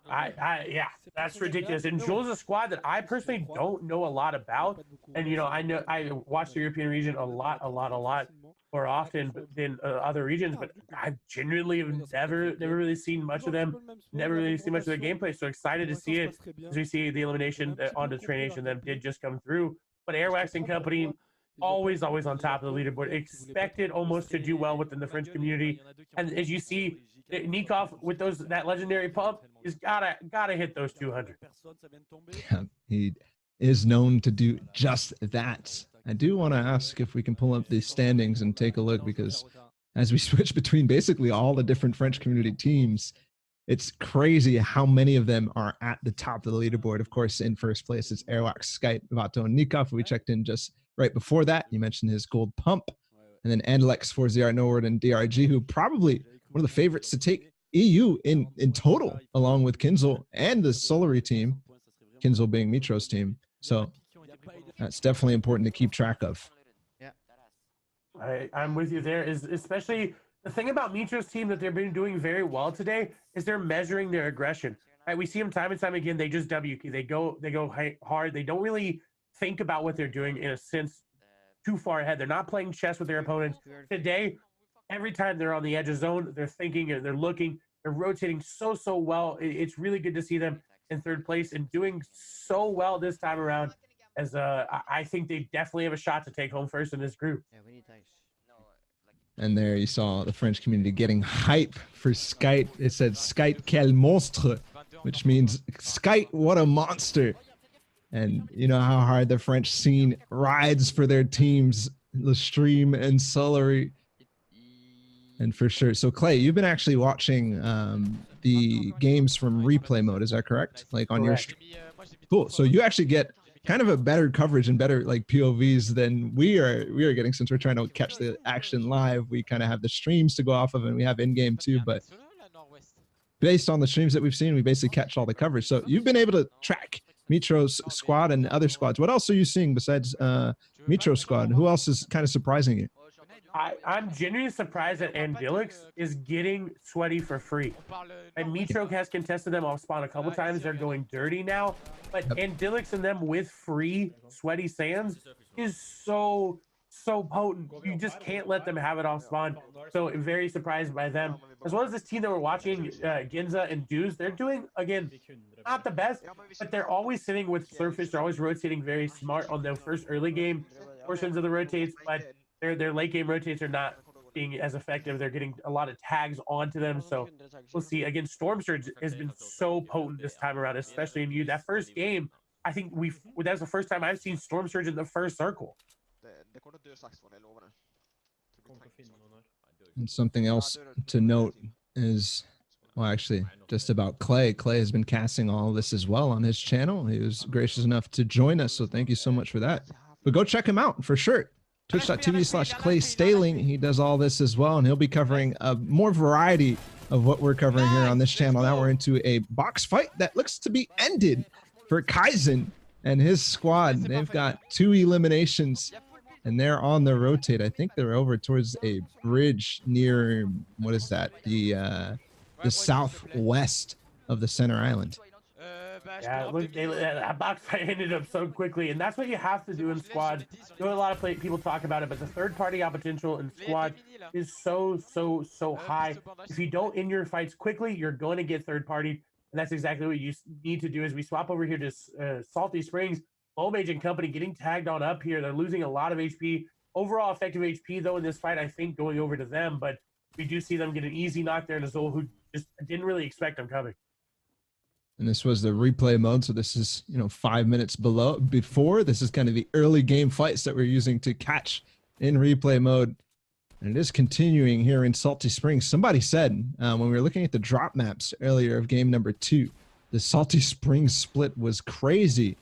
Yeah, that's ridiculous. And Jules is a squad that I personally don't know a lot about. And, you know, I watch the European region a lot more often than other regions, but I've genuinely never really seen much of them, never really seen much of their gameplay. So excited to see it as we see the elimination onto Train Nation that did just come through. But Airwax and company, always on top of the leaderboard, expected almost to do well within the French community. And as you see, Nikov with that legendary pump is gotta hit those 200. Yeah, he is known to do just that. I do want to ask if we can pull up the standings and take a look, because as we switch between basically all the different French community teams, it's crazy how many of them are at the top of the leaderboard. Of course, in first place, it's Airwalk, Skype, Vato, and Nikov. We checked in just right before that. You mentioned his gold pump. And then Andalex, 4ZR Norwood, and DRG, who probably one of the favorites to take EU in total, along with Kinzel and the Solary team, Kinzel being Mitro's team. So that's definitely important to keep track of. I'm with you there. Is especially the thing about Mitro's team that they've been doing very well today is they're measuring their aggression. Right, we see them time and time again. They just WQ. They go hard. They don't really think about what they're doing in a sense too far ahead. They're not playing chess with their opponents. Today, every time they're on the edge of zone, they're thinking and they're looking. They're rotating so well. It's really good to see them in third place and doing so well this time around. As I think they definitely have a shot to take home first in this group. And there you saw the French community getting hype for Skype. It said Skype quel monstre, which means Skype, what a monster. And you know how hard the French scene rides for their teams, Lestream and Solary. And for sure. So Clay, you've been actually watching the games from replay mode, is that correct? Like on your stream? Cool. So you actually get kind of a better coverage and better like POVs than we are getting, since we're trying to catch the action live. We kind of have the streams to go off of, and we have in-game too, but based on the streams that we've seen, we basically catch all the coverage. So you've been able to track Mitro's squad and other squads. What else are you seeing besides Mitro's squad? Who else is kind of surprising you? I'm genuinely surprised that Andilix is getting sweaty for free. And Mitro has contested them off spawn a couple times. They're going dirty now. But Andilix and them with free sweaty sands is so potent. You just can't let them have it off spawn. So I'm very surprised by them. As well as this team that we're watching, Ginza and Deuce, they're doing, again, not the best, but they're always sitting with Surface. They're always rotating very smart on their first early game portions of the rotates, but their late game rotates are not being as effective. They're getting a lot of tags onto them. So we'll see. Again, Storm Surge has been so potent this time around, especially in you. That first game, I think that's the first time I've seen Storm Surge in the first circle. And something else to note is, well, actually, just about Clay. Clay has been casting all this as well on his channel. He was gracious enough to join us, so thank you so much for that. But go check him out for sure. Twitch.tv/ClayStaling. He does all this as well, and he'll be covering a more variety of what we're covering here on this channel. Now we're into a box fight that looks to be ended for Kaizen and his squad. They've got 2 eliminations, and they're on the rotate. I think they're over towards a bridge near, what is that? The southwest of the center island. Yeah, look, that box fight ended up so quickly, and that's what you have to do in squad. You know, a lot of people talk about it, but the third-party out potential in squad is so high. If you don't end your fights quickly, you're going to get third-party, and that's exactly what you need to do. As we swap over here to Salty Springs, Lomage and company getting tagged on up here. They're losing a lot of HP. Overall effective HP, though, in this fight, I think going over to them, but we do see them get an easy knock there, and Azul, who just didn't really expect them coming. And this was the replay mode, so this is 5 minutes before. This is kind of the early game fights that we're using to catch in replay mode, and it is continuing here in Salty Springs. Somebody said when we were looking at the drop maps earlier of game number 2, the Salty Springs split was crazy.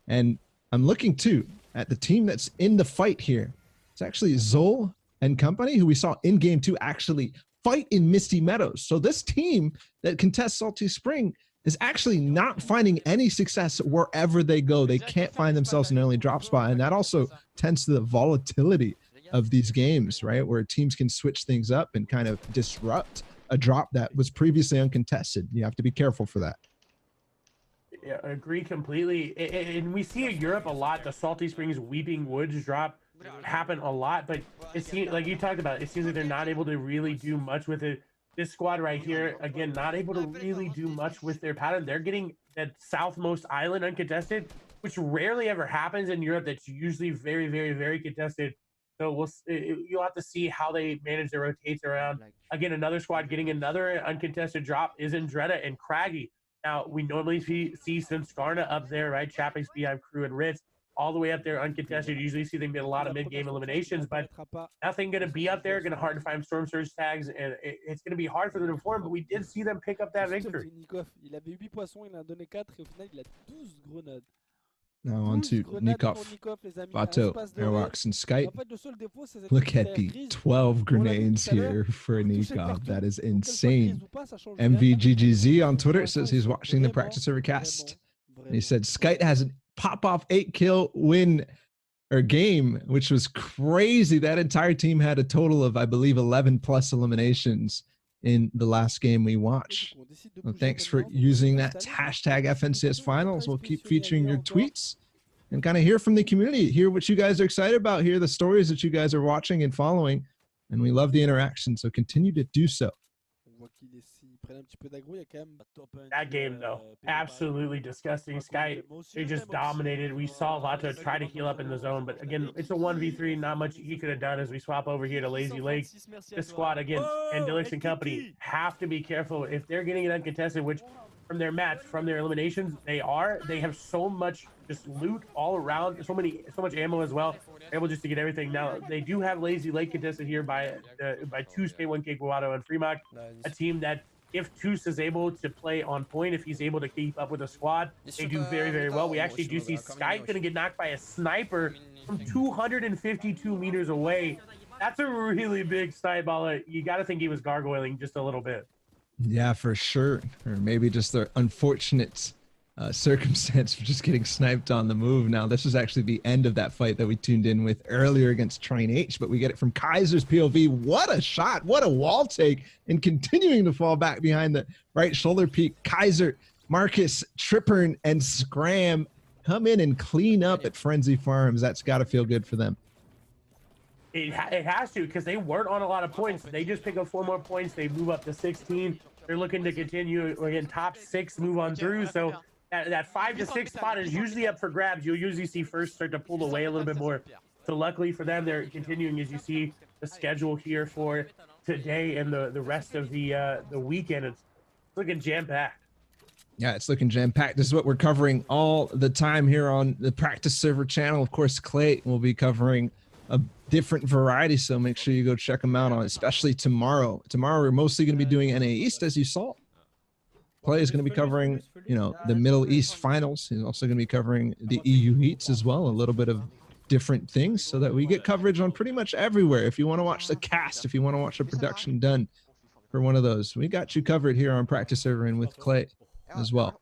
And I'm looking too at the team that's in the fight here. It's actually Zol and company, who we saw in game 2 actually fight in Misty Meadows. So this team that contests Salty Spring is actually not finding any success wherever they go. They can't find themselves in an early drop spot. And that also tends to the volatility of these games, right? Where teams can switch things up and kind of disrupt a drop that was previously uncontested. You have to be careful for that. Yeah, I agree completely. And we see in Europe a lot, the Salty Springs Weeping Woods drop happen a lot, but it seems like you talked about, it seems like they're not able to really do much with it. This squad right here, again, not able to really do much with their pattern. They're getting that southmost island uncontested, which rarely ever happens in Europe. That's usually very contested. So you'll have to see how they manage their rotates around. Again, another squad getting another uncontested drop is Andretta and Craggy. Now, we normally see Skarna up there, right? Chappix, Beehive, Crew, and Ritz. all the way up there uncontested. Usually see them get a lot of mid-game eliminations, but nothing going to be up there. Going to hard to find Storm Surge tags, and it's going to be hard for them to perform, but we did see them pick up that victory. Il avait 8 poissons, il en a donné 4 et au final il a 12 grenades. Now on to Nikov, Bato, Airwalks, and Skype. Look at the 12 grenades here for Nikov. That is insane. MVGGZ on Twitter says he's watching the practice server cast. He said Skype has a pop-off 8-kill win or game, which was crazy. That entire team had a total of, I believe, 11 plus eliminations in the last game we watched. Well, thanks for using that hashtag FNCS Finals. We'll keep featuring your tweets and kind of hear from the community, hear what you guys are excited about, hear the stories that you guys are watching and following. And we love the interaction, so continue to do so. That game, though, absolutely disgusting. Sky, they just dominated. We saw Vato try to heal up in the zone, but again, it's a 1v3. Not much he could have done as we swap over here to Lazy Lake. This squad, again, and Dilix and company have to be careful. If they're getting it uncontested, which from their match, from their eliminations, they have so much just loot all around, so much ammo as well. They're able just to get everything. Now, they do have Lazy Lake contested here by Toos, K1K, Guado, and Fremont, a team that if Toos is able to play on point, if he's able to keep up with the squad, they do very, very well. We actually do see Sky going to get knocked by a sniper from 252 meters away. That's a really big snipe. You got to think he was gargoyling just a little bit. Yeah, for sure. Or maybe just the unfortunate circumstance for just getting sniped on the move. Now, this is actually the end of that fight that we tuned in with earlier against Train H, but we get it from Kaiser's POV. What a shot. What a wall take, and continuing to fall back behind the right shoulder peak. Kaiser, Marcus, Trippern, and Scram come in and clean up at Frenzy Farms. That's got to feel good for them. It has to, because they weren't on a lot of points. They just pick up 4 more points. They move up to 16. They're looking to continue, again, top 6, move on through. So that 5 to 6 spot is usually up for grabs. You'll usually see first start to pull away a little bit more. So luckily for them, they're continuing, as you see the schedule here for today and the rest of the weekend. It's looking jam-packed. Yeah, it's looking jam-packed. This is what we're covering all the time here on the Practice Server channel. Of course, Clay will be covering a different variety, so make sure you go check them out on, especially tomorrow. Tomorrow, we're mostly going to be doing NA East, as you saw. Clay is going to be covering, the Middle East finals. He's also going to be covering the EU heats as well, a little bit of different things, so that we get coverage on pretty much everywhere. If you want to watch the cast, if you want to watch the production done for one of those, we got you covered here on Practice Server and with Clay as well.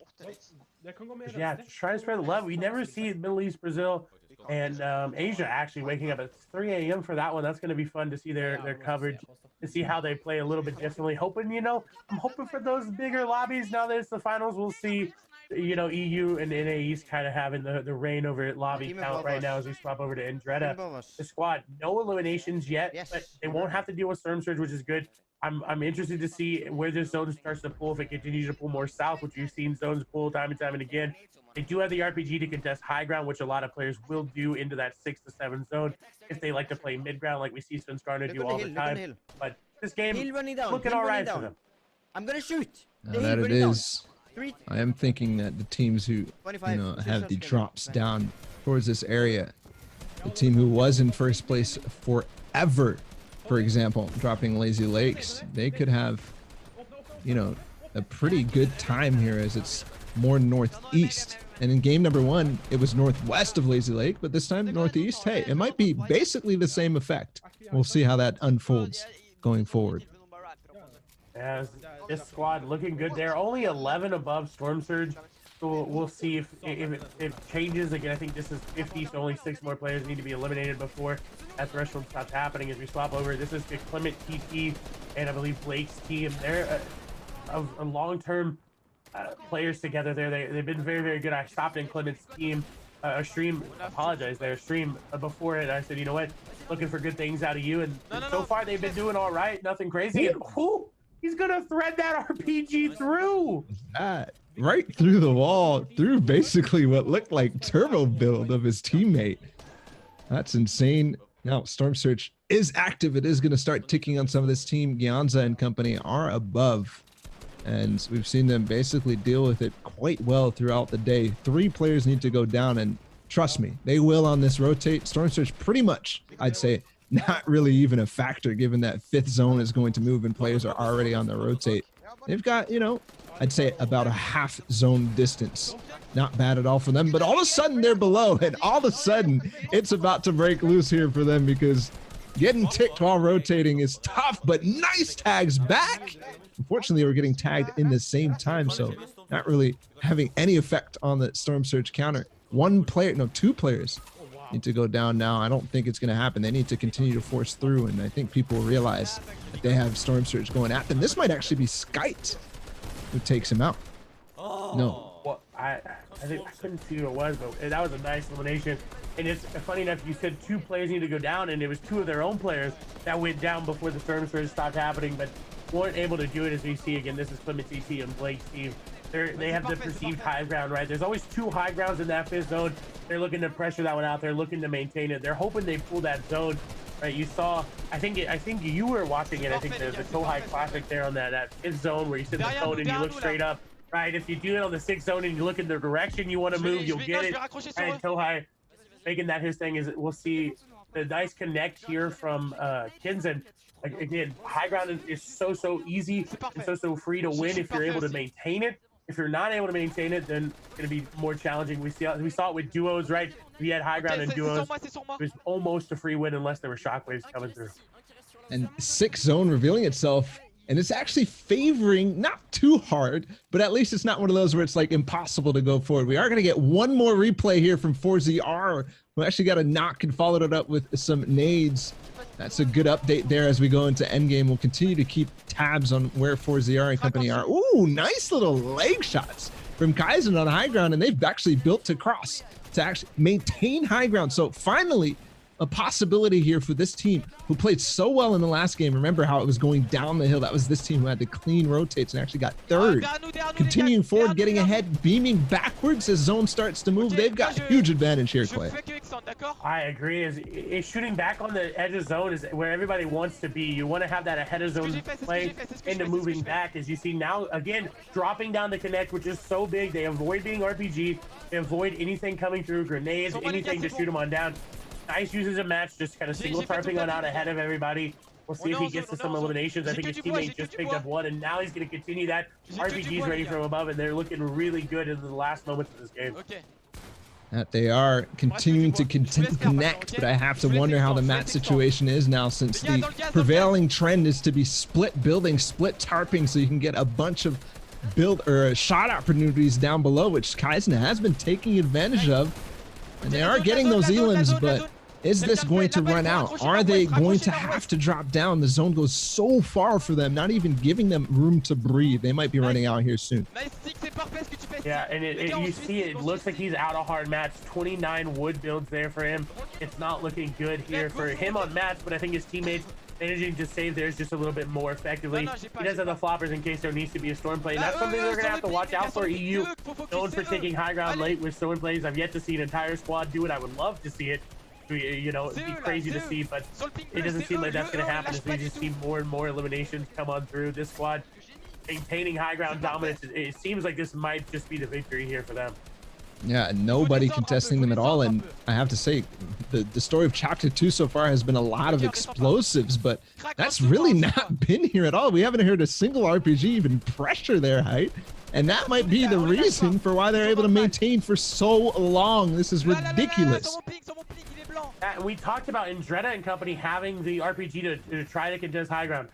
Yeah, try to spread the love. We never see Middle East, Brazil, and Asia actually waking up at 3 a.m. for that one. That's going to be fun to see their coverage, to see how they play a little bit differently. I'm hoping for those bigger lobbies. Now that it's the finals, we'll see, EU and NA East kind of having the reign over lobby count right now as we swap over to Andretta. The squad, no eliminations yet, but they won't have to deal with Storm Surge, which is good. I'm interested to see where this zone starts to pull, if it continues to pull more south, which we've seen zones pull time and time and again. They do have the RPG to contest high ground, which a lot of players will do into that 6 to 7 zone if they like to play mid ground, like we see Sunscarna do all the time. But this game looking all right for them. I'm gonna shoot. That it is. I am thinking that the teams who have the drops down towards this area, the team who was in first place forever, for example, dropping Lazy Lakes, they could have, a pretty good time here, as it's more northeast. And in game number 1, it was northwest of Lazy Lake, but this time northeast. Hey, it might be basically the same effect. We'll see how that unfolds going forward. Yeah, this squad looking good. They're only 11 above Storm Surge, so we'll see if it changes. Again, I think this is 50, so only 6 more players need to be eliminated before that threshold stops happening. As we swap over, this is the Clement TT and I believe Blake's team. They're a long-term players together there. They've been very, very good. I stopped in Clement's team, stream before it. I said, you know what, looking for good things out of you, and so far they've been doing all right, nothing crazy. And he's gonna thread that RPG through that right through the wall, through basically what looked like turbo build of his teammate. That's insane. Now Storm Surge is active. It is going to start ticking on some of this team. Gyanza and company are above, and we've seen them basically deal with it quite well throughout the day. 3 players need to go down, and trust me, they will on this rotate. Storm Surge pretty much, I'd say, not really even a factor given that 5th zone is going to move and players are already on the rotate. They've got, you know, I'd say about a half zone distance. Not bad at all for them, but all of a sudden they're below, and all of a sudden it's about to break loose here for them because getting ticked while rotating is tough, but nice tags back. Unfortunately, we're getting tagged in the same time, so not really having any effect on the Storm Surge counter. Two players need to go down now. I don't think it's going to happen. They need to continue to force through, and I think people realize that they have Storm Surge going at them. This might actually be Skite who takes him out. No. Well, I think I couldn't see who it was, but that was a nice elimination. And it's funny enough, you said 2 players need to go down, and it was 2 of their own players that went down before the Storm Surge stopped happening, but weren't able to do it. As we see again, this is Clement CT and Blake Steve. They have the perceived high ground, right? There's always 2 high grounds in that 5th zone. They're looking to pressure that one out. They're looking to maintain it. They're hoping they pull that zone, right? You saw, I think you were watching it. I think the Tohai Classic there on that 5th zone where you sit in the phone and you look straight up, right? If you do it on the 6th zone and you look in the direction you want to move, you'll get it. And Tohai making that his thing is, we'll see the nice connect here from Kinzen. Again, high ground is so easy and so free to win if you're able to maintain it. If you're not able to maintain it, then it's going to be more challenging. We saw it with duos, right? We had high ground in duos. It was almost a free win unless there were shockwaves coming through. And 6th zone revealing itself, and it's actually favoring, not too hard, but at least it's not one of those where it's like impossible to go forward. We are going to get one more replay here from 4ZR, who actually got a knock and followed it up with some nades. That's a good update there as we go into endgame. We'll continue to keep tabs on where 4ZR and company are. Ooh, nice little leg shots from Kaizen on high ground, and they've actually built to cross to actually maintain high ground. So finally, a possibility here for this team who played so well in the last game. Remember how it was going down the hill? That was this team who had the clean rotates and actually got 3rd. Continuing forward, getting ahead, beaming backwards as zone starts to move. They've got huge advantage here, Clay. I agree. Is shooting back on the edge of zone is where everybody wants to be. You want to have that ahead of zone play into moving back. As you see now, again, dropping down the connect, which is so big. They avoid being RPG. They avoid anything coming through, grenades, anything to shoot them on down. Nice uses a match, just kind of single tarping on out ahead of everybody. We'll see if he gets to some eliminations. I think his teammate just picked up 1, and now he's going to continue that. RPG's ready from above, and they're looking really good in the last moments of this game. That they are continuing to connect, but I have to wonder how the match situation is now, since the prevailing trend is to be split building, split tarping, so you can get a bunch of build or shot opportunities down below, which Kaizen has been taking advantage of. And they are getting those elims, but is this going to run out? Are they going to have to drop down? The zone goes so far for them, not even giving them room to breathe. They might be running out here soon. Yeah, and you see it looks like he's out of hard match. 29 wood builds there for him. It's not looking good here for him on match, but I think his teammates managing to save theirs just a little bit more effectively. He does have the floppers in case there needs to be a storm play. And that's something they're going to have to watch out for. EU known for taking high ground late with storm plays. I've yet to see an entire squad do it. I would love to see it. You know, it'd be crazy to see, but it doesn't seem like that's going to happen as we just see more and more eliminations come on through. This squad maintaining high ground dominance. It seems like this might just be the victory here for them. Yeah, nobody contesting them at all. And I have to say, the story of Chapter 2 so far has been a lot of explosives, but that's really not been here at all. We haven't heard a single RPG even pressure their height. And that might be the reason for why they're able to maintain for so long. This is ridiculous. We talked about Indretta and company having the RPG to try to contest high ground.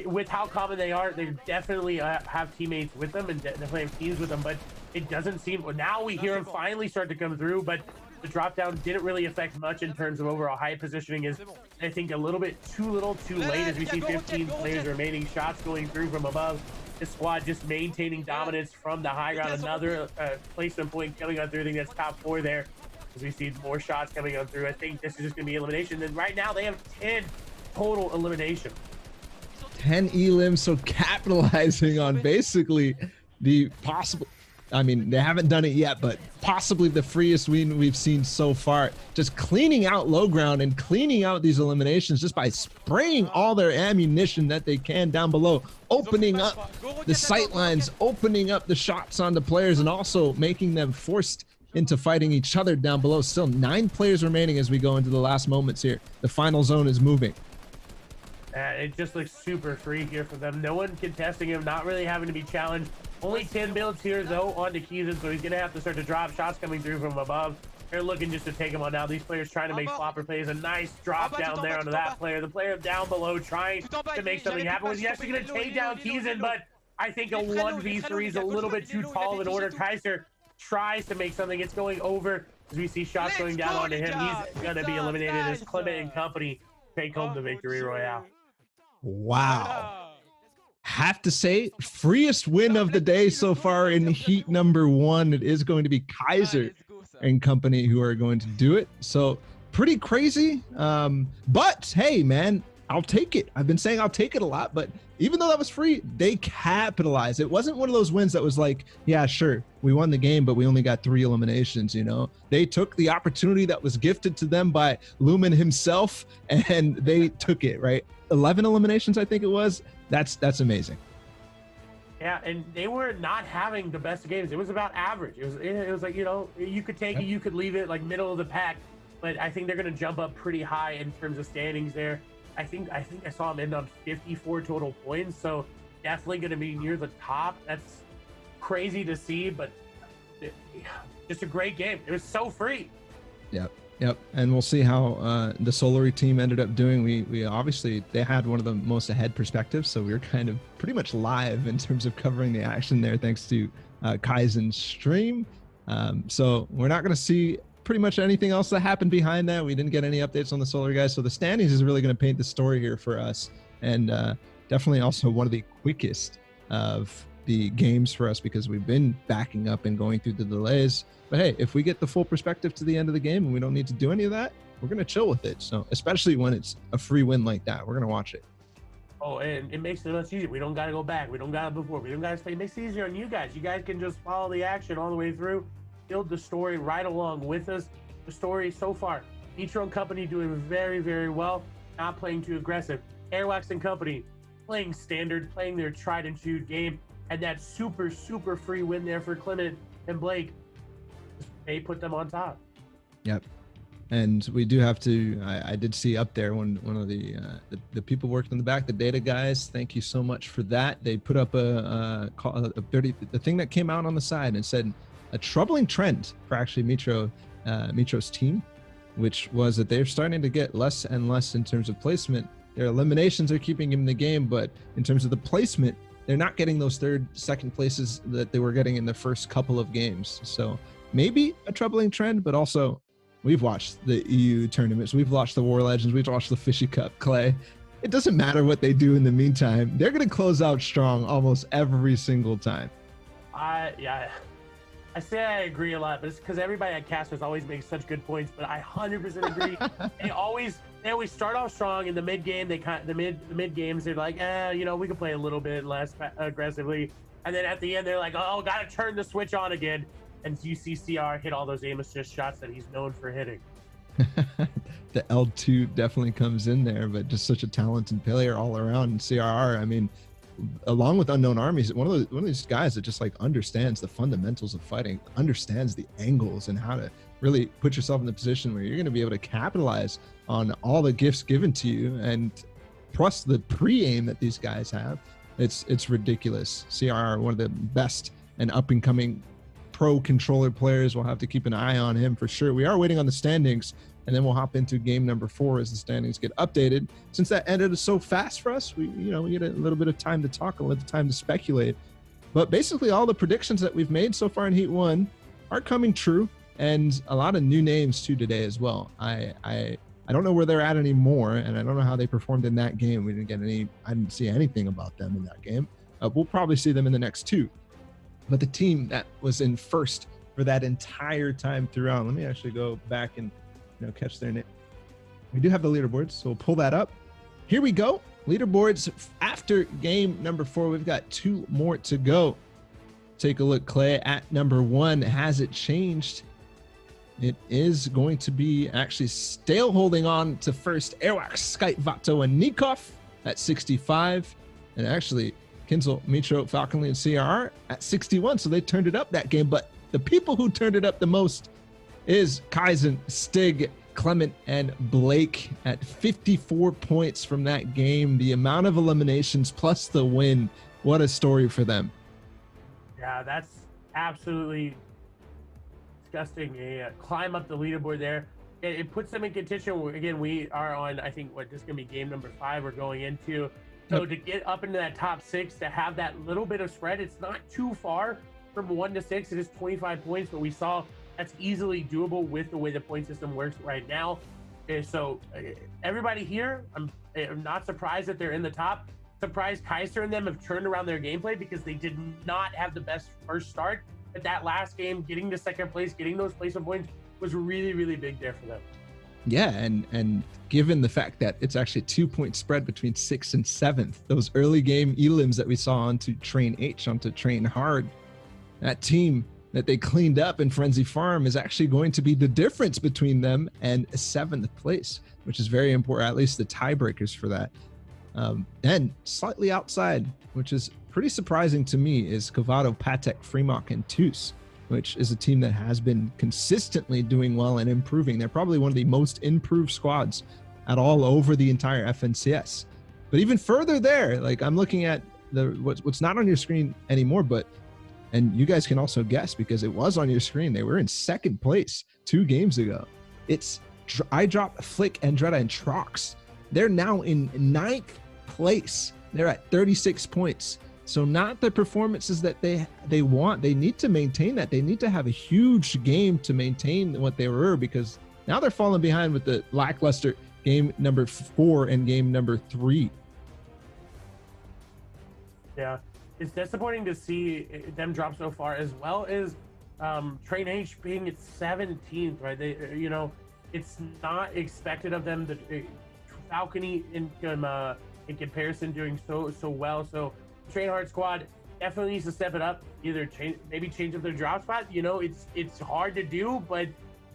With how common they are, they definitely have teammates with them and definitely have teams with them, but it doesn't seem, now we hear them finally start to come through, but the drop down didn't really affect much in terms of overall height positioning. Is I think a little bit too late as we see 15 players remaining, shots going through from above. This squad just maintaining dominance from the high ground. Another placement point coming on through. I think that's top 4 there as we see more shots coming on through. I think this is just going to be elimination. And right now they have 10 total elimination. 10 elims, so capitalizing on basically the possible, I mean, they haven't done it yet, but possibly the freest win we've seen so far. Just cleaning out low ground and cleaning out these eliminations just by spraying all their ammunition that they can down below, opening up the sight lines, opening up the shots on the players, and also making them forced into fighting each other down below. Still 9 players remaining as we go into the last moments here. The final zone is moving. It just looks super free here for them. No one contesting him, not really having to be challenged. Only 10 builds here, though, onto Keeson, so he's going to have to start to drop shots coming through from above. They're looking just to take him on now. These players trying to make flopper plays. A nice drop down there onto that player. The player down below trying to make something happen. Was he actually going to take down Keeson, but I think a 1v3 is a little bit too tall of an order. Kaiser tries to make something. It's going over as we see shots going down onto him. He's going to be eliminated as Clement and company take home the victory royale. Wow. Have to say, freest win of the day so far in heat number 1. It is going to be Kaiser and company who are going to do it. So pretty crazy. But hey, man, I'll take it. I've been saying I'll take it a lot, but even though that was free, they capitalized. It wasn't one of those wins that was like, yeah, sure, we won the game, but we only got 3 eliminations, you know? They took the opportunity that was gifted to them by Lumen himself, and they took it, right? 11 eliminations, I think it was. That's amazing. Yeah, and they were not having the best games. It was about average. It was like, you know, you could take it, you could leave it like middle of the pack, but I think they're going to jump up pretty high in terms of standings there. I think I saw him end on 54 total points, so definitely going to be near the top. That's crazy to see, but just a great game. It was so free. Yep. And we'll see how the Solary team ended up doing. We obviously, they had one of the most ahead perspectives, so we were kind of pretty much live in terms of covering the action there, thanks to Kaizen's stream. So we're not going to see pretty much anything else that happened behind that. We didn't get any updates on the Solary guys, so the standings is really going to paint the story here for us, and definitely also one of the quickest of the games for us because we've been backing up and going through the delays. But hey, if we get the full perspective to the end of the game and we don't need to do any of that, we're going to chill with it. So especially when it's a free win like that, we're going to watch it. Oh, and it makes it much easier. We don't got to go back. We don't got to before. We don't got to play. It makes it easier on you guys. You guys can just follow the action all the way through, build the story right along with us. The story so far, Nitro and company doing very, very well, not playing too aggressive. Airwax and company playing standard, playing their tried and true game, and that super, super free win there for Clement and Blake. They put them on top. Yep. And we do have to, I did see up there one of the people working in the back, the data guys. Thank you so much for that. They put up the thing that came out on the side and said a troubling trend for actually Mitro's team, which was that they're starting to get less and less in terms of placement. Their eliminations are keeping him in the game, but in terms of the placement, they're not getting those second places that they were getting in the first couple of games. So maybe a troubling trend, but also we've watched the EU tournaments. We've watched the War Legends. We've watched the Fishy Cup, Clay. It doesn't matter what they do in the meantime. They're going to close out strong almost every single time. I say I agree a lot, but it's because everybody at Casters always makes such good points, but I 100% agree. They always start off strong in the mid game. The mid games, they're like, you know, we can play a little bit less aggressively. And then at the end, they're like, oh, got to turn the switch on again. And you see CR hit all those aim assist shots that he's known for hitting. The L2 definitely comes in there, but just such a talented player all around. And CRR, I mean, along with Unknown Armies, one of these guys that just like understands the fundamentals of fighting, understands the angles and how to really put yourself in the position where you're going to be able to capitalize on all the gifts given to you, and plus the pre-aim that these guys have. It's ridiculous. CRR, one of the best and up and coming pro controller players. We'll have to keep an eye on him for sure. We are waiting on the standings, and then we'll hop into game number 4 as the standings get updated. Since that ended so fast for us, we get a little bit of time to talk, a little time to speculate. But basically all the predictions that we've made so far in Heat 1 are coming true, and a lot of new names too today as well. I don't know where they're at anymore, and I don't know how they performed in that game. I didn't see anything about them in that game. We'll probably see them in the next 2. But the team that was in first for that entire time throughout, let me actually go back and catch their name. We do have the leaderboards, so we'll pull that up. Here we go. Leaderboards after game number 4. We've got 2 more to go. Take a look, Clay, at number 1. Has it changed? It is going to be actually still holding on to first. Airwax, Skype, Vato, and Nikov at 65. And actually, Kinzel, Mitro, Falconly, and CRR at 61. So they turned it up that game. But the people who turned it up the most is Kaizen, Stig, Clement, and Blake at 54 points from that game. The amount of eliminations plus the win. What a story for them. Yeah, that's absolutely disgusting. A climb up the leaderboard there. It puts them in contention. Again, we are on, I think, this is going to be game number 5 we're going into. So to get up into that top 6, to have that little bit of spread, it's not too far from 1 to 6. It is 25 points, but we saw that's easily doable with the way the point system works right now. So everybody here, I'm not surprised that they're in the top. Surprised Kaiser and them have turned around their gameplay because they did not have the best first start. But that last game, getting to second place, getting those placement points was really, really big there for them. Yeah, and given the fact that it's actually a 2-point spread between 6th and 7th, those early game elims that we saw onto Train H, onto Train Hard, that team that they cleaned up in Frenzy Farm is actually going to be the difference between them and 7th place, which is very important, at least the tiebreakers for that. And slightly outside, which is pretty surprising to me, is Covado, Patek, Fremont, and Toos, which is a team that has been consistently doing well and improving. They're probably one of the most improved squads at all over the entire FNCS. But even further there, like I'm looking at what's not on your screen anymore, and you guys can also guess because it was on your screen. They were in 2nd place 2 games ago. It's iDrop, Flick, Andretta, and Trox. They're now in 9th place. They're at 36 points. So not the performances that they want. They need to maintain that. They need to have a huge game to maintain what they were, because now they're falling behind with the lackluster game number 4 and game number 3. Yeah, it's disappointing to see them drop so far, as well as Train H being at 17th, right? They, it's not expected of them. The Falcony in comparison doing so well. So Train Hard squad definitely needs to step it up. Either change up their drop spot. It's hard to do, but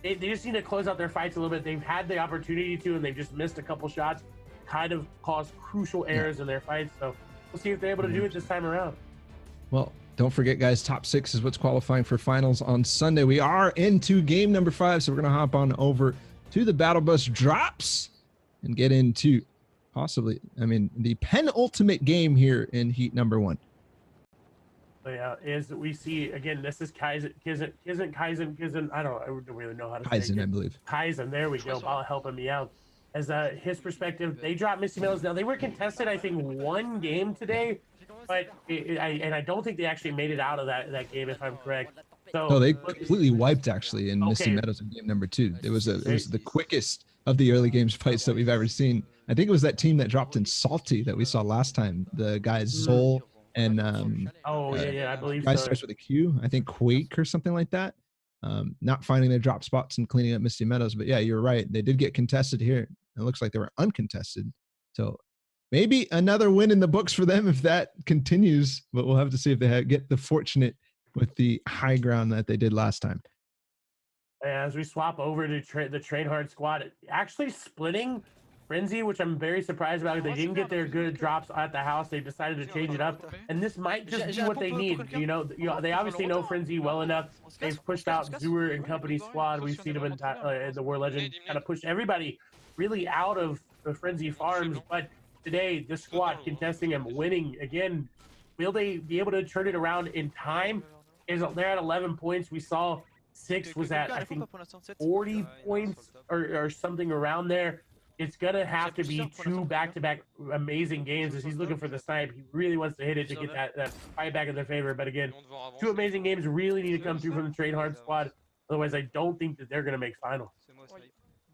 they just need to close out their fights a little bit. They've had the opportunity to, and they've just missed a couple shots, kind of caused crucial errors in their fights. So we'll see if they're able to do it this time around. Well, don't forget, guys, top 6 is what's qualifying for finals on Sunday. We are into game number 5, so we're going to hop on over to the Battle Bus drops and get into possibly, the penultimate game here in heat number 1. So yeah, as we see again, this is Kaizen. I don't really know how to say it. Kaizen, I believe. Kaizen, there we go. Ball helping me out. As his perspective, they dropped Misty Meadows. Now they were contested, I think, 1 game today, but I don't think they actually made it out of that game, if I'm correct. So they completely wiped actually in Misty Meadows in game number 2. It was the quickest of the early games fights that we've ever seen. I think it was that team that dropped in Salty that we saw last time. The guys Zol and I believe guy so. starts with a Q. I think Quake or something like that. Not finding their drop spots and cleaning up Misty Meadows. But yeah, you're right. They did get contested here. It looks like they were uncontested. So maybe another win in the books for them if that continues. But we'll have to see if they get the fortunate with the high ground that they did last time. As we swap over to the Train Hard squad, actually splitting Frenzy, which I'm very surprised about. They didn't get their good drops at the house. They decided to change it up, and this might just be what they need. They obviously know Frenzy well enough. They've pushed out Zuer and company squad. We've seen them in the War Legend kind of push everybody really out of the Frenzy farms. But today, the squad contesting and winning again. Will they be able to turn it around in time? They're at 11 points. We saw 6 was at, I think, 40 points or something around there. It's going to have to be 2 back-to-back amazing games as he's looking for the snipe. He really wants to hit it to get that fight back in their favor. But again, 2 amazing games really need to come through from the Train Hard squad. Otherwise, I don't think that they're going to make finals.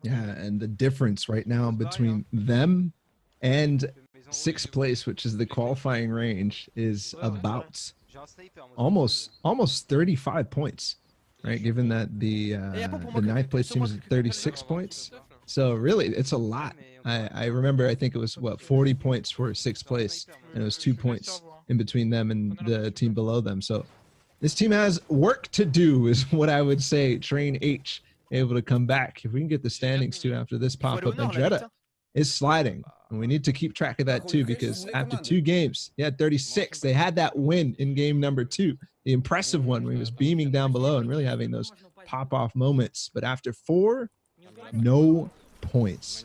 Yeah, and the difference right now between them and 6th place, which is the qualifying range, is about almost 35 points, right? Given that the 9th place team is at 36 points. So really, it's a lot. I remember, I think it was 40 points for 6th place, and it was 2 points in between them and the team below them. So this team has work to do, is what I would say. Train H able to come back. If we can get the standings too after this pop up, Andretta is sliding. And we need to keep track of that too, because after 2 games, he had 36. They had that win in game number 2, the impressive one where he was beaming down below and really having those pop-off moments. But after 4, no points.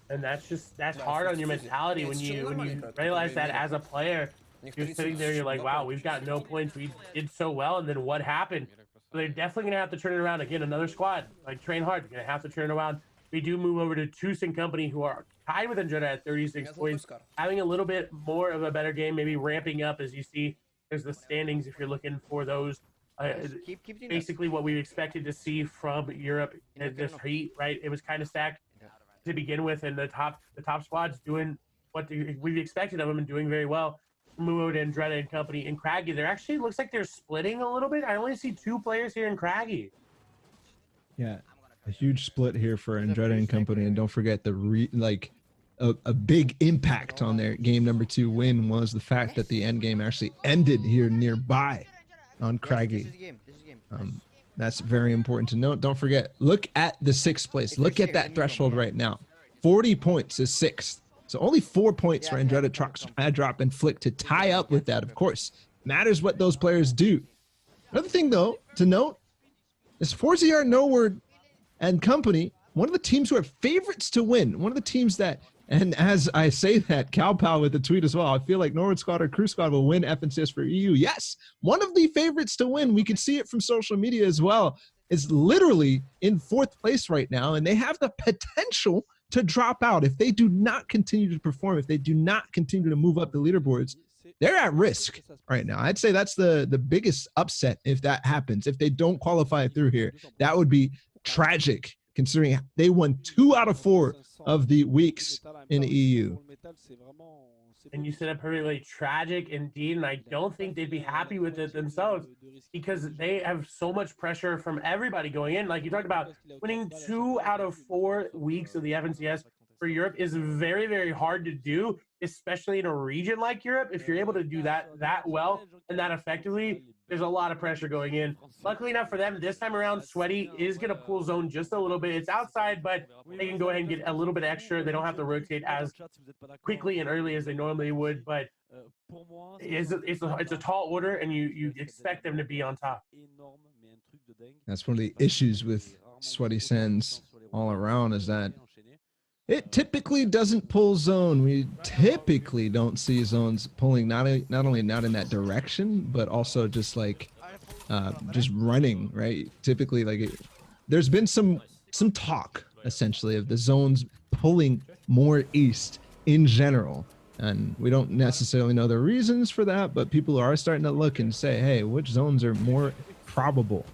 And that's hard on your mentality when you realize that as a player, you're sitting there, you're like, wow, we've got no points. We did so well, and then what happened? So they're definitely gonna have to turn it around again. Another squad, like train hard, they're gonna have to turn it around. We do move over to Tucson Company, who are tied with Andretta at 36 points, having a little bit more of a better game, maybe ramping up as you see. There's the standings if you're looking for those. Basically, what we expected to see from Europe in this heat, right? It was kind of stacked to begin with, and the top squad's doing what we've expected of them and doing very well. Move over to Andretta and Company in Craggy. There actually looks like they're splitting a little bit. I only see 2 players here in Craggy. Yeah, a huge split here for Andretta and Company, and don't forget a big impact on their game number 2 win was the fact that the end game actually ended here nearby on Craggy. That's very important to note. Don't forget, look at the 6th place. Look at that threshold right now. 40 points is 6th. So only 4 points for Andretta Drop and Flick to tie up with that. Of course, matters what those players do. Another thing, though, to note is ForZR Noword and Company, one of the teams who are favorites to win. One of the teams that, and as I say that, CalPal with the tweet as well, I feel like Noword Squad or Crew Squad will win FNCS for EU. Yes, one of the favorites to win. We can see it from social media as well. Is literally in 4th place right now, and they have the potential to drop out if they do not continue to perform, if they do not continue to move up the leaderboards. They're at risk right now. I'd say that's the biggest upset if that happens. If they don't qualify through here, that would be tragic considering they won 2 out of 4 of the weeks in EU. And you said it perfectly, tragic indeed, and I don't think they'd be happy with it themselves because they have so much pressure from everybody going in. Like you talked about, winning 2 out of 4 weeks of the FNCS for Europe is very, very hard to do, especially in a region like Europe. If you're able to do that well and that effectively, there's a lot of pressure going in. Luckily enough for them, this time around, Sweaty is going to pull zone just a little bit. It's outside, but they can go ahead and get a little bit extra. They don't have to rotate as quickly and early as they normally would, but it's a tall order, and you expect them to be on top. That's one of the issues with Sweaty Sands all around, is that it typically doesn't pull zone. We typically don't see zones pulling, not only not in that direction, but also just like just running, right? Typically, like there's been some talk essentially of the zones pulling more east in general, and we don't necessarily know the reasons for that, but people are starting to look and say, hey, which zones are more probable?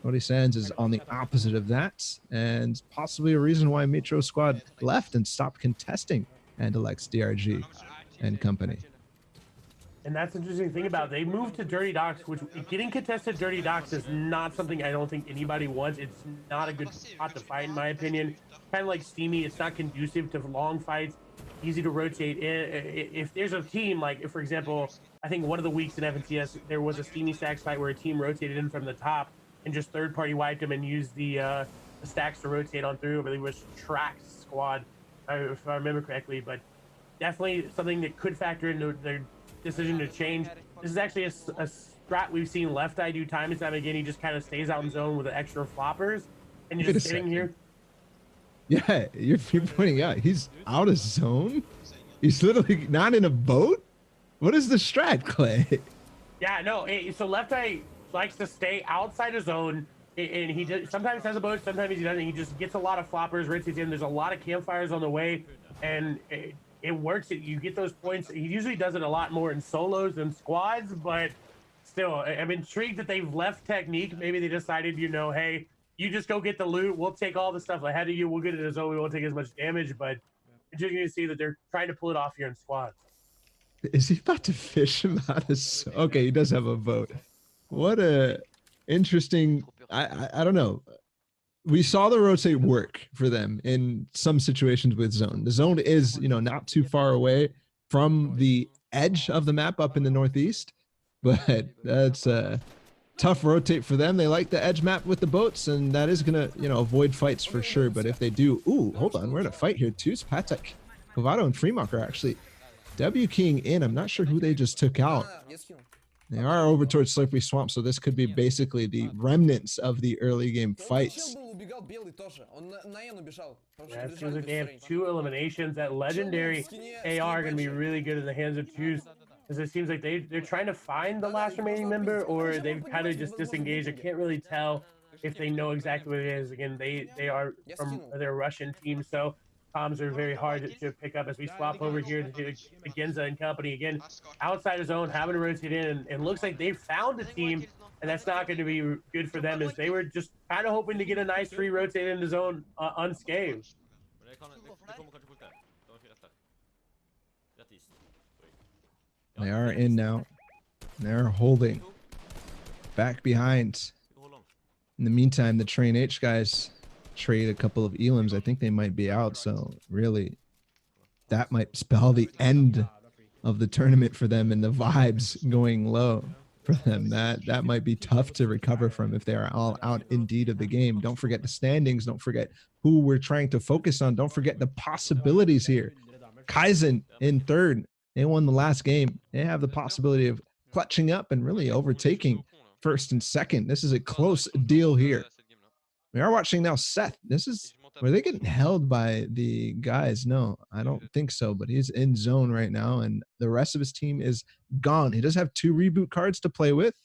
Sweaty Sands is on the opposite of that, and possibly a reason why Metro Squad left and stopped contesting Andalex, DRG, and Company. And that's the interesting thing about it. They moved to Dirty Docks, which getting contested Dirty Docks is not something I don't think anybody wants. It's not a good spot to fight, in my opinion. Kind of like Steamy, it's not conducive to long fights, easy to rotate in. If there's a team, like, if, for example, I think one of the weeks in FNCS, there was a Steamy Stacks fight where a team rotated in from the top and just third-party wiped them and used the stacks to rotate on through. I believe it was Trax Squad, if I remember correctly, but definitely something that could factor into their decision to change. This is actually a strat we've seen Left Eye do time and time again. He just kind of stays out in zone with the extra floppers, and you're just sitting here. Yeah, you're pointing out he's out of zone. He's literally not in a boat. What is the strat, Clay? Yeah, no. So Left Eye likes to stay outside of zone, and he sometimes has a boat, sometimes he doesn't. He just gets a lot of floppers, rotates in. There's a lot of campfires on the way, and it works. You get those points. He usually does it a lot more in solos than squads, but still, I'm intrigued that they've left technique. Maybe they decided, hey, you just go get the loot. We'll take all the stuff ahead of you. We'll get it as though we won't take as much damage, but you're going to see that they're trying to pull it off here in squads. Is he about to fish him out of? Okay, he does have a boat. What a interesting. I don't know. We saw the rotate work for them in some situations with zone. The zone is, not too far away from the edge of the map up in the northeast, but that's tough rotate for them. They like the edge map with the boats, and that is gonna, you know, avoid fights for sure. But if they do, ooh, hold on, we're in a fight here too. Spatek, Kovado, and Freemark are actually W keying in. I'm not sure who they just took out. They are over towards Slippery Swamp, so this could be basically the remnants of the early game fights. Yeah, it seems like they have 2 eliminations. That legendary AR going to be really good in the hands of Juice, because it seems like they're trying to find the last remaining member, or they've kind of just disengaged. I can't really tell if they know exactly what it is. Again, they are from their Russian team, so comms are very hard to pick up as we swap over here to Genza and company. Again, outside the zone, having to rotate in, and looks like they've found a team, and that's not going to be good for them, as they were just kind of hoping to get a nice free rotate in the zone unscathed. They are in now. They're holding back behind. In the meantime, the Train H guys trade a couple of elims. I think they might be out, so really that might spell the end of the tournament for them, and the vibes going low for them. That might be tough to recover from if they are all out indeed of the game. Don't forget the standings. Don't forget who we're trying to focus on. Don't forget the possibilities here. Kaizen in third. They won the last game. They have the possibility of clutching up and really overtaking first and second. This is a close deal here. We are watching now Seth. Were they getting held by the guys? No, I don't think so, but he's in zone right now, and the rest of his team is gone. He does have 2 reboot cards to play with,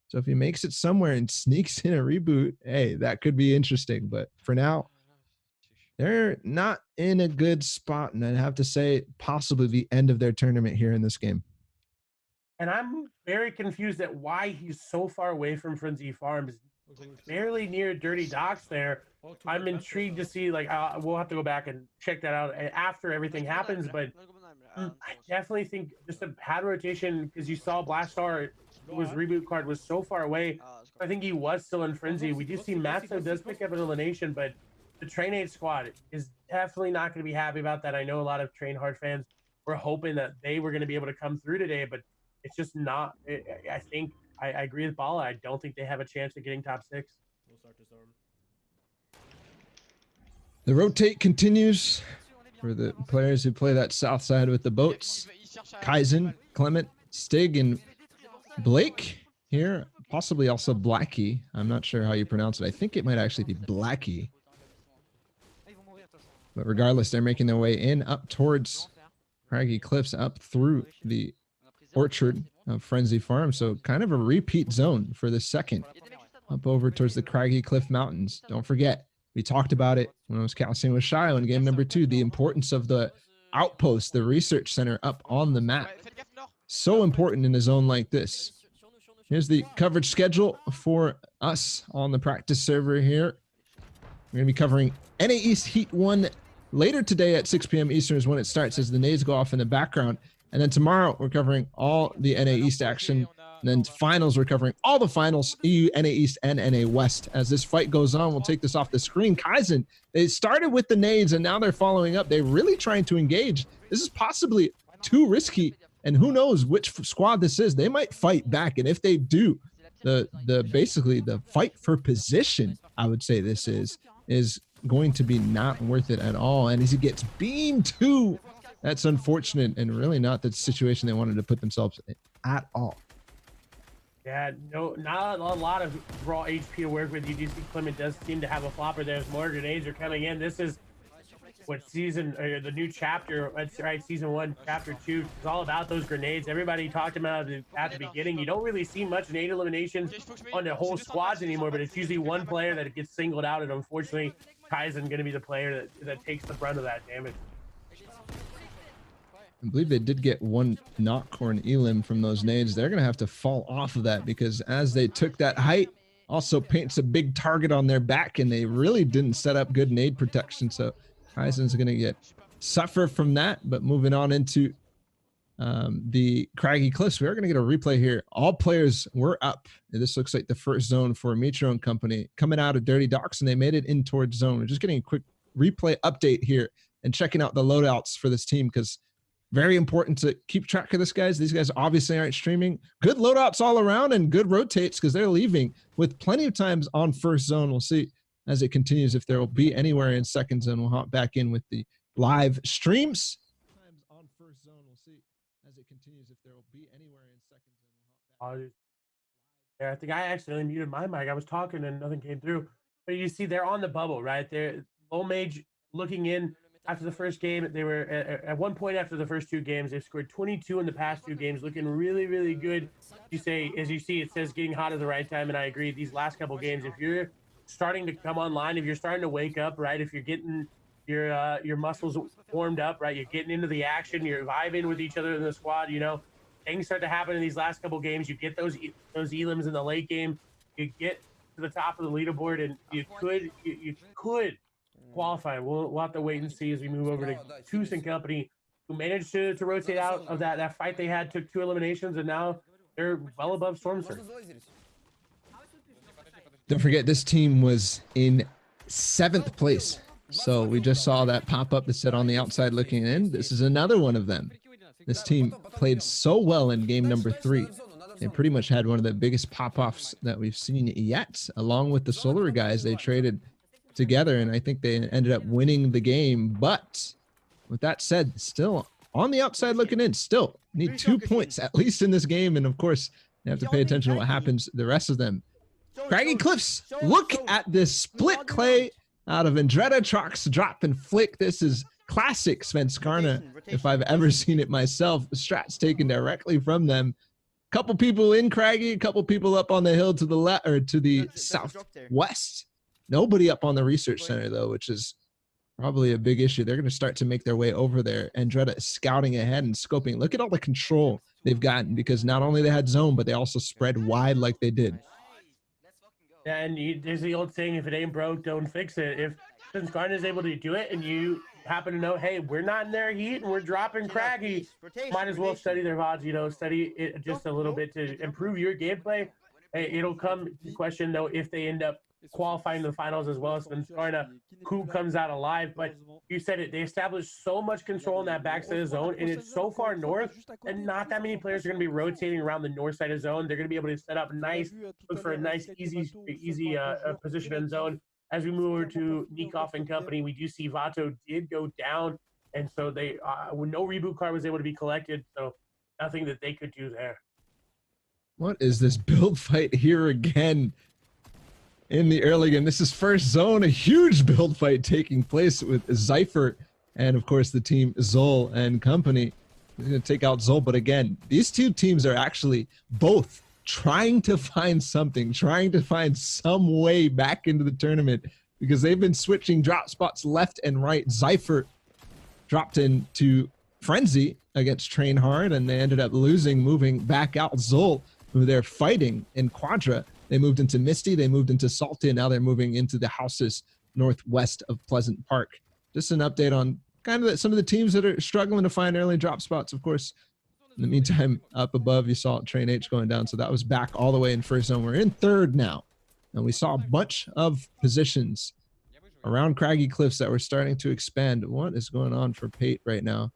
so if he makes it somewhere and sneaks in a reboot, hey, that could be interesting. But for now, they're not in a good spot, and I'd have to say possibly the end of their tournament here in this game. And I'm very confused at why he's so far away from Frenzy Farms, barely near Dirty Docks there. I'm intrigued to see, like, we'll have to go back and check that out after everything happens, but I definitely think just a pad rotation, because you saw Blastar, whose reboot card was so far away. I think he was still in Frenzy. We do see Matzo does pick up an elimination, but the Train 8 squad is definitely not going to be happy about that. I know a lot of Train Hard fans were hoping that they were going to be able to come through today, but it's just not. I think I agree with Bala. I don't think they have a chance of getting top 6. The rotate continues for the players who play that south side with the boats. Kaizen, Clement, Stig, and Blake here. Possibly also Blackie. I'm not sure how you pronounce it. I think it might actually be Blackie. But regardless, they're making their way in up towards Craggy Cliffs, up through the orchard of Frenzy Farm. So kind of a repeat zone for the second, up over towards the Craggy Cliff Mountains. Don't forget, we talked about it when I was casting with Shio in game number 2, the importance of the outpost, the research center up on the map. So important in a zone like this. Here's the coverage schedule for us on the practice server here. We're going to be covering NA East Heat 1 later today at 6 p.m. Eastern is when it starts, as the nades go off in the background. And then tomorrow we're covering all the NA East action. And then finals, we're covering all the finals, EU, NA East, and NA West. As this fight goes on, we'll take this off the screen. Kaizen, they started with the nades, and now they're following up. They're really trying to engage. This is possibly too risky, and who knows which squad this is. They might fight back, and if they do, basically the fight for position, I would say this is going to be not worth it at all. And as he gets beamed too, that's unfortunate and really not the situation they wanted to put themselves in at all. Yeah, no, not a lot of raw HP to work with. You do see Clement does seem to have a flopper. There's more grenades are coming in. This is what the new chapter, that's right, season 1, chapter 2 is all about, those grenades. Everybody talked about it at the beginning. You don't really see much nade eliminations on the whole squads anymore, but it's usually one player that gets singled out, and unfortunately, Kaizen going to be the player that takes the brunt of that damage. I believe they did get one knock or an elim from those nades. They're going to have to fall off of that, because as they took that height, also paints a big target on their back, and they really didn't set up good nade protection. So Kaizen's going to suffer from that. But moving on into the Craggy Cliffs, we are going to get a replay here. All players were up. This looks like the first zone for Metro and company coming out of Dirty Docks, and they made it in towards zone. We're just getting a quick replay update here and checking out the loadouts for this team, because very important to keep track of this, guys. These guys obviously aren't streaming. Good loadouts all around and good rotates because they're leaving with plenty of times on first zone. We'll see as it continues if there will be anywhere in second zone. We'll hop back in with the live streams. Times on first zone. We'll see as it continues if there will be anywhere in second zone. Yeah, I think I accidentally muted my mic. I was talking and nothing came through. But you see, they're on the bubble, right? They're low mage looking in after the first game. They were at one point after the first two games. They've scored 22 in the past two games, looking really, really good. You say, as you see, it says getting hot at the right time, and I agree. These last couple games, if you're starting to come online, if you're starting to wake up, right? If you're getting your muscles warmed up, right? You're getting into the action. You're vibing with each other in the squad. You know, things start to happen in these last couple games. You get those elims in the late game. You get to the top of the leaderboard, and you could qualify. We'll have to wait and see as we move over to Toos and Company, who managed to rotate out of that fight they had, took 2 eliminations, and now they're well above Stormsurge. Don't forget, this team was in 7th place. So we just saw that pop up that said on the outside looking in. This is another one of them. This team played so well in game number 3. They pretty much had one of the biggest pop-offs that we've seen yet. Along with the Solar guys, they traded together, and I think they ended up winning the game. But with that said, still on the outside looking in, still need 2 points at least in this game. And of course, you have to pay attention to what happens the rest of them. Craggy Cliffs, look at this split clay out of Andretta, Trox, drop and flick. This is classic Svenskarna if I've ever seen it myself. Strats taken directly from them. Couple people in Craggy, a couple people up on the hill to the left or to the southwest. Nobody up on the research center though, which is probably a big issue. They're going to start to make their way over there. Andretta is scouting ahead and scoping. Look at all the control they've gotten because not only they had zone, but they also spread wide like they did. Yeah, and there's the old saying, if it ain't broke, don't fix it. If Svenskarna is able to do it and you happen to know, hey, we're not in their heat and we're dropping Craggy, might as well study their VODs, you know, study it just a little bit to improve your gameplay. Hey, it'll come to question, though, if they end up qualifying the finals as well as Svenskarna, who comes out alive. But you said it, they established so much control in that backside of zone, and it's so far north, and not that many players are going to be rotating around the north side of zone. They're going to be able to set up nice, look for a nice, easy position in zone. As we move over to Nikov and Company, we do see Vato did go down, and so they no reboot card was able to be collected, so nothing that they could do there. What is this build fight here again in the early game? This is first zone, a huge build fight taking place with Zypher and, of course, the team Zol and Company. He's going to take out Zol, but again, these two teams are actually both trying to find something, trying to find some way back into the tournament because they've been switching drop spots left and right. Zypher dropped into Frenzy against Train Hard, and they ended up losing, moving back out. Zol, who they're fighting in Quadra, they moved into Misty, they moved into Salty, and now they're moving into the houses northwest of Pleasant Park. Just an update on kind of some of the teams that are struggling to find early drop spots, of course. In the meantime, up above, you saw Train H going down, so that was back all the way in first zone. We're in third now, and we saw a bunch of positions around Craggy Cliffs that were starting to expand. What is going on for Pate right now?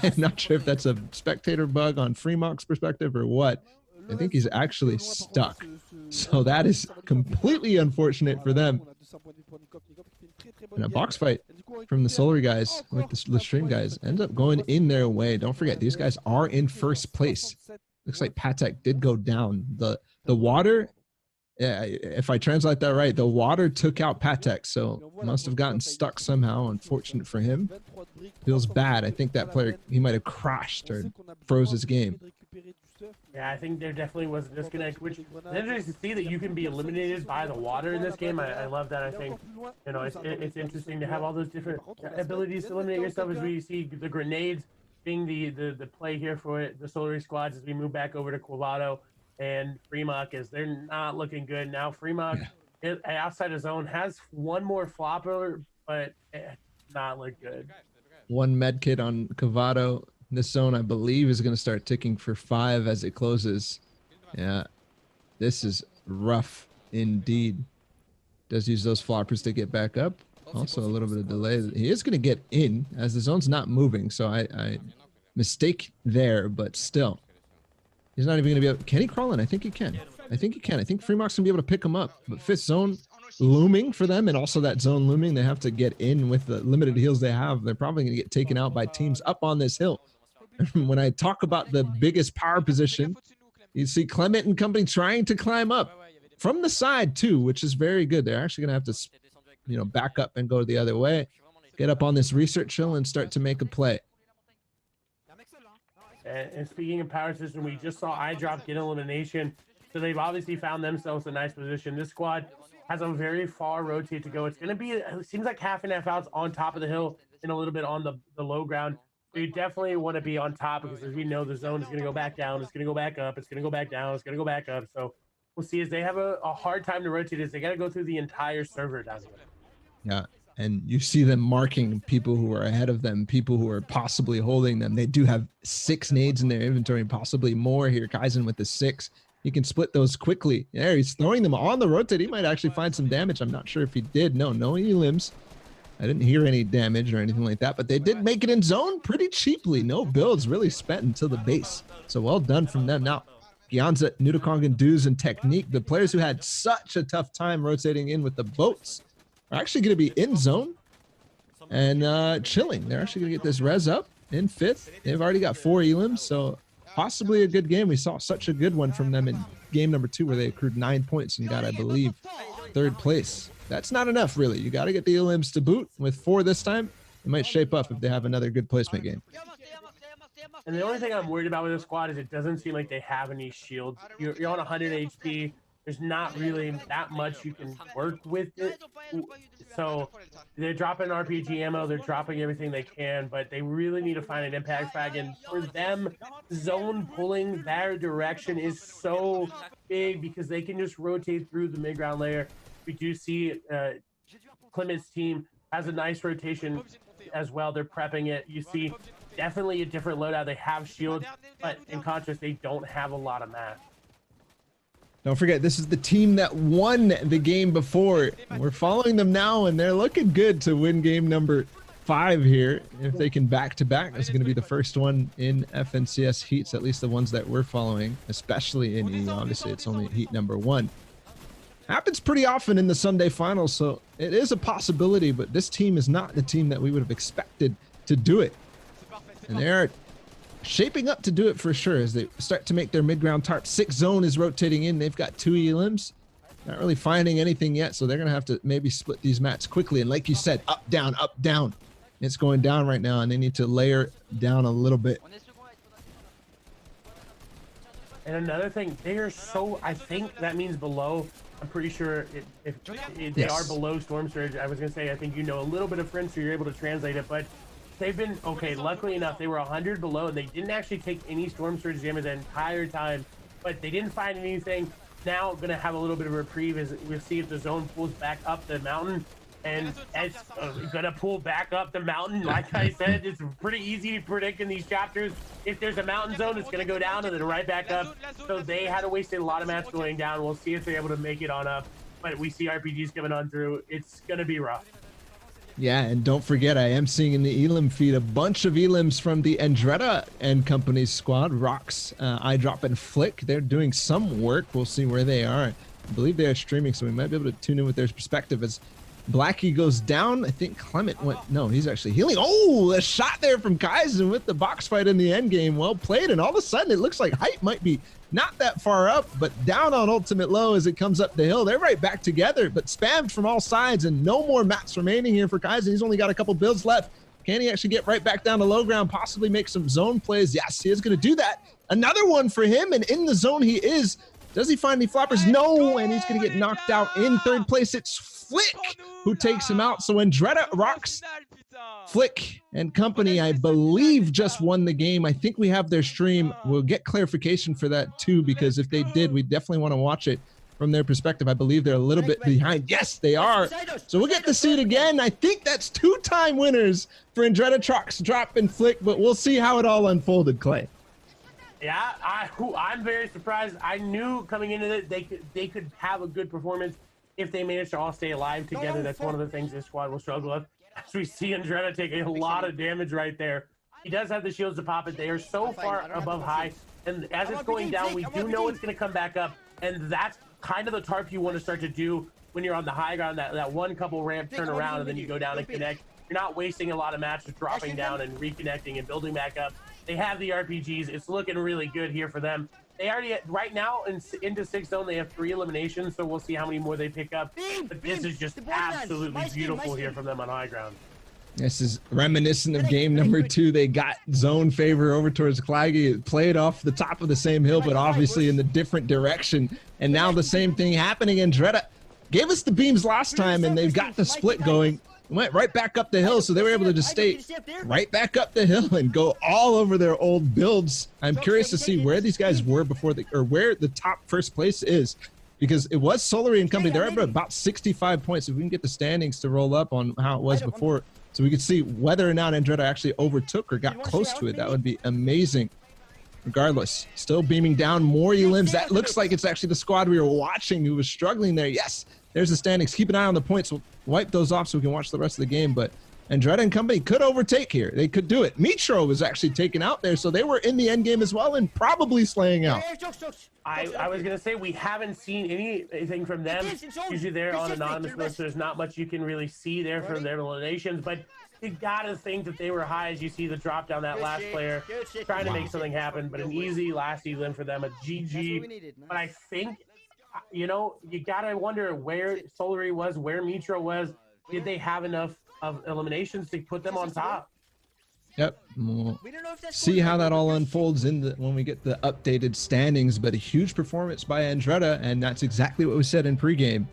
I'm not sure if that's a spectator bug on Freemock's perspective or what. I think he's actually stuck. So that is completely unfortunate for them. And a box fight from the Solar guys with the stream guys ends up going in their way. Don't forget, these guys are in first place. Looks like Patek did go down. The water, if I translate that right, the water took out Patek, so must have gotten stuck somehow. Unfortunate for him. Feels bad. I think that player, he might have crashed or froze his game. Yeah, I think there definitely was a disconnect, which is interesting to see that you can be eliminated by the water in this game. I love that. I think, you know, it's interesting to have all those different abilities to eliminate yourself as we see the grenades being the play here for the Solar squads as we move back over to Quavato and Freemock as they're not looking good. Now Freemock outside of zone has one more flopper, but not look good. One med kit on Quavato. This zone, I believe, is going to start ticking for 5 as it closes. Yeah, this is rough indeed. Does use those floppers to get back up. Also a little bit of delay. He is going to get in as the zone's not moving. So I mistake there, but still. He's not even going to be able... Can he crawl in? I think he can. I think he can. I think Freemox can be able to pick him up. But fifth zone looming for them, and also that zone looming. They have to get in with the limited heals they have. They're probably going to get taken out by teams up on this hill. When I talk about the biggest power position, you see Clement and company trying to climb up from the side too, which is very good. They're actually going to have to, you know, back up and go the other way, get up on this research hill and start to make a play. And speaking of power system, we just saw iDrop get elimination. So they've obviously found themselves a nice position. This squad has a very far rotate to go. It's going to be, it seems like half and half outs on top of the hill and a little bit on the low ground. So you definitely want to be on top because as we know, the zone is going to go back down. It's going to go back up. It's going to go back down. It's going to go back up. So we'll see as they have a hard time to rotate as they got to go through the entire server down here. Yeah. And you see them marking people who are ahead of them, people who are possibly holding them. They do have 6 nades in their inventory, possibly more here. Kaizen with the 6. He can split those quickly. There, he's throwing them on the rotate. He might actually find some damage. I'm not sure if he did. No elims. I didn't hear any damage or anything like that, but they did make it in zone pretty cheaply. No builds really spent until the base. So well done from them. Now, Gyanza, Nudokong, and Duz and Technique, the players who had such a tough time rotating in with the boats, are actually going to be in zone and chilling. They're actually going to get this res up in 5th. They've already got 4 elims, so possibly a good game. We saw such a good one from them in game number 2 where they accrued 9 points and got, I believe, 3rd place. That's not enough, really. You got to get the elims to boot. With 4 this time, it might shape up if they have another good placement game. And the only thing I'm worried about with this squad is it doesn't seem like they have any shields. You're on 100 HP. There's not really that much you can work with it. So they're dropping RPG ammo, they're dropping everything they can, but they really need to find an impact frag. And for them, zone pulling their direction is so big because they can just rotate through the mid-ground layer. We do see Clement's team has a nice rotation as well. They're prepping it. You see definitely a different loadout. They have shields, but in contrast, they don't have a lot of mass. Don't forget, this is the team that won the game before. We're following them now, and they're looking good to win game number 5 here. If they can back-to-back, this is going to be the first one in FNCS heats, at least the ones that we're following, especially in EU. Obviously, it's only heat number 1. Happens pretty often in the Sunday finals, so it is a possibility, but this team is not the team that we would have expected to do it. And they're shaping up to do it for sure as they start to make their mid-ground tarp. 6 zone is rotating in. They've got 2 elims. Not really finding anything yet, so they're going to have to maybe split these mats quickly. And like you said, up, down, up, down. It's going down right now, and they need to layer down a little bit. And another thing, they are so, I think that means below. I'm pretty sure if they are below Storm Surge. I was going to say, I think you know a little bit of French, so you're able to translate it, but they've been, okay, luckily enough, they were 100 below, and they didn't actually take any Storm Surge damage the entire time, but they didn't find anything. Now going to have a little bit of a reprieve as we'll see if the zone pulls back up the mountain, and it's going to pull back up the mountain. Like I said, it's pretty easy to predict in these chapters. If there's a mountain zone, it's going to go down and then right back up. So they had to waste a lot of mats going down. We'll see if they're able to make it on up, but we see RPGs coming on through. It's going to be rough. Yeah, and don't forget, I am seeing in the elim feed a bunch of elims from the Andretta and Company's squad. Rocks, iDrop, and Flick. They're doing some work. We'll see where they are. I believe they are streaming, so we might be able to tune in with their perspective as Blackie goes down. I think Clement went... No, he's actually healing. Oh, a shot there from Kaizen with the box fight in the end game. Well played, and all of a sudden it looks like Hype might be not that far up, but down on ultimate low as it comes up the hill. They're right back together, but spammed from all sides, and no more mats remaining here for Kaizen. He's only got a couple builds left. Can he actually get right back down to low ground, possibly make some zone plays? Yes, he is going to do that. Another one for him, and in the zone he is. Does he find any floppers? No, and he's going to get knocked out. In 3rd place, it's Flick who takes him out. So Andretta, Rocks, Flick, and Company, I believe, just won the game. I think we have their stream. We'll get clarification for that too, because if they did, we definitely want to watch it from their perspective. I believe they're a little bit behind. Yes, they are. So we'll get to see it again. I think that's 2-time winners for Andretta, Rocks, Drop, and Flick, but we'll see how it all unfolded, Clay. Yeah, I'm very surprised. I knew coming into it they could have a good performance if they managed to all stay alive together. That's one of the things this squad will struggle with. As we see Andretta take a lot of damage right there. He does have the shields to pop it. They are so far above high, and as it's going down, we do know it's going to come back up, and that's kind of the tarp you want to start to do when you're on the high ground, that one couple ramp turn around, and then you go down and connect. You're not wasting a lot of matches dropping down and reconnecting and building back up. They have the RPGs. It's looking really good here for them. They already, right now, into 6th zone, they have 3 eliminations, so we'll see how many more they pick up. But this is just absolutely beautiful here from them on high ground. This is reminiscent of game number 2. They got zone favor over towards Claggy. It played off the top of the same hill, but obviously in the different direction. And now the same thing happening. Andretta gave us the beams last time, and they've got the split going. Went right back up the hill, so they were able to just stay right back up the hill and go all over their old builds. I'm curious to see where these guys were before or where the top first place is, because it was Solary and company. They're at about 65 points. If we can get the standings to roll up on how it was before, so we could see whether or not Andretta actually overtook or got close to it, that would be amazing. Regardless, still beaming down more elims. That looks like it's actually the squad we were watching who was struggling there. Yes, there's the standings. Keep an eye on the points. We'll wipe those off so we can watch the rest of the game. But Andretta and company could overtake here. They could do it. Mitro was actually taken out there, so they were in the end game as well and probably slaying out. I was going to say, we haven't seen anything from them. Usually they're on anonymous list, so there's not much you can really see there from their eliminations. But you got to think that they were high as you see the drop down that last player, trying to make something happen. But an easy last elim for them, a GG. But I think, you know, you got to wonder where Solary was, where Mitro was. Did they have enough of eliminations to put them on top? Yep. We'll see how that all unfolds when we get the updated standings, but a huge performance by Andretta, and that's exactly what we said in pregame.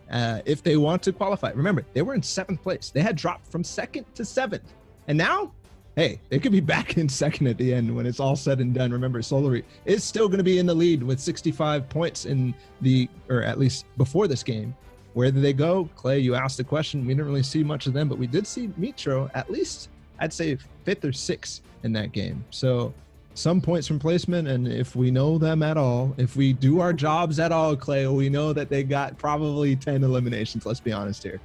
If they want to qualify, remember, they were in 7th place. They had dropped from 2nd to 7th. And now, hey, they could be back in 2nd at the end when it's all said and done. Remember, Solary is still going to be in the lead with 65 points or at least before this game. Where did they go? Clay, you asked the question. We didn't really see much of them, but we did see Mitro at least, I'd say 5th or 6th in that game. So some points from placement, and if we know them at all, if we do our jobs at all, Clay, we know that they got probably 10 eliminations. Let's be honest here.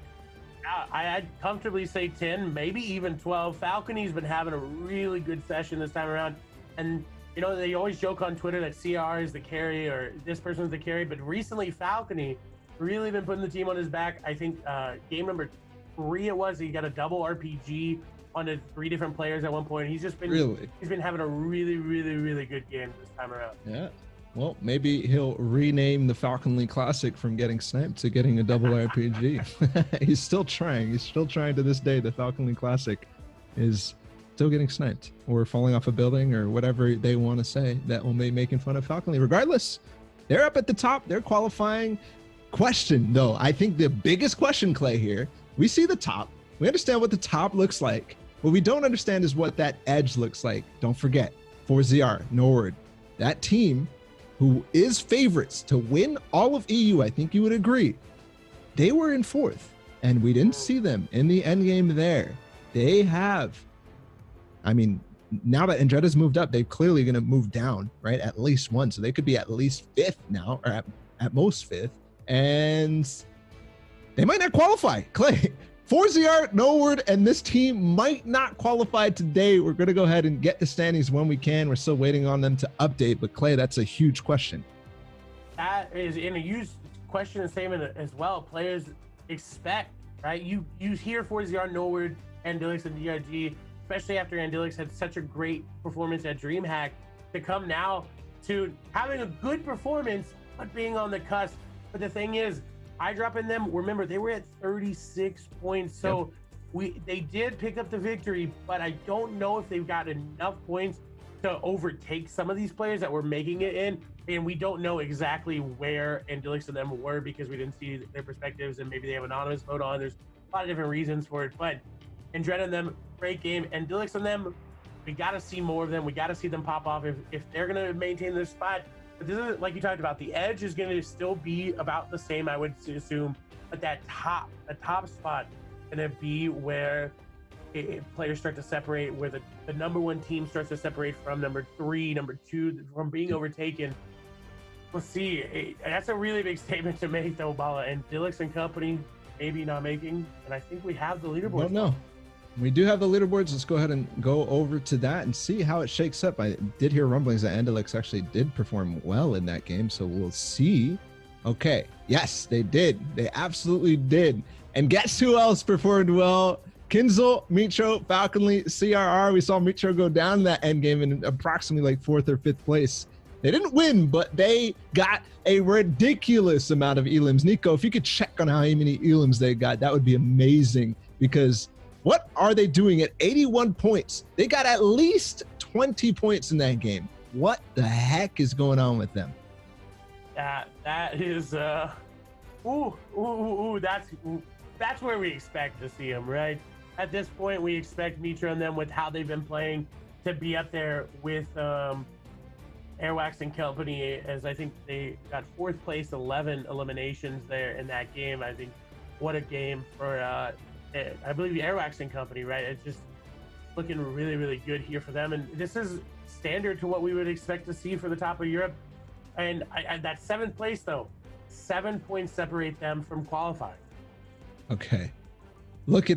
I'd comfortably say 10, maybe even 12. Falcony's been having a really good session this time around. And, you know, they always joke on Twitter that CR is the carry or this person's the carry, but recently Falcony really been putting the team on his back. I think game number 3 it was, he got a double RPG onto 3 different players at one point. He's just been he's been having a really good game this time around. Yeah. Well, maybe he'll rename the Falcon League Classic from getting sniped to getting a double RPG. He's still trying. He's still trying to this day. The Falcon League Classic is still getting sniped or falling off a building or whatever they want to say that will be making fun of Falcon League. Regardless, they're up at the top. They're qualifying. Question, though, I think the biggest question, Clay, here, we see the top. We understand what the top looks like. What we don't understand is what that edge looks like. Don't forget, 4ZR, Norward, that team who is favorites to win all of EU, I think you would agree, they were in 4th, and we didn't see them in the end game there. They have, I mean, now that Andretta's moved up, they're clearly going to move down, right? At least one, so they could be at least 5th now, or at most 5th. And they might not qualify. Clay, 4ZR, Norward, and this team might not qualify today. We're going to go ahead and get the standings when we can. We're still waiting on them to update, but Clay, that's a huge question. That is in a huge question and statement as well. Players expect, right? You hear 4ZR, Norward, Andilix, and DRG, especially after Andilix had such a great performance at DreamHack, to come now to having a good performance, but being on the cusp. But the thing is, I drop in them. Remember, they were at 36 points, so they did pick up the victory. But I don't know if they've got enough points to overtake some of these players that were making it in. And we don't know exactly where Andilix and them were because we didn't see their perspectives, and maybe they have anonymous mode on. There's a lot of different reasons for it. But Andretta and them, great game. Andilix and them, we got to see more of them. We got to see them pop off if they're going to maintain their spot. But this is, like you talked about, the edge is going to still be about the same, I would assume. But that top spot going to be where players start to separate, where the number 1 team starts to separate from number 3, number 2, from being overtaken. We'll see. That's a really big statement to make, though, Bala. And Dilix and company maybe not making. And I think we have the leaderboard. Don't know. We do have the leaderboards. Let's go ahead and go over to that and see how it shakes up. I did hear rumblings that Andalux actually did perform well in that game, so we'll see. Okay, yes, they did. They absolutely did. And guess who else performed well? Kinzel, Mitro, Falconly, CRR. We saw Mitro go down in that end game in approximately like 4th or 5th place. They didn't win, but they got a ridiculous amount of elims. Nico, if you could check on how many elims they got, that would be amazing, because what are they doing at 81 points? They got at least 20 points in that game. What the heck is going on with them? That is that's where we expect to see them, right? At this point, we expect Mitro and them, with how they've been playing, to be up there with Airwax and Company, as I think they got 4th place, 11 eliminations there in that game. I think what a game for I believe the Airwax and Company, right? It's just looking really, really good here for them, and this is standard to what we would expect to see for the top of Europe. And that 7th place, though, 7 points separate them from qualifying. Okay, look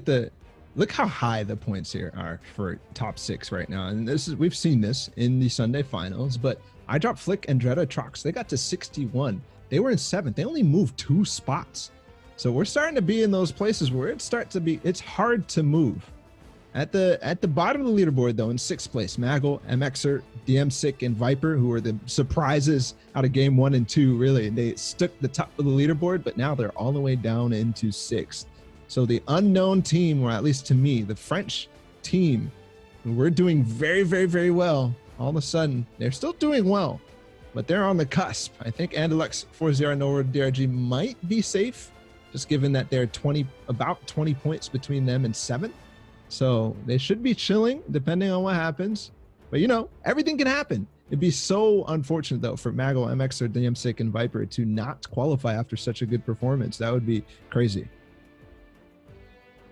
how high the points here are for top 6 right now, and we've seen this in the Sunday finals. But I dropped Flick and Dreda Trox. They got to 61. They were in 7th. They only moved 2 spots. So we're starting to be in those places where it's hard to move. At the bottom of the leaderboard, though, in 6th place, Maggle, MXer, DMSick, and Viper, who are the surprises out of game 1 and 2. Really, they stuck the top of the leaderboard, but now they're all the way down into 6th. So the unknown team, or at least to me, the French team, we're doing very, very, very well. All of a sudden, they're still doing well, but they're on the cusp. I think Andalux, 4-0 Norwood, DRG might be safe, just given that they're about 20 points between them and 7th. So they should be chilling, depending on what happens. But, you know, everything can happen. It'd be so unfortunate, though, for Maggle, MX, or DMSick, and Viper to not qualify after such a good performance. That would be crazy.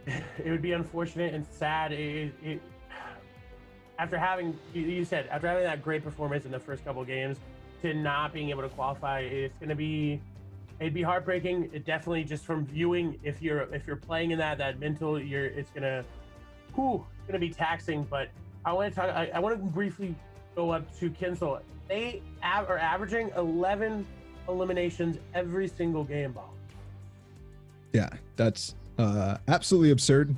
It would be unfortunate and sad. After having, you said, after having that great performance in the first couple games, to not being able to qualify, it'd be heartbreaking. It definitely, just from viewing, if you're playing in that mental, it's gonna be taxing. But I want to briefly go up to Kinzel. They are averaging 11 eliminations every single game, Bob. Yeah, that's absolutely absurd.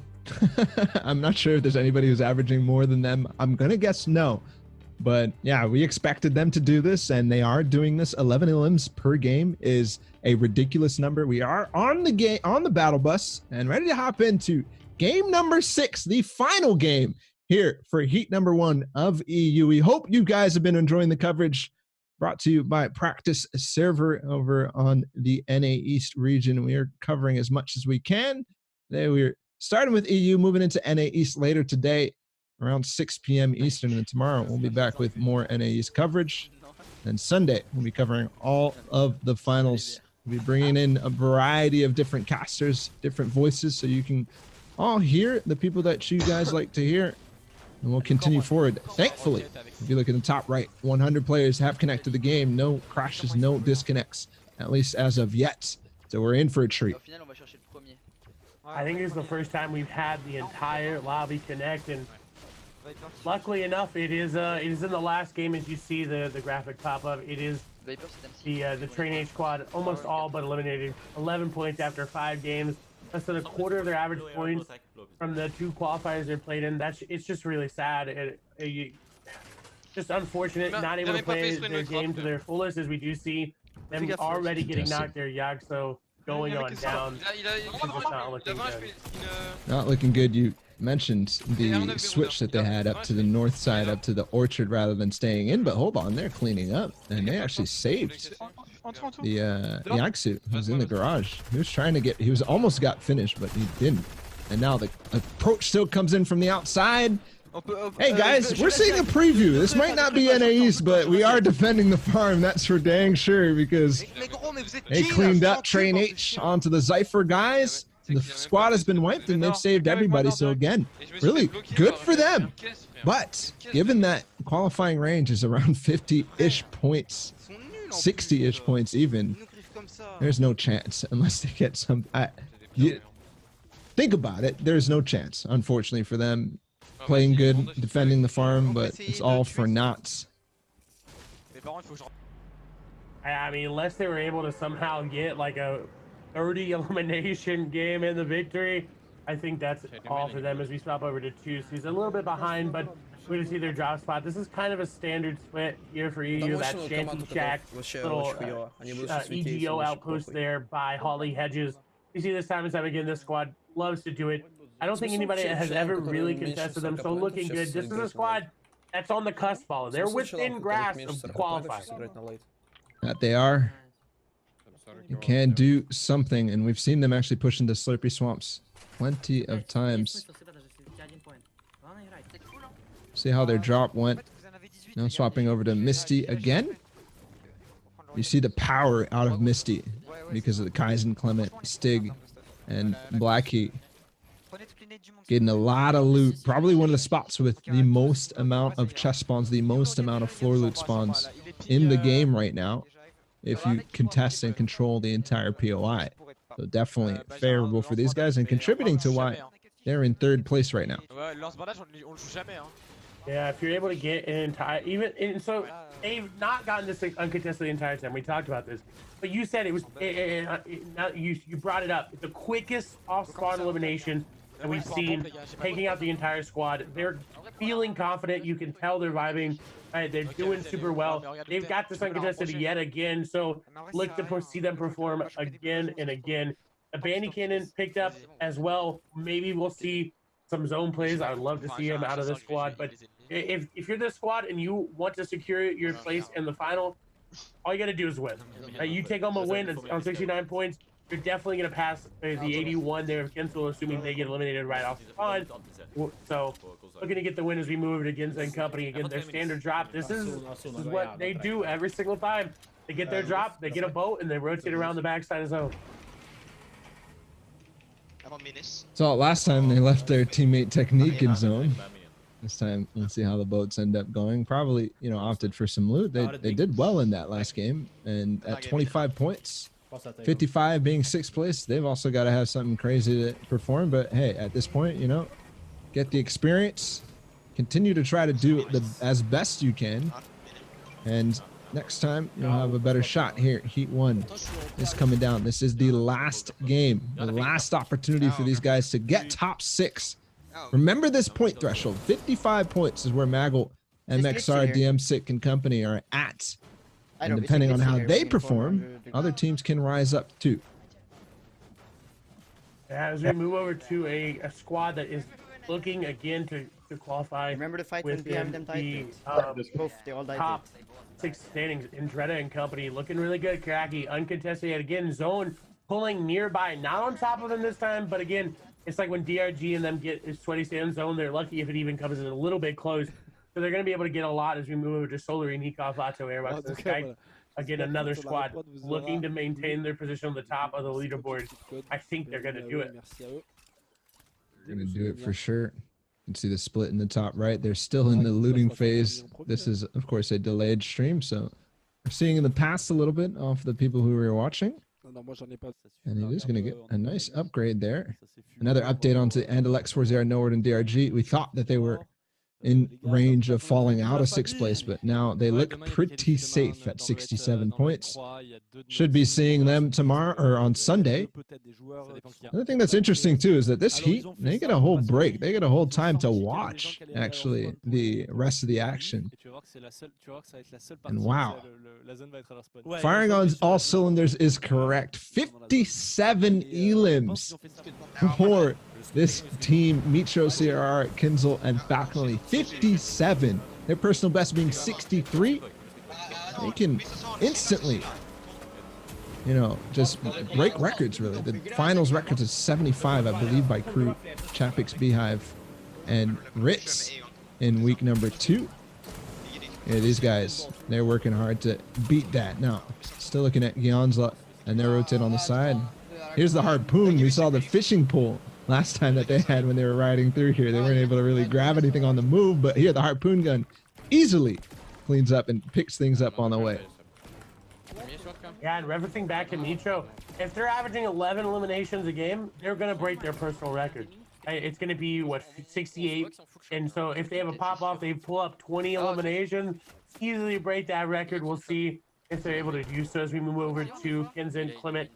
I'm not sure if there's anybody who's averaging more than them. I'm gonna guess no, but yeah, we expected them to do this, and they are doing this. 11 elims per game is a ridiculous number. We are on the battle bus and ready to hop into game number 6, the final game here for heat number 1 of EU. We hope you guys have been enjoying the coverage, brought to you by Practice Server over on the NA East region. We are covering as much as we can. Today we're starting with EU, moving into NA East later today around 6 p.m. Eastern, and tomorrow we'll be back with more NA East coverage. And Sunday we'll be covering all of the finals. We'll be bringing in a variety of different casters, different voices, so you can all hear the people that you guys like to hear. And we'll continue forward. Thankfully, if you look at the top right, 100 players have connected to the game. No crashes, no disconnects, at least as of yet. So we're in for a treat. I think it's the first time we've had the entire lobby connect, and luckily enough, it is in the last game. As you see the graphic pop up, it is the Train H squad, almost all but eliminated. 11 points after 5 games. Less than a quarter of their average points from the 2 qualifiers they played in. It's just really sad. Just unfortunate, not able to play their game to their fullest, as we do see them already getting knocked their Yagso going on down. Not looking good. You mentioned the switch that they had up to the north side, up to the orchard, rather than staying in, but hold on, they're cleaning up, and they actually saved the Yaksu, who's in the garage. He was almost got finished, but he didn't. And now the approach still comes in from the outside. Hey guys, we're seeing a preview. This might not be NA East, but we are defending the farm, that's for dang sure, because they cleaned up Train H onto the Zypher guys. The squad has been wiped and they've saved everybody. So again, really good for them. But given that qualifying range is around 50-ish points, 60-ish points even, there's no chance unless they get some... think about it, there's no chance, unfortunately, for them playing good, defending the farm, but it's all for naught. I mean, unless they were able to somehow get like a 30 elimination game in the victory, I think that's all for them as we swap over to 2. So he's a little bit behind, but we're going to see their drop spot. This is kind of a standard split here for EU. That Shanty Shack little EGO outpost there by Holly Hedges. You see this time and time again, this squad loves to do it. I don't think anybody has ever really contested them, so looking good. This is a squad that's on the cusp ball. They're within grasp of qualifying. That they are. You can do something, and we've seen them actually push into Slurpy Swamps plenty of times. See how their drop went. Now swapping over to Misty again. You see the power out of Misty because of the Kaizen, Clement, Stig, and Blackheat. Getting a lot of loot. Probably one of the spots with the most amount of chest spawns, the most amount of floor loot spawns in the game right now, if you contest and control the entire POI. So definitely favorable for these guys and contributing to why they're in 3rd place right now. Yeah, if you're able to get an entire, so they've not gotten this uncontested the entire time. We talked about this, but you said it was, you brought it up. The quickest off-squad elimination that we've seen, taking out the entire squad. They're feeling confident. You can tell they're vibing. They're doing super well. They've got this uncontested yet again, so look to see them perform again and again. A Bandy Cannon picked up as well. Maybe we'll see some zone plays. I would love to see him out of this squad, but if you're this squad and you want to secure your place in the final, all you got to do is win. You take home a win on 69 points, you're definitely going to pass the 81 there of Kensel, assuming they get eliminated right off the spawn. So looking to get the win as we move over to Ginza and company. Again, their standard drop. This is what they do every single time. They get their drop, they get a boat, and they rotate around the backside of zone. So last time they left their teammate Technique in zone. This time, let's see how the boats end up going. Probably, opted for some loot. They did well in that last game, and at 25 points, 55 being 6th place, they've also got to have something crazy to perform. But hey, at this point, get the experience, continue to try to do as best you can, and next time you'll have a better shot. Here, Heat 1 is coming down. This is the last game, the last opportunity for these guys to get top 6. Remember this point threshold. 55 points is where Maggle, MXR, DM-Sick, and company are at. And depending on how they perform, other teams can rise up too. As we move over to a squad that is looking again to qualify. Remember the fight with the top 6 standings. Indretta and company looking really good. Kraki uncontested yet again. Zone pulling nearby, not on top of them this time, but again, it's like when DRG and them get his 20 stand zone, they're lucky if it even comes in a little bit close. So they're going to be able to get a lot as we move over to Solar and Nikov, Lato, Airbus, and Sky. Again, another squad looking to maintain their position on the top of the leaderboard. I think they're going to do it. They're going to do it for sure. You can see the split in the top right. They're still in the looting phase. This is, of course, a delayed stream, so we're seeing in the past a little bit off the people who were watching. And it is going to get a nice upgrade there. Another update onto Andal X4 Nord and DRG. We thought that they were in range of falling out of 6th place, but now they look pretty safe at 67 points. Should be seeing them tomorrow or on Sunday. Another thing that's interesting too is that this heat, they get a whole break. They get a whole time to watch actually the rest of the action. And wow, firing on all cylinders is correct. 57 elims for this team, Mitro, CRR, Kinzel, and Falconly. 57. Their personal best being 63. They can instantly, just break records, really. The finals records is 75, I believe, by Crew, Chapix, Beehive, and Ritz in week number 2. Yeah, these guys, they're working hard to beat that. Now, still looking at Gionzla, and they rotate on the side. Here's the harpoon. We saw the fishing pole last time that they had when they were riding through here. They weren't able to really grab anything on the move, but here the harpoon gun easily cleans up and picks things up on the way. Yeah, and referencing back to Nitro, if they're averaging 11 eliminations a game, they're gonna break their personal record. It's gonna be what 68, and so if they have a pop off, they pull up 20 eliminations, easily break that record. We'll see if they're able to do so as we move over to Kenzen, Clement,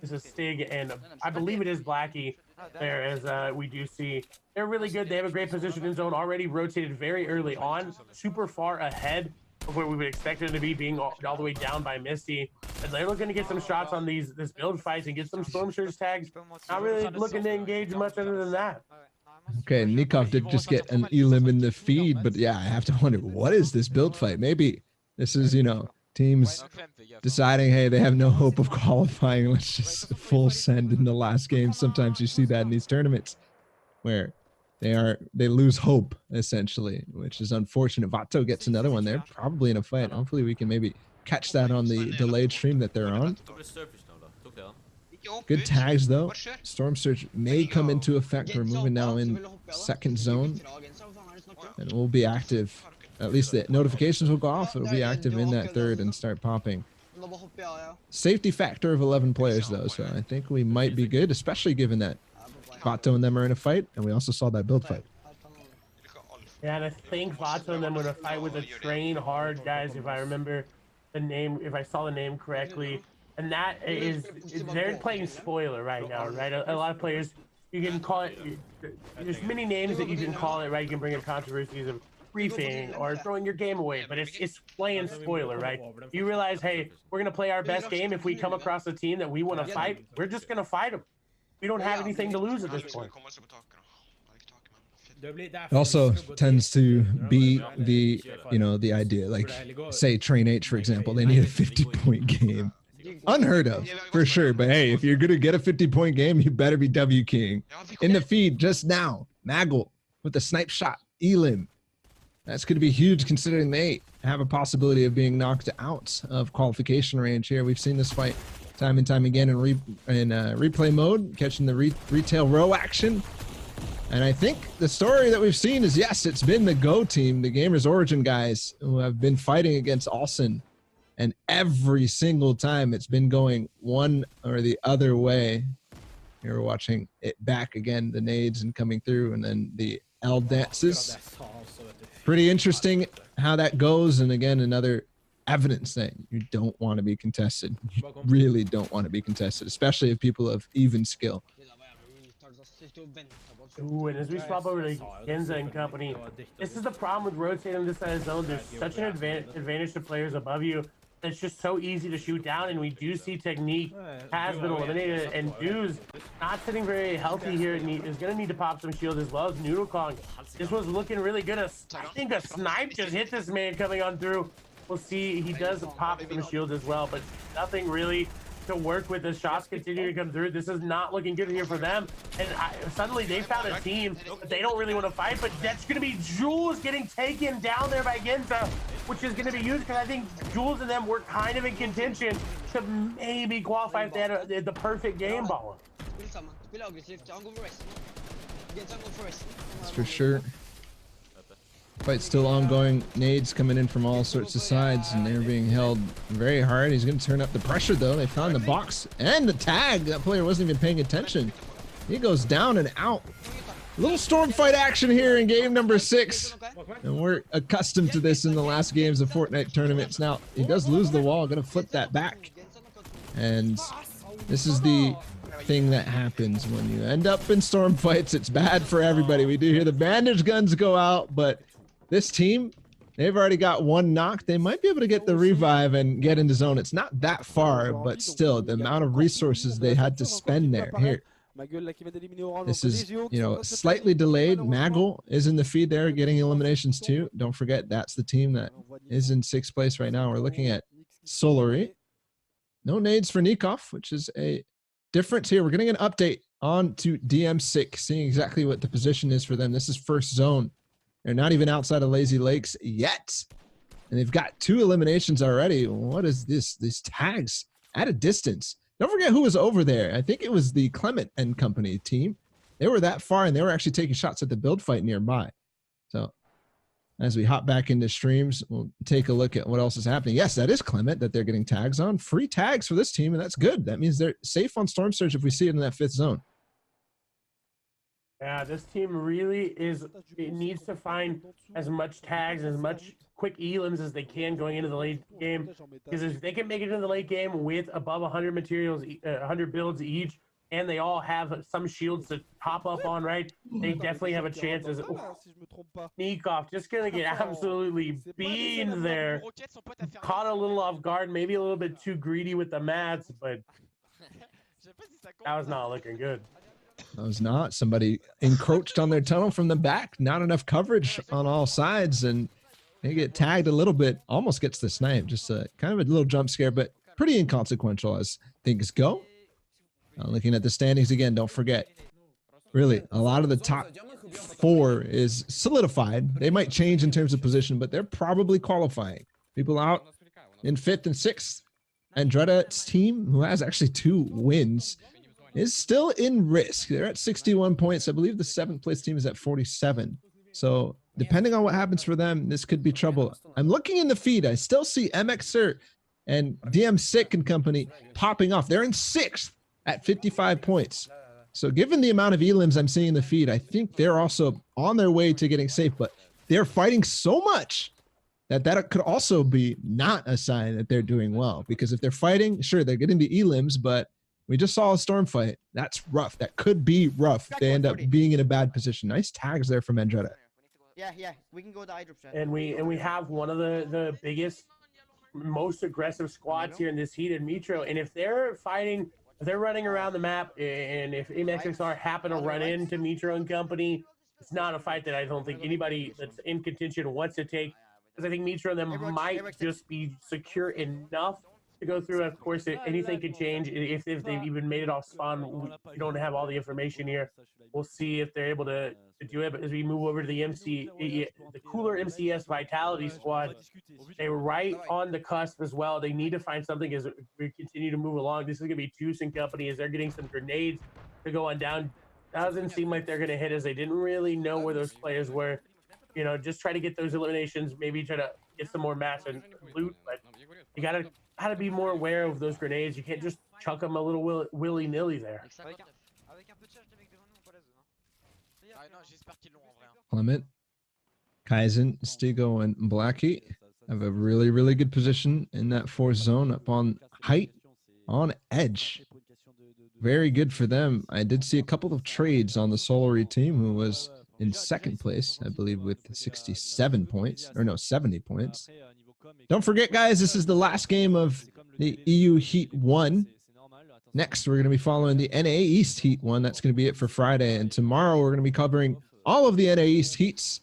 this is Stig, and I believe it is Blackie there, as we do see they're really good. They have a great position in zone, already rotated very early on, super far ahead of where we would expect it to be, being all the way down by Misty. And they're looking to get some shots on this build fights and get some Storm Surge tags. Not really looking to engage much other than that. Okay, Nikov did just get an elim in the feed, but yeah, I have to wonder, what is this build fight? Maybe this is, teams deciding, hey, they have no hope of qualifying. Let's just full send in the last game. Sometimes you see that in these tournaments where they lose hope, essentially, which is unfortunate. Vato gets another one there, probably in a fight. Hopefully we can maybe catch that on the delayed stream that they're on. Good tags though. Storm Surge may come into effect. We're moving now in second zone, and we'll be active. At least the notifications will go off. It'll be active in that third and start popping. Safety factor of 11 players though, so I think we might be good, especially given that Vato and them are in a fight, and we also saw that build fight. Yeah, and I think Vato and them were in a fight with a Train Hard guys, if I remember the name, if I saw the name correctly. And that is, they're playing spoiler right now, right? A lot of players, you can call it, there's many names that you can call it, right? You can bring in controversies of briefing or throwing your game away, but it's playing spoiler, right? You realize, hey, we're going to play our best game. If we come across a team that we want to fight, we're just going to fight them. We don't have anything to lose at this point. It also tends to be the, the idea, like say Train H, for example, they need a 50-point game. Unheard of, for sure. But hey, if you're going to get a 50-point game, you better be W King. In the feed just now, Maggle with the snipe shot, Elim. That's going to be huge considering they have a possibility of being knocked out of qualification range here. We've seen this fight time and time again in replay mode, catching the retail row action. And I think the story that we've seen is, yes, it's been the Go team, the Gamers Origin guys, who have been fighting against Olsen. And every single time it's been going one or the other way. Here we're watching it back again, the nades and coming through, and then the L dances. Pretty interesting how that goes. And again, another evidence that you don't want to be contested. You really don't want to be contested, especially if people have even skill. Ooh, and as we swap over to Kenza and company, this is the problem with rotating this side of zone. There's such an advantage to players above you. It's just so easy to shoot down, and we do see Technique has been eliminated, and Dude's not sitting very healthy here. And is going to need to pop some shield as well as Noodle Kong. This was looking really good. I think a snipe just hit this man coming on through. We'll see. He does pop some shield as well, but nothing really to work with as shots continue to come through. This is not looking good here for them. And suddenly they found a team that they don't really want to fight, but that's going to be Jules getting taken down there by Genza, which is going to be huge because I think Jules and them were kind of in contention to maybe qualify if they had the perfect game ball. That's for sure. Fight's still ongoing. Nades coming in from all sorts of sides, and they're being held very hard. He's going to turn up the pressure, though. They found the box and the tag. That player wasn't even paying attention. He goes down and out. A little storm fight action here in game number 6. And we're accustomed to this in the last games of Fortnite tournaments. Now, he does lose the wall. Going to flip that back. And this is the thing that happens when you end up in storm fights. It's bad for everybody. We do hear the bandage guns go out, but this team, they've already got one knock. They might be able to get the revive and get into zone. It's not that far, but still, the amount of resources they had to spend there. Here, this is, slightly delayed. Maggle is in the feed there, getting eliminations too. Don't forget, that's the team that is in 6th place right now. We're looking at Solary. No nades for Nikov, which is a difference here. We're getting an update on to DM6, seeing exactly what the position is for them. This is first zone. They're not even outside of Lazy Lakes yet. And they've got 2 eliminations already. What is this? These tags at a distance. Don't forget who was over there. I think it was the Clement and Company team. They were that far, and they were actually taking shots at the build fight nearby. So as we hop back into streams, we'll take a look at what else is happening. Yes, that is Clement that they're getting tags on. Free tags for this team, and that's good. That means they're safe on Storm Surge if we see it in that 5th zone. Yeah, this team really is. It needs to find as much tags, as much quick elims as they can going into the late game. Because if they can make it into the late game with above 100 materials, 100 builds each, and they all have some shields to top up on, right? They definitely have a chance. As Sneakoff just gonna get absolutely beamed there. Caught a little off guard, maybe a little bit too greedy with the mats, but that was not looking good. That was not. Somebody encroached on their tunnel from the back. Not enough coverage on all sides, and they get tagged a little bit. Almost gets the snipe. Just a kind of a little jump scare, but pretty inconsequential as things go. Looking at the standings again, don't forget, really, a lot of the top 4 is solidified. They might change in terms of position, but they're probably qualifying. People out in 5th and 6th. Andretti's team, who has actually 2 wins, is still in risk. They're at 61 points. I believe the 7th place team is at 47. So depending on what happens for them, this could be trouble. I'm looking in the feed. I still see MXer and DM Sick and company popping off. They're in 6th. At 55 points. So given the amount of elims I'm seeing in the feed, I think they're also on their way to getting safe, but they're fighting so much that could also be not a sign that they're doing well. Because if they're fighting, sure, they're getting the elims, but we just saw a storm fight. That's rough. That could be rough. They end up being in a bad position. Nice tags there from Andretti. Yeah, we can go to Hydro. And we have one of the biggest, most aggressive squads here in this heated Metro. And if they're fighting, if they're running around the map, and if MXR happen to run into Metro and company, it's not a fight that I don't think anybody that's in contention wants to take. Because I think Metro and them might just be secure enough to go through. Of course, anything could change. If they've even made it off spawn, we don't have all the information here. We'll see if they're able to do it. But as we move over to the cooler MCS Vitality squad, they were right on the cusp as well. They need to find something as we continue to move along. This is going to be Juice and company as they're getting some grenades to go on down. Doesn't seem like they're going to hit as they didn't really know where those players were. You know, just try to get those eliminations, maybe try to get some more mats and loot, but you gotta be more aware of those grenades. You can't just chuck them a little willy-nilly there. Clement, Kaizen, Stigo, and Blackie have a really, really good position in that 4th zone up on height, on edge. Very good for them. I did see a couple of trades on the Solary team who was in 2nd place, I believe, with 67 points, or no, 70 points. Don't forget, guys, this is the last game of the EU Heat 1. Next, we're going to be following the NA East Heat 1. That's going to be it for Friday. And tomorrow, we're going to be covering all of the NA East Heats.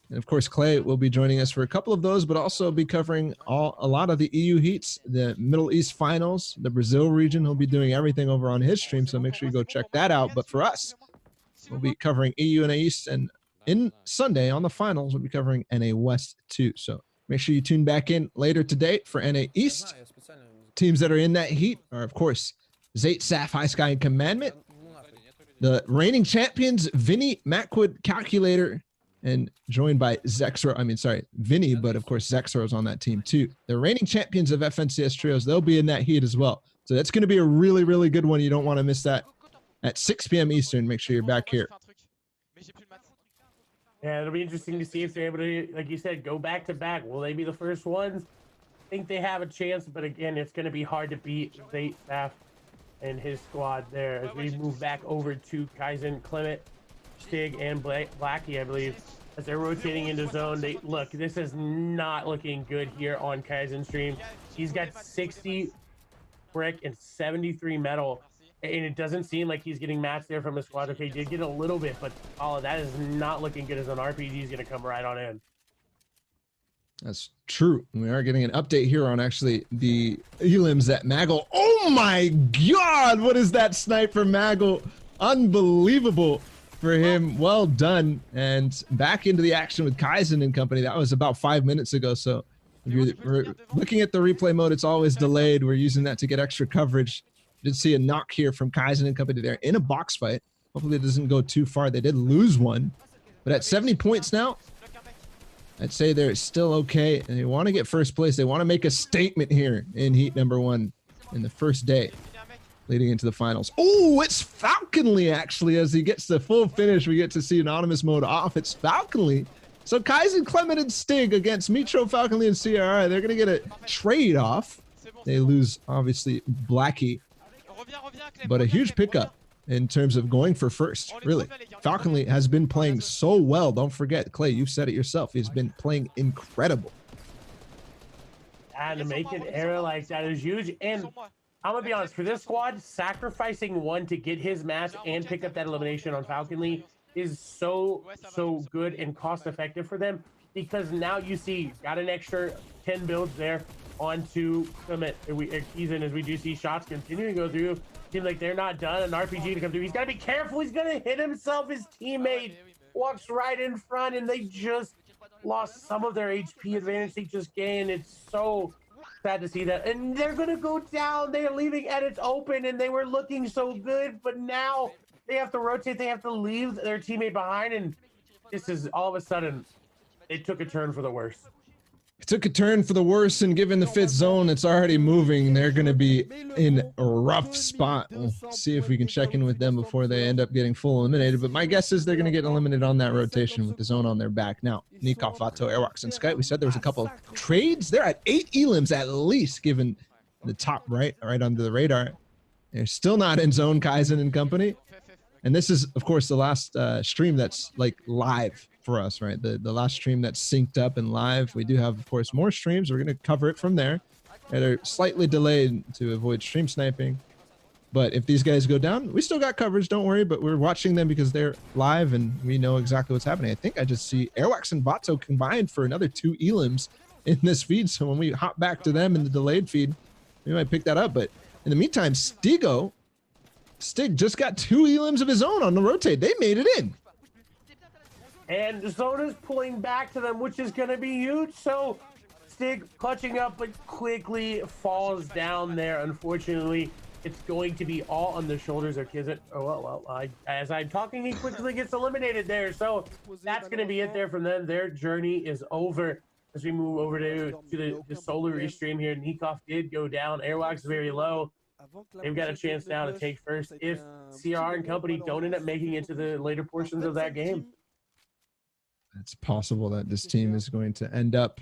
And, of course, Clay will be joining us for a couple of those, but also be covering a lot of the EU Heats, the Middle East Finals, the Brazil region. He'll be doing everything over on his stream, so make sure you go check that out. But for us, we'll be covering EU NA East, and in Sunday on the finals, we'll be covering NA West too. So make sure you tune back in later today for NA East. Teams that are in that heat are, of course, Zate, Saf, High Sky, and Commandment. The reigning champions, Vinny, Macwood, Calculator, and joined by Zexro. I mean, sorry, Vinny, but of course, Zexro is on that team too. The reigning champions of FNCS Trios, they'll be in that heat as well. So that's going to be a really, really good one. You don't want to miss that. At 6 p.m. Eastern, make sure you're back here. Yeah, it'll be interesting to see if they're able to, like you said, go back to back. Will they be the first ones? I think they have a chance, but again, it's going to be hard to beat Zate, Saf, and his squad there. As we move back over to Kaizen, Clement, Stig, and Blackie, I believe, as they're rotating into zone. Look, this is not looking good here on Kaizen's stream. He's got 60 brick and 73 metal. And it doesn't seem like he's getting matched there from his squad. Okay, he did get a little bit, but all of that is not looking good as an RPG is going to come right on in. That's true. We are getting an update here on actually the elims that Maggle. Oh my God! What is that snipe for Maggle? Unbelievable for him. Well done. And back into the action with Kaizen and company. That was about 5 minutes ago. So if you're looking at the replay mode, it's always delayed. We're using that to get extra coverage. Did see a knock here from Kaizen and company there in a box fight. Hopefully it doesn't go too far. They did lose one, but at 70 points now, I'd say they're still okay, and they want to get first place. They want to make a statement here in heat number 1 in the first day leading into the finals. Oh, it's Falconly, actually. As he gets the full finish, we get to see anonymous mode off. It's Falconly. So Kaizen, Clement, and Stig against Mitro, Falconly, and CRI. They're going to get a trade off. They lose, obviously, Blackie. But a huge pickup in terms of going for first, really. Falconly has been playing so well. Don't forget, Clay, you said it yourself. He's been playing incredible. And to make an error like that is huge. And I'm going to be honest, for this squad, sacrificing one to get his match and pick up that elimination on Falconly is so good and cost effective for them, because now you see got an extra 10 builds there onto Clement. Even as we do see shots continuing to go through, seems like they're not done. An RPG to come through. He's got to be careful. He's going to hit himself. His teammate walks right in front, and they just lost some of their HP advantage they just gained. It's so sad to see that. And they're going to go down. They're leaving edits open, and they were looking so good, but now they have to rotate. They have to leave their teammate behind, and this is all of a sudden, it took a turn for the worse. It took a turn for the worse, and given the 5th zone, it's already moving. They're going to be in a rough spot. We'll see if we can check in with them before they end up getting full eliminated. But my guess is they're going to get eliminated on that rotation with the zone on their back. Now, Nikov, Vato, Airwalks, and Skype, we said there was a couple of trades. They're at 8 elims at least, given the top right under the radar. They're still not in zone, Kaizen and company. And this is, of course, the last stream that's like live for us, right? The last stream that's synced up and live. We do have, of course, more streams. We're going to cover it from there. They're slightly delayed to avoid stream sniping. But if these guys go down, we still got coverage, don't worry. But we're watching them because they're live and we know exactly what's happening. I think I just see Airwax and Vato combined for another 2 elims in this feed. So when we hop back to them in the delayed feed, we might pick that up. But in the meantime, Stig just got 2 elims of his own on the rotate. They made it in. And Zona's pulling back to them, which is going to be huge. So Stig clutching up, but quickly falls down there. Unfortunately, it's going to be all on the shoulders of Kizit. Oh, well, as I'm talking, he quickly gets eliminated there. So that's going to be it there from them. Their journey is over. As we move over to the solar restream here, Nikov did go down. Airwalks very low. They've got a chance now to take first if CR and company don't end up making it to the later portions of that game. It's possible that this team is going to end up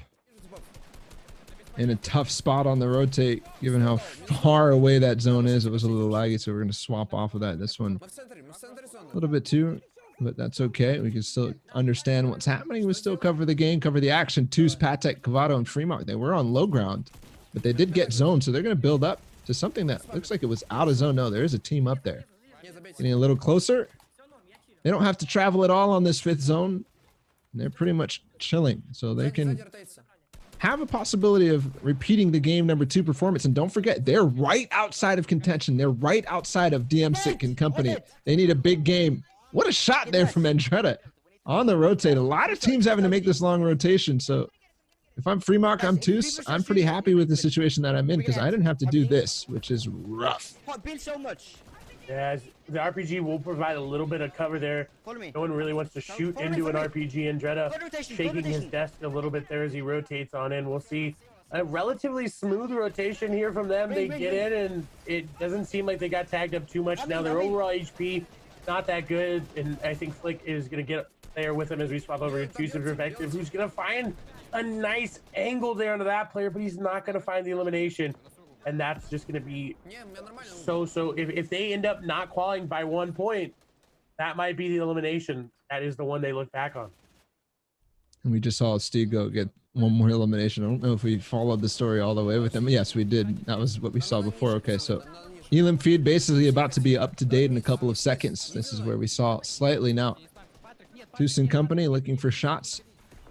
in a tough spot on the rotate, given how far away that zone is. It was a little laggy, so we're going to swap off of that. This one a little bit too, but that's okay. We can still understand what's happening. We still cover the game, cover the action. Two's Patek, Cavato, and Fremont. They were on low ground, but they did get zoned, so they're going to build up to something that looks like it was out of zone. No, there is a team up there. Getting a little closer. They don't have to travel at all on this 5th zone. They're pretty much chilling, so they can have a possibility of repeating the game number 2 performance. And don't forget, they're right outside of contention. They're right outside of DMSick and company. They need a big game. What a shot there from Andretta on the rotate. A lot of teams having to make this long rotation. So if I'm Fremont, I'm Toos, I'm pretty happy with the situation that I'm in because I didn't have to do this, which is rough. Yeah, the RPG will provide a little bit of cover there. No one really wants to shoot into an RPG. Andretta shaking his desk a little bit there as he rotates on in. We'll see a relatively smooth rotation here from them. They get in, and it doesn't seem like they got tagged up too much. Now their overall HP not that good, and I think Flick is going to get there with him as we swap over to Tusa Perspective, who's going to find a nice angle there onto that player, but he's not going to find the elimination. And that's just going to be so if they end up not qualifying by 1 point, that might be the elimination. That is the one they look back on. And we just saw Steve go get one more elimination. I don't know if we followed the story all the way with him. Yes, we did. That was what we saw before. Okay, so Elim feed basically about to be up to date in a couple of seconds. This is where we saw slightly now. Tucson Company looking for shots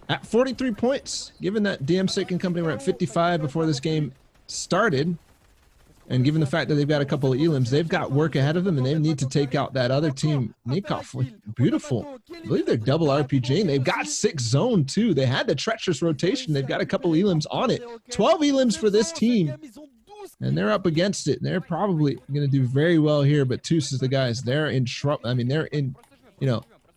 at 43 points. Given that DMSick and company were at 55 before this game started, and given the fact that they've got a couple of elims, they've got work ahead of them, and they need to take out that other team. Nikov with beautiful, I believe they're double RPGing. They've got 6 zone too. They had the treacherous rotation. They've got a couple elims on it. 12 elims for this team, and they're up against it. They're probably going to do very well here, but Toos is the guys. They're in trouble. I mean, they're in,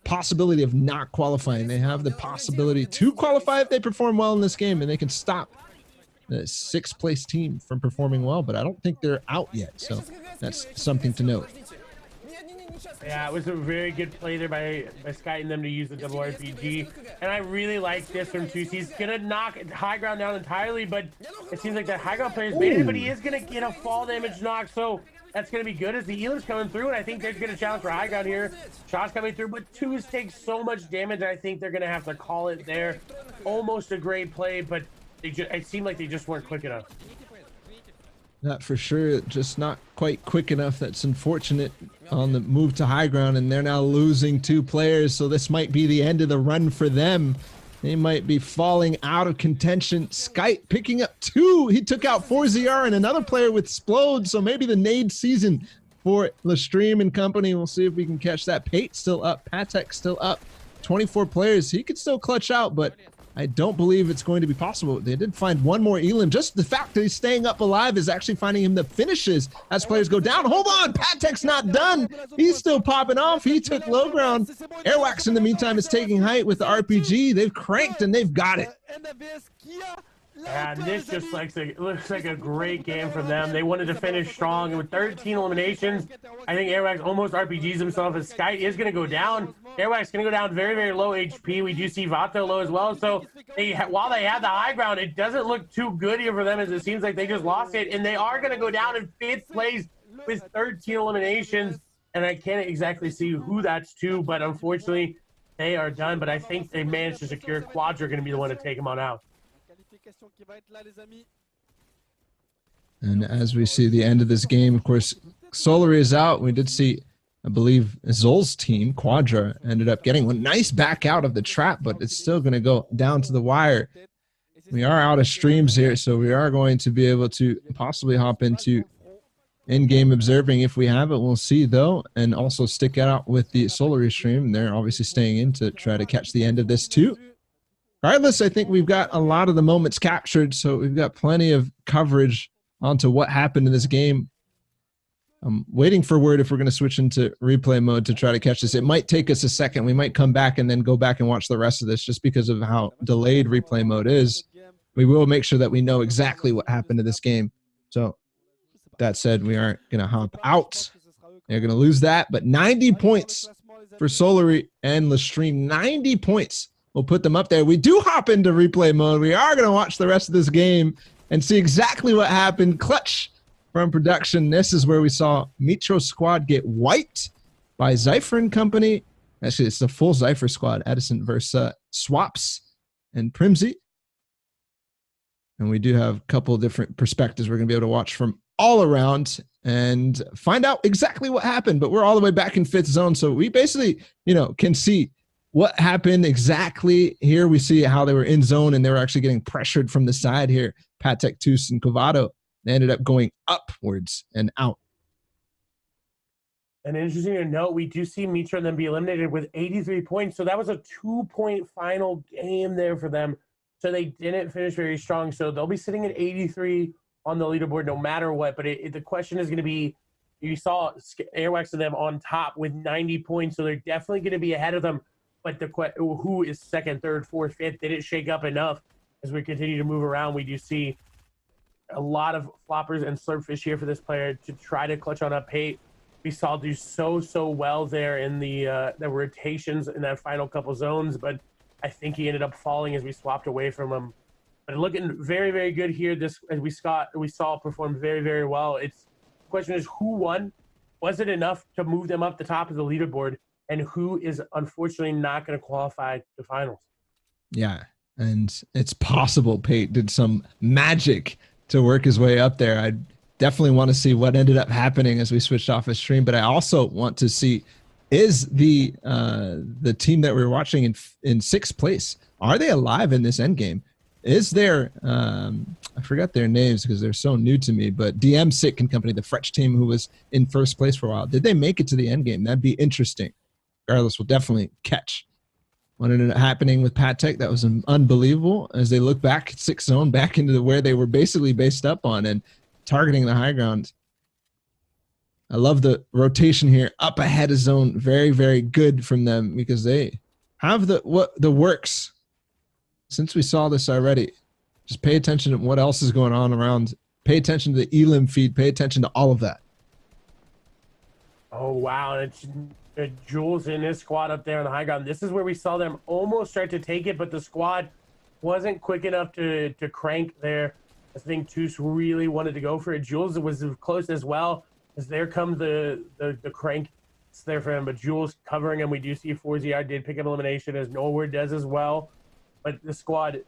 possibility of not qualifying. They have the possibility to qualify if they perform well in this game, and they can stop the 6th place team from performing well, but I don't think they're out yet, so that's something to note. Yeah, it was a very good play there by Sky and them to use the double RPG, and I really like this from Tusi. He's gonna knock high ground down entirely, but it seems like that high ground player's made it, but he is gonna get a fall damage knock, so that's gonna be good as the Elam's coming through, and I think they're gonna challenge for high ground here. Shots coming through, but Twos takes so much damage, I think they're gonna have to call it there. Almost a great play, but it seemed like they just weren't quick enough. Not for sure, just not quite quick enough. That's unfortunate on the move to high ground, and they're now losing 2 players, so this might be the end of the run for them. They might be falling out of contention. Skype picking up 2. He took out 4ZR and another player with Splode, so maybe the nade season for Lestream and company. We'll see if we can catch that. Pate still up, Patek still up. 24 players. He could still clutch out, but I don't believe it's going to be possible. They did find one more Elam. Just the fact that he's staying up alive is actually finding him the finishes as players go down. Hold on, Patek's not done. He's still popping off. He took low ground. Airwax in the meantime is taking height with the RPG. They've cranked and they've got it. And this just looks like a great game from them. They wanted to finish strong, and with 13 eliminations, I think Airwax almost RPGs himself, as Sky is going to go down. Airwax going to go down very, very low HP. We do see Vato low as well. So while they have the high ground, it doesn't look too good here for them, as it seems like they just lost it. And they are going to go down in 5th place with 13 eliminations. And I can't exactly see who that's to, but unfortunately, they are done. But I think they managed to secure Quadra going to be the one to take them on out. And as we see the end of this game, of course, Solary is out. We did see, I believe, Zol's team, Quadra, ended up getting one nice back out of the trap, but it's still going to go down to the wire. We are out of streams here, so we are going to be able to possibly hop into in-game observing if we have it. We'll see, though, and also stick it out with the Solary stream. They're obviously staying in to try to catch the end of this, too. Regardless, I think we've got a lot of the moments captured, so we've got plenty of coverage onto what happened in this game. I'm waiting for word if we're going to switch into replay mode to try to catch this. It might take us a second. We might come back and then go back and watch the rest of this just because of how delayed replay mode is. We will make sure that we know exactly what happened to this game. So that said, we aren't going to hop out. They're going to lose that, but 90 points for Solary and Lestream. 90 points. We'll put them up there. We do hop into replay mode. We are going to watch the rest of this game and see exactly what happened. Clutch from production. This is where we saw Mitro squad get wiped by Zypher and company. Actually, it's the full Zypher squad. Edison versus Swaps and Primzy. And we do have a couple of different perspectives we're going to be able to watch from all around and find out exactly what happened. But we're all the way back in 5th zone, so we basically, can see what happened exactly. Here we see how they were in zone and they were actually getting pressured from the side here. Patek, Tus, and Kovato. They ended up going upwards and out. And interesting to note, we do see Mitra and them be eliminated with 83 points. So that was a 2-point final game there for them. So they didn't finish very strong. So they'll be sitting at 83 on the leaderboard no matter what. But the question is going to be, you saw Airwax and them on top with 90 points. So they're definitely going to be ahead of them. But who is 2nd, 3rd, 4th, 5th? They didn't shake up enough. As we continue to move around, we do see a lot of floppers and slurpfish here for this player to try to clutch on up Pate. We saw do so well there in the rotations in that final couple zones, but I think he ended up falling as we swapped away from him. But looking very, very good here. This, as we saw perform very, very well. The question is, who won? Was it enough to move them up the top of the leaderboard? And who is unfortunately not going to qualify to finals? Yeah, and it's possible Pate did some magic to work his way up there. I definitely want to see what ended up happening as we switched off his stream, but I also want to see, is the team that we're watching in 6th place, are they alive in this end game? Is there, I forgot their names because they're so new to me, but DM Sick and company, the French team who was in 1st place for a while, did they make it to the end game? That'd be interesting. Regardless, we'll definitely catch what ended up happening with Patek. That was unbelievable as they look back at 6th zone, back into where they were basically based up on and targeting the high ground. I love the rotation here. Up ahead of zone. Very, very good from them because they have the works. Since we saw this already, just pay attention to what else is going on around. Pay attention to the Elim feed. Pay attention to all of that. Oh, wow. It's Jules and his squad up there on the high ground. This is where we saw them almost start to take it, but the squad wasn't quick enough to crank there. I think Toos really wanted to go for it. Jules was close as well, as there comes the crank. It's there for him, but Jules covering him. We do see Forzier did pick up elimination, as Nowhere does as well. But the squad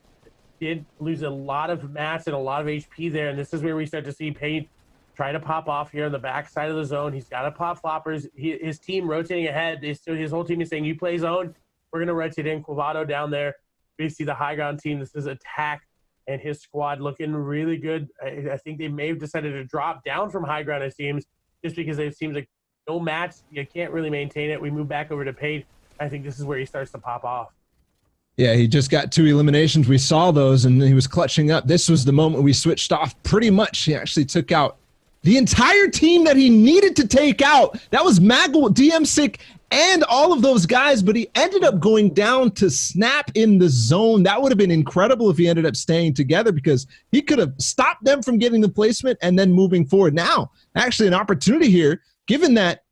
did lose a lot of mass and a lot of HP there, and this is where we start to see Payne try to pop off here on the back side of the zone. He's got to pop floppers. His team rotating ahead. His whole team is saying, you play zone, we're going to rotate in. Quavato down there. We see the high ground team. This is Attack and his squad looking really good. I think they may have decided to drop down from high ground, it seems, just because it seems like no match. You can't really maintain it. We move back over to Payne. I think this is where he starts to pop off. Yeah, he just got 2 eliminations. We saw those, and he was clutching up. This was the moment we switched off pretty much. He actually took out the entire team that he needed to take out. That was Maggle, DMSick, and all of those guys, but he ended up going down to Snap in the zone. That would have been incredible if he ended up staying together, because he could have stopped them from getting the placement and then moving forward. Now, actually an opportunity here, given that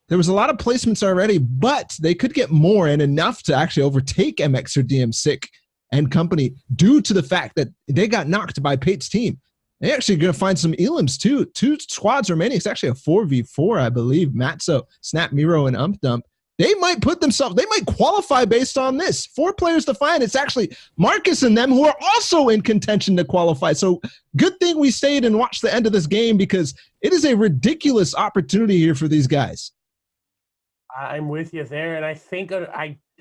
there was a lot of placements already, but they could get more and enough to actually overtake MX or DMSick and company due to the fact that they got knocked by Pate's team. They're actually going to find some elims too. 2 squads remaining. It's actually a 4v4, I believe. Matzo, Snap, Miro, and Dump. They might they might qualify based on this. 4 players to find. It's actually Marcus and them who are also in contention to qualify. So good thing we stayed and watched the end of this game, because it is a ridiculous opportunity here for these guys. I'm with you there, and I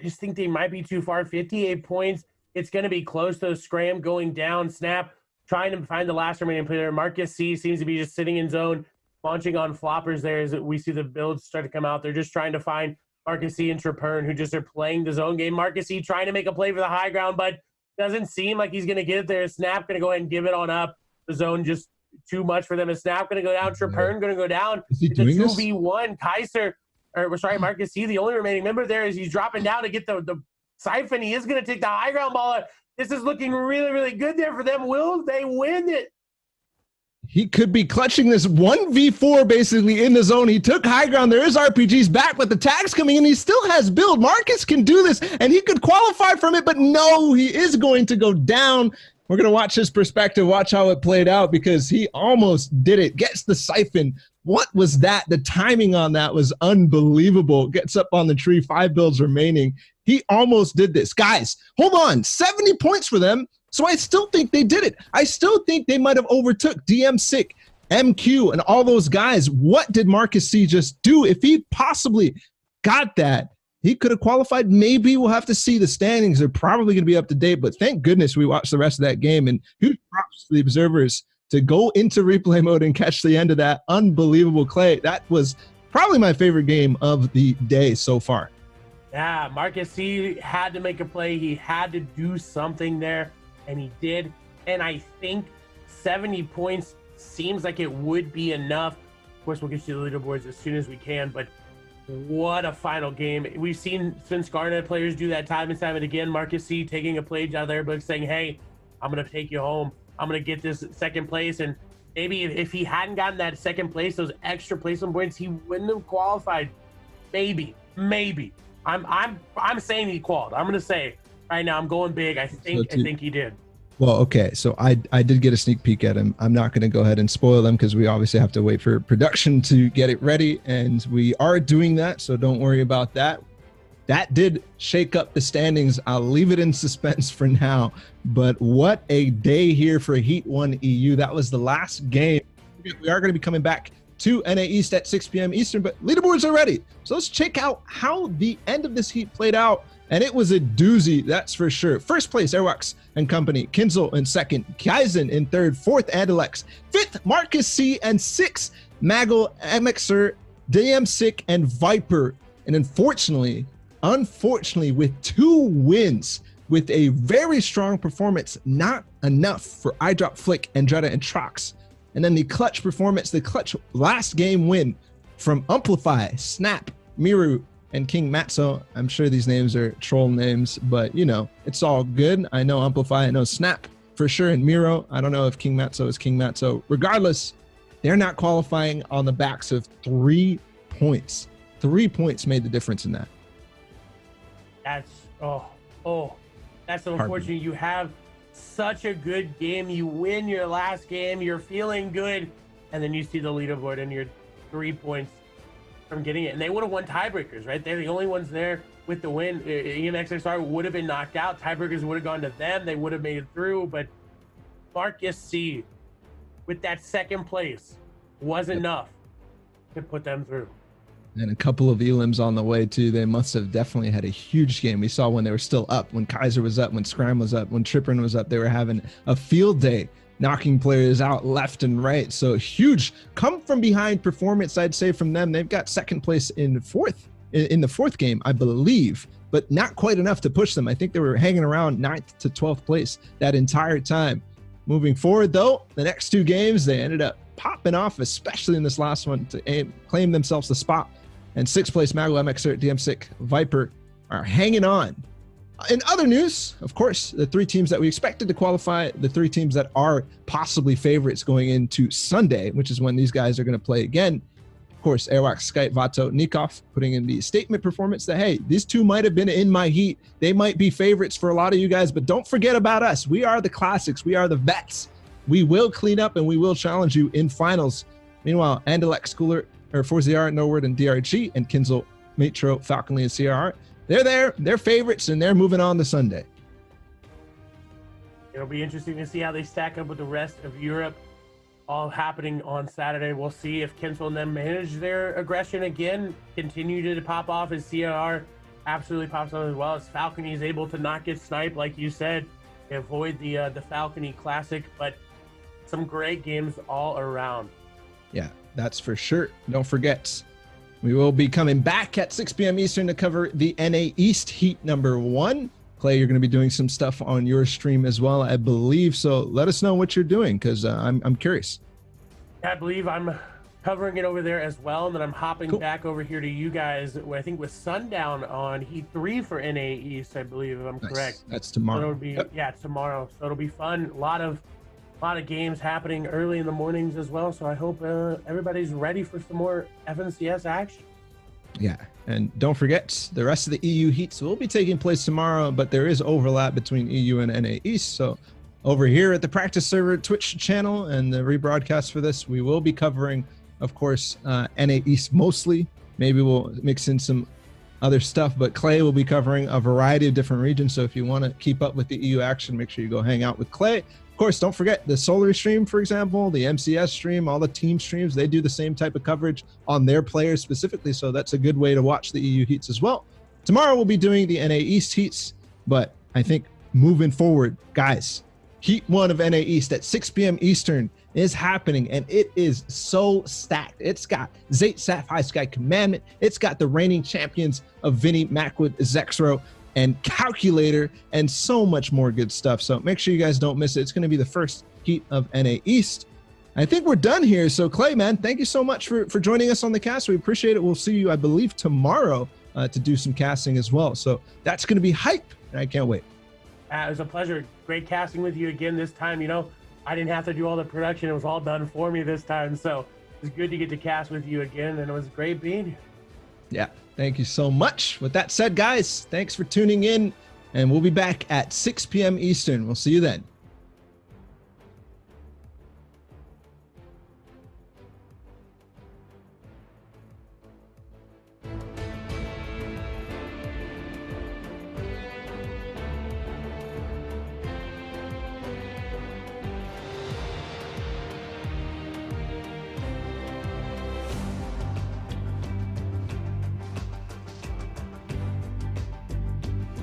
just think they might be too far. 58 points. It's going to be close to Scram going down. Snap trying to find the last remaining player. Marcus C seems to be just sitting in zone, launching on floppers there as we see the builds start to come out. They're just trying to find Marcus C and Trepern, who just are playing the zone game. Marcus C trying to make a play for the high ground, but doesn't seem like he's going to get it there. Snap going to go ahead and give it on up. The zone just too much for them. And Snap going to go down. Trepern going to go down. Is he doing this? 2v1. Kaiser, Marcus C, the only remaining member there, is he's dropping down to get the siphon. He is going to take the high ground ball. This is looking really, really good there for them. Will they win it? He could be clutching this 1v4 basically in the zone. He took high ground. There is RPGs back, but the tag's coming in. He still has build. Marcus can do this, and he could qualify from it, but no, he is going to go down. We're going to watch his perspective, watch how it played out, because he almost did it. Gets the siphon. What was that? The timing on that was unbelievable. Gets up on the tree, 5 builds remaining. He almost did this. Guys, hold on. 70 points for them. So I still think they did it. I still think they might have overtook DMSick, MQ, and all those guys. What did Marcus C just do? If he possibly got that, he could have qualified. Maybe we'll have to see. The standings are probably going to be up to date, but thank goodness we watched the rest of that game. And huge props to the observers to go into replay mode and catch the end of that. Unbelievable, Clay. That was probably my favorite game of the day so far. Yeah, Marcus C had to make a play. He had to do something there, and he did. And I think 70 points seems like it would be enough. Of course, we'll get you the leaderboards as soon as we can, but what a final game. We've seen Spence Garnet players do that time and time and again. Marcus C taking a play out of their book saying, hey, I'm going to take you home. I'm going to get this second place. And maybe if he hadn't gotten that second place, those extra placement points, he wouldn't have qualified. Maybe. I'm saying he qualified. I'm going to say right now, I'm going big. I think he did. Well, okay, so I did get a sneak peek at him. I'm not going to go ahead and spoil them, because we obviously have to wait for production to get it ready, and we are doing that, so don't worry about that. That did shake up the standings. I'll leave it in suspense for now, but what a day here for Heat 1 EU. That was the last game. We are going to be coming back to NA East at 6 p.m. Eastern, but leaderboards are ready. So let's check out how the end of this heat played out. And it was a doozy, that's for sure. First place, Airwax and Company. Kinzel in second. Kaizen in third. Fourth, Andalex. Fifth, Marcus C. And sixth, Maggle, MXer, DMSick, and Viper. And unfortunately, with 2 wins, with a very strong performance, not enough for iDrop, Flick, Andretta, and Trox. And then the clutch performance, the clutch last game win from Amplify, Snap, Miru, and King Matzo. I'm sure these names are troll names, but you know, it's all good. I know Amplify, I know Snap for sure, and Miro. I don't know if King Matzo is King Matzo. Regardless, they're not qualifying on the backs of 3 points. 3 points made the difference in that. That's that's unfortunate. You have such a good game. You win your last game. You're feeling good, and then you see the leaderboard, and you're 3 points from getting it. And they would have won tiebreakers, right? They're the only ones there with the win. EMXXR would have been knocked out. Tiebreakers would have gone to them. They would have made it through, but Marcus C, with that second place, was enough to put them through. And a couple of elims on the way too. They must have definitely had a huge game. We saw when they were still up, when Kaiser was up, when Scram was up, when Trippin was up. They were having a field day, knocking players out left and right. So huge come from behind performance, I'd say, from them. They've got second place in the fourth game, I believe, but not quite enough to push them. I think they were hanging around 9th to 12th place that entire time. Moving forward, though, the next 2 games, they ended up popping off, especially in this last one, to claim themselves the spot. And 6th place, Mago, MXer, DMSick, Viper are hanging on. In other news, of course, the 3 teams that we expected to qualify, the 3 teams that are possibly favorites going into Sunday, which is when these guys are going to play again. Of course, Airwalk, Skype, Vato, Nikov putting in the statement performance that, hey, these 2 might have been in my heat. They might be favorites for a lot of you guys, but don't forget about us. We are the classics. We are the vets. We will clean up and we will challenge you in finals. Meanwhile, Andalex, Cooler, or 4ZR, Norward, and DRG, and Kinzel, Metro, Falconly, and CRR, they're there. They're favorites, and they're moving on to Sunday. It'll be interesting to see how they stack up with the rest of Europe, all happening on Saturday. We'll see if Kinzel and them manage their aggression again, continue to pop off as CRR absolutely pops on, as well as Falcony is able to not get sniped, like you said, avoid the Falcony Classic, but some great games all around. Yeah, that's for sure. Don't forget, we will be coming back at 6 p.m. Eastern to cover the NA East Heat number 1. Clay, you're going to be doing some stuff on your stream as well, I believe. So let us know what you're doing, because I'm curious. I believe I'm covering it over there as well, and then I'm hopping back over here to you guys, I think with Sundown on Heat 3 for NA East, I believe, if I'm correct. That's tomorrow. So it'll be, yeah, tomorrow. So it'll be fun. A lot of games happening early in the mornings as well. So I hope everybody's ready for some more FNCS action. Yeah, and don't forget, the rest of the EU heats will be taking place tomorrow, but there is overlap between EU and NA East. So over here at the Practice Server Twitch channel and the rebroadcast for this, we will be covering, of course, NA East mostly. Maybe we'll mix in some other stuff, but Clay will be covering a variety of different regions. So if you want to keep up with the EU action, make sure you go hang out with Clay. Of course, don't forget the Solar stream, for example, the MCS stream, all the team streams, they do the same type of coverage on their players specifically. So that's a good way to watch the EU heats as well. Tomorrow we'll be doing the NA East heats, but I think moving forward, guys, Heat 1 of NA East at 6 p.m. Eastern is happening, and it is so stacked. It's got Zate Saf, High Sky Commandment. It's got the reigning champions of Vinny, Macwood, Zexro, and Calculator, and so much more good stuff. So make sure you guys don't miss it. It's going to be the first heat of NA East. I think we're done here. So Clay, man, thank you so much for joining us on the cast. We appreciate it. We'll see you, I believe, tomorrow to do some casting as well. So that's going to be hype, and I can't wait. It was a pleasure. Great casting with you again this time. You know, I didn't have to do all the production. It was all done for me this time. So it was good to get to cast with you again, and it was great being here. Yeah, thank you so much. With that said, guys, thanks for tuning in, and we'll be back at 6 p.m. Eastern. We'll see you then.